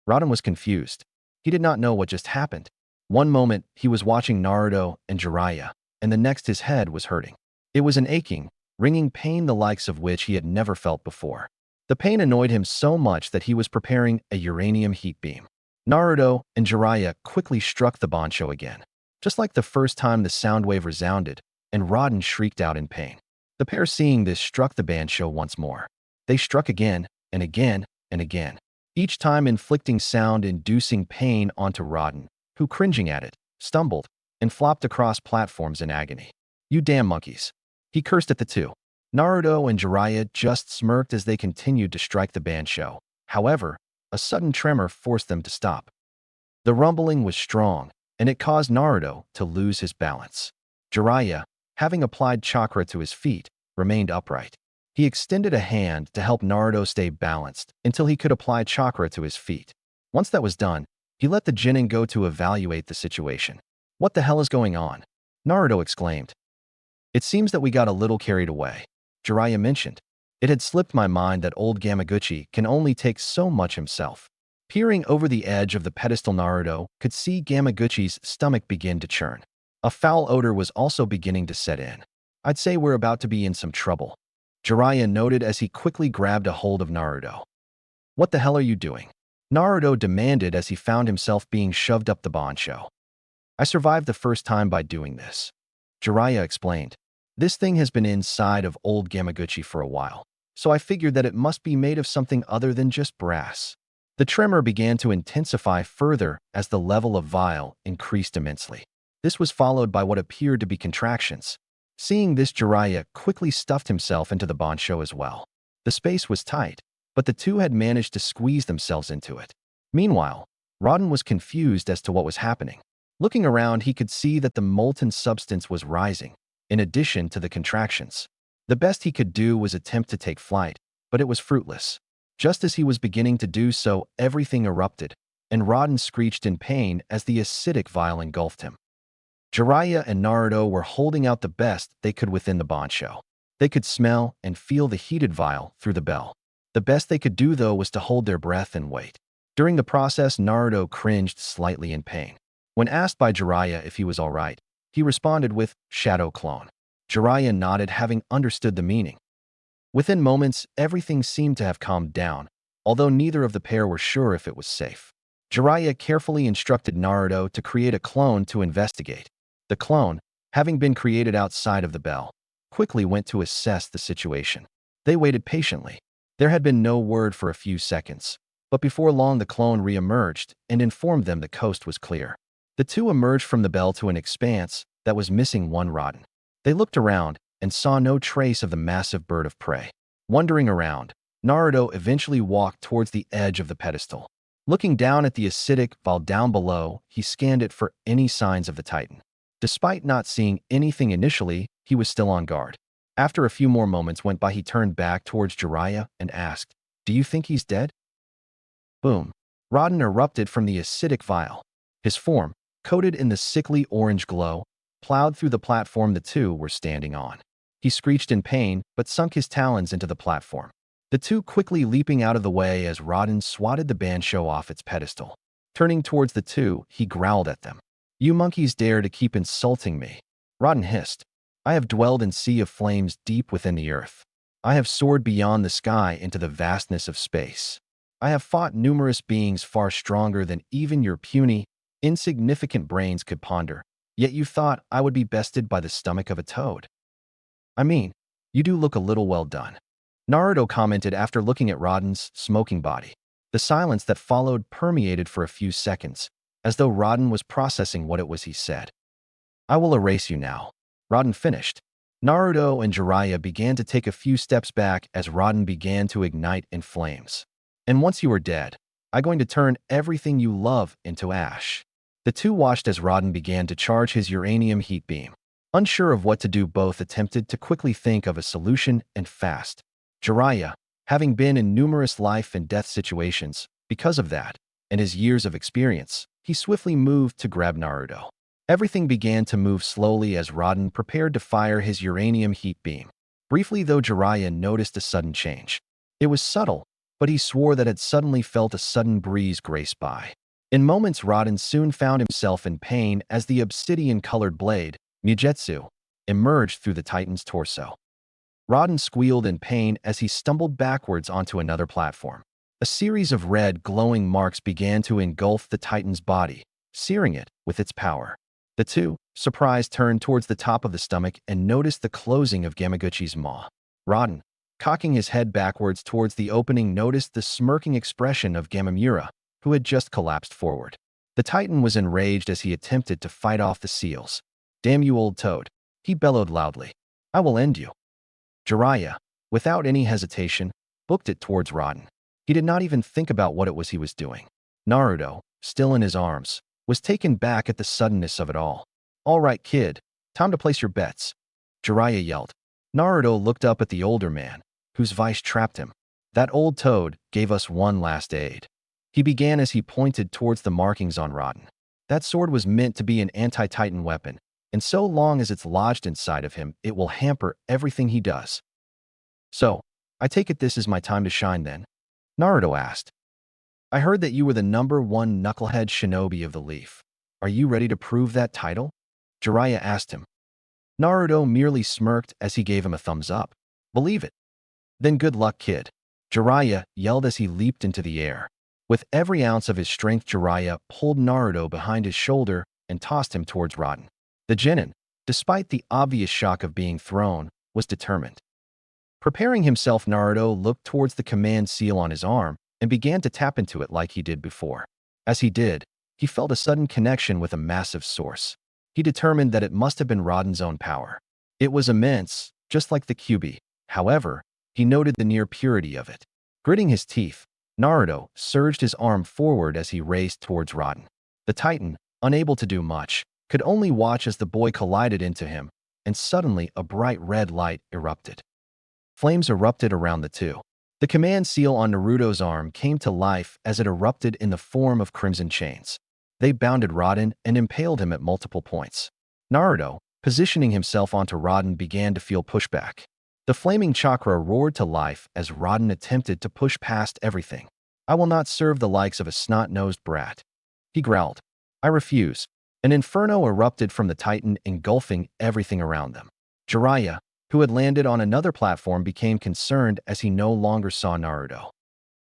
Rodan was confused. He did not know what just happened. One moment, he was watching Naruto and Jiraiya, and the next his head was hurting. It was an aching, ringing pain the likes of which he had never felt before. The pain annoyed him so much that he was preparing a uranium heat beam. Naruto and Jiraiya quickly struck the Bansho again. Just like the first time, the sound wave resounded, and Rodan shrieked out in pain. The pair, seeing this, struck the Bansho once more. They struck again, and again, and again, each time inflicting sound-inducing pain onto Rodan, who, cringing at it, stumbled and flopped across platforms in agony. You damn monkeys. He cursed at the two. Naruto and Jiraiya just smirked as they continued to strike the Bansho. However, a sudden tremor forced them to stop. The rumbling was strong, and it caused Naruto to lose his balance. Jiraiya, having applied chakra to his feet, remained upright. He extended a hand to help Naruto stay balanced until he could apply chakra to his feet. Once that was done, he let the genin go to evaluate the situation. What the hell is going on? Naruto exclaimed. It seems that we got a little carried away, Jiraiya mentioned. It had slipped my mind that old Gamaguchi can only take so much himself. Peering over the edge of the pedestal, Naruto could see Gamaguchi's stomach begin to churn. A foul odor was also beginning to set in. I'd say we're about to be in some trouble, Jiraiya noted as he quickly grabbed a hold of Naruto. What the hell are you doing? Naruto demanded as he found himself being shoved up the Bansho. I survived the first time by doing this, Jiraiya explained. This thing has been inside of old Gamaguchi for a while, so I figured that it must be made of something other than just brass. The tremor began to intensify further as the level of vial increased immensely. This was followed by what appeared to be contractions. Seeing this, Jiraiya quickly stuffed himself into the Bansho as well. The space was tight, but the two had managed to squeeze themselves into it. Meanwhile, Rodan was confused as to what was happening. Looking around, he could see that the molten substance was rising, in addition to the contractions. The best he could do was attempt to take flight, but it was fruitless. Just as he was beginning to do so, everything erupted, and Rodan screeched in pain as the acidic vial engulfed him. Jiraiya and Naruto were holding out the best they could within the Bansho. They could smell and feel the heated vial through the bell. The best they could do, though, was to hold their breath and wait. During the process, Naruto cringed slightly in pain. When asked by Jiraiya if he was all right, he responded with, "Shadow clone." Jiraiya nodded, having understood the meaning. Within moments, everything seemed to have calmed down, although neither of the pair were sure if it was safe. Jiraiya carefully instructed Naruto to create a clone to investigate. The clone, having been created outside of the bell, quickly went to assess the situation. They waited patiently. There had been no word for a few seconds, but before long the clone re-emerged and informed them the coast was clear. The two emerged from the bell to an expanse that was missing one Rodan. They looked around and saw no trace of the massive bird of prey. Wandering around, Naruto eventually walked towards the edge of the pedestal. Looking down at the acidic vial down below, he scanned it for any signs of the Titan. Despite not seeing anything initially, he was still on guard. After a few more moments went by, he turned back towards Jiraiya and asked, "Do you think he's dead?" Boom. Rodan erupted from the acidic vial. His form, coated in the sickly orange glow, plowed through the platform the two were standing on. He screeched in pain, but sunk his talons into the platform. The two quickly leaping out of the way as Rodan swatted the Bansho off its pedestal. Turning towards the two, he growled at them. "You monkeys dare to keep insulting me." Rodan hissed. "I have dwelled in sea of flames deep within the earth. I have soared beyond the sky into the vastness of space. I have fought numerous beings far stronger than even your puny, insignificant brains could ponder, yet you thought I would be bested by the stomach of a toad. I mean, you do look a little well done," Naruto commented after looking at Rodan's smoking body. The silence that followed permeated for a few seconds, as though Rodan was processing what it was he said. "I will erase you now." Rodan finished. Naruto and Jiraiya began to take a few steps back as Rodan began to ignite in flames. "And once you are dead, I'm going to turn everything you love into ash." The two watched as Rodan began to charge his uranium heat beam. Unsure of what to do, both attempted to quickly think of a solution and fast. Jiraiya, having been in numerous life and death situations, because of that, and his years of experience, he swiftly moved to grab Naruto. Everything began to move slowly as Rodan prepared to fire his uranium heat beam. Briefly though, Jiraiya noticed a sudden change. It was subtle, but he swore that had suddenly felt a sudden breeze grace by. In moments, Rodan soon found himself in pain as the obsidian-colored blade, Mugetsu, emerged through the Titan's torso. Rodan squealed in pain as he stumbled backwards onto another platform. A series of red, glowing marks began to engulf the Titan's body, searing it with its power. The two, surprised, turned towards the top of the stomach and noticed the closing of Gamaguchi's maw. Rodan, cocking his head backwards towards the opening, noticed the smirking expression of Gamamura, who had just collapsed forward. The Titan was enraged as he attempted to fight off the seals. "Damn you, old toad," he bellowed loudly. "I will end you." Jiraiya, without any hesitation, booked it towards Rodan. He did not even think about what it was he was doing. Naruto, still in his arms, was taken back at the suddenness of it all. "All right, kid, time to place your bets," Jiraiya yelled. Naruto looked up at the older man, whose vice trapped him. "That old toad gave us one last aid," he began as he pointed towards the markings on Rodan. "That sword was meant to be an anti-Titan weapon, and so long as it's lodged inside of him, it will hamper everything he does." "So, I take it this is my time to shine then?" Naruto asked. "I heard that you were the #1 knucklehead shinobi of the Leaf. Are you ready to prove that title?" Jiraiya asked him. Naruto merely smirked as he gave him a thumbs up. "Believe it. Then good luck, kid," Jiraiya yelled as he leaped into the air. With every ounce of his strength, Jiraiya pulled Naruto behind his shoulder and tossed him towards Rodan. The genin, despite the obvious shock of being thrown, was determined. Preparing himself, Naruto looked towards the command seal on his arm and began to tap into it like he did before. As he did, he felt a sudden connection with a massive source. He determined that it must have been Rodan's own power. It was immense, just like the Kyuubi. However, he noted the near purity of it. Gritting his teeth, Naruto surged his arm forward as he raced towards Rodan. The Titan, unable to do much, could only watch as the boy collided into him, and suddenly a bright red light erupted. Flames erupted around the two. The command seal on Naruto's arm came to life as it erupted in the form of crimson chains. They bounded Rodan and impaled him at multiple points. Naruto, positioning himself onto Rodan, began to feel pushback. The flaming chakra roared to life as Rodan attempted to push past everything. "I will not serve the likes of a snot-nosed brat," he growled. "I refuse." An inferno erupted from the Titan, engulfing everything around them. Jiraiya, who had landed on another platform, became concerned as he no longer saw Naruto.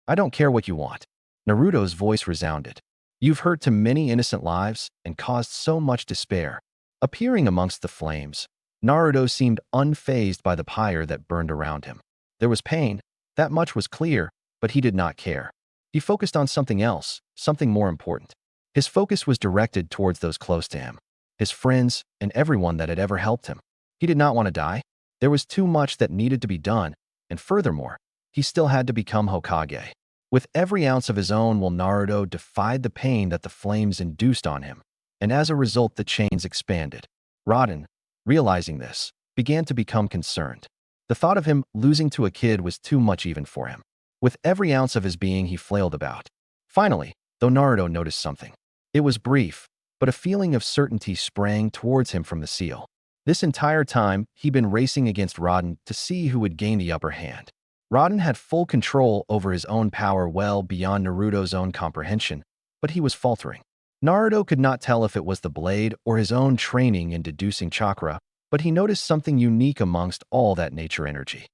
"I don't care what you want," Naruto's voice resounded. "You've hurt too many innocent lives and caused so much despair." Appearing amongst the flames, Naruto seemed unfazed by the pyre that burned around him. There was pain, that much was clear, but he did not care. He focused on something else, something more important. His focus was directed towards those close to him, his friends, and everyone that had ever helped him. He did not want to die. There was too much that needed to be done, and furthermore, he still had to become Hokage. With every ounce of his own will Naruto defied the pain that the flames induced on him, and as a result the chains expanded. Rodan, realizing this, began to become concerned. The thought of him losing to a kid was too much even for him. With every ounce of his being he flailed about. Finally, though Naruto noticed something. It was brief, but a feeling of certainty sprang towards him from the seal. This entire time, he'd been racing against Rodan to see who would gain the upper hand. Rodan had full control over his own power well beyond Naruto's own comprehension, but he was faltering. Naruto could not tell if it was the blade or his own training in deducing chakra, but he noticed something unique amongst all that nature energy.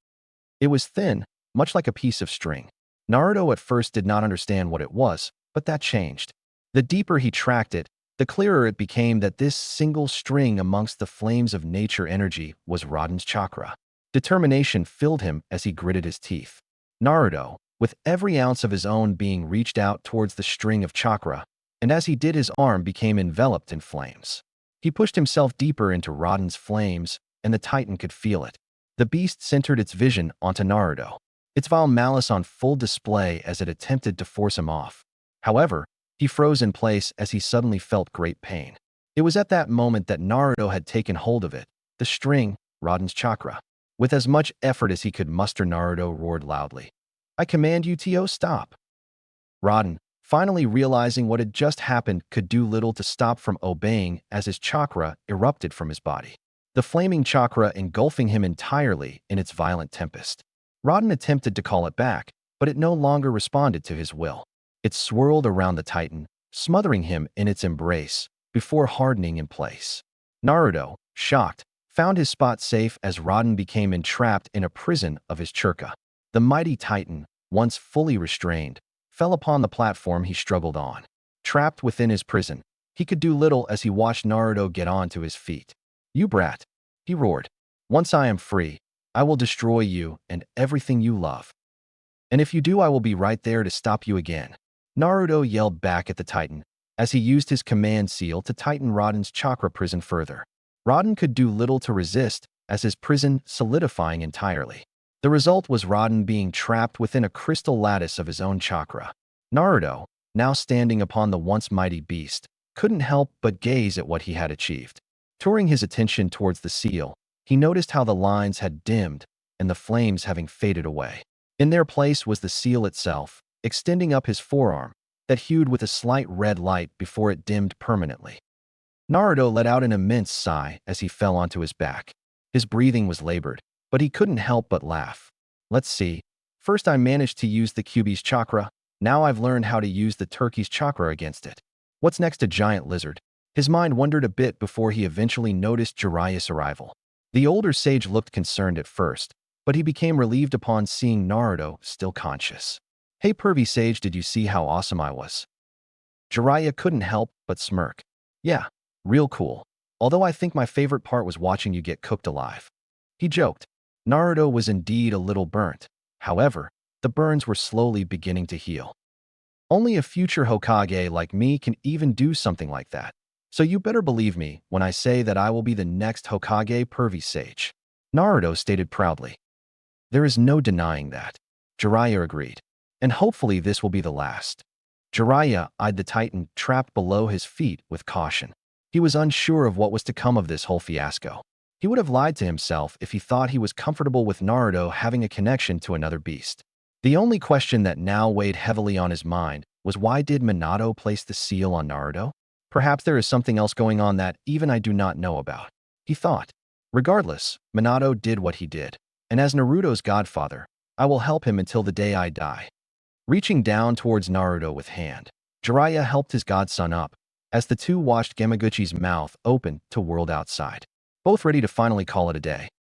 It was thin, much like a piece of string. Naruto at first did not understand what it was, but that changed. The deeper he tracked it, the clearer it became that this single string amongst the flames of nature energy was Rodan's chakra. Determination filled him as he gritted his teeth. Naruto, with every ounce of his own being, reached out towards the string of chakra, and as he did his arm became enveloped in flames. He pushed himself deeper into Rodan's flames, and the Titan could feel it. The beast centered its vision onto Naruto, its vile malice on full display as it attempted to force him off. However, he froze in place as he suddenly felt great pain. It was at that moment that Naruto had taken hold of it, the string, Rodan's chakra. With as much effort as he could muster, Naruto roared loudly, "I command you to stop!" Rodan, finally realizing what had just happened, could do little to stop from obeying as his chakra erupted from his body, the flaming chakra engulfing him entirely in its violent tempest. Rodan attempted to call it back, but it no longer responded to his will. It swirled around the Titan, smothering him in its embrace, before hardening in place. Naruto, shocked, found his spot safe as Rodan became entrapped in a prison of his chakra. The mighty Titan, once fully restrained, fell upon the platform he struggled on. Trapped within his prison, he could do little as he watched Naruto get onto his feet. "You brat," he roared. "Once I am free, I will destroy you and everything you love. And if you do, I will be right there to stop you again." Naruto yelled back at the Titan as he used his command seal to tighten Rodan's chakra prison further. Rodan could do little to resist as his prison solidifying entirely. The result was Rodan being trapped within a crystal lattice of his own chakra. Naruto, now standing upon the once mighty beast, couldn't help but gaze at what he had achieved. Turning his attention towards the seal, he noticed how the lines had dimmed and the flames having faded away. In their place was the seal itself, extending up his forearm, that hued with a slight red light before it dimmed permanently. Naruto let out an immense sigh as he fell onto his back. His breathing was labored, but he couldn't help but laugh. "Let's see. First I managed to use the Kyuubi's chakra, now I've learned how to use the turkey's chakra against it. What's next? A giant lizard?" His mind wandered a bit before he eventually noticed Jiraiya's arrival. The older sage looked concerned at first, but he became relieved upon seeing Naruto still conscious. "Hey pervy sage, did you see how awesome I was?" Jiraiya couldn't help but smirk. "Yeah, real cool. Although I think my favorite part was watching you get cooked alive." He joked. Naruto was indeed a little burnt. However, the burns were slowly beginning to heal. "Only a future Hokage like me can even do something like that. So you better believe me when I say that I will be the next Hokage, pervy sage," Naruto stated proudly. "There is no denying that," Jiraiya agreed. "And hopefully this will be the last." Jiraiya eyed the Titan trapped below his feet with caution. He was unsure of what was to come of this whole fiasco. He would have lied to himself if he thought he was comfortable with Naruto having a connection to another beast. The only question that now weighed heavily on his mind was, why did Minato place the seal on Naruto? Perhaps there is something else going on that even I do not know about, he thought. Regardless, Minato did what he did, and as Naruto's godfather, I will help him until the day I die. Reaching down towards Naruto with hand, Jiraiya helped his godson up, as the two watched Gemaguchi's mouth open to world outside, both ready to finally call it a day.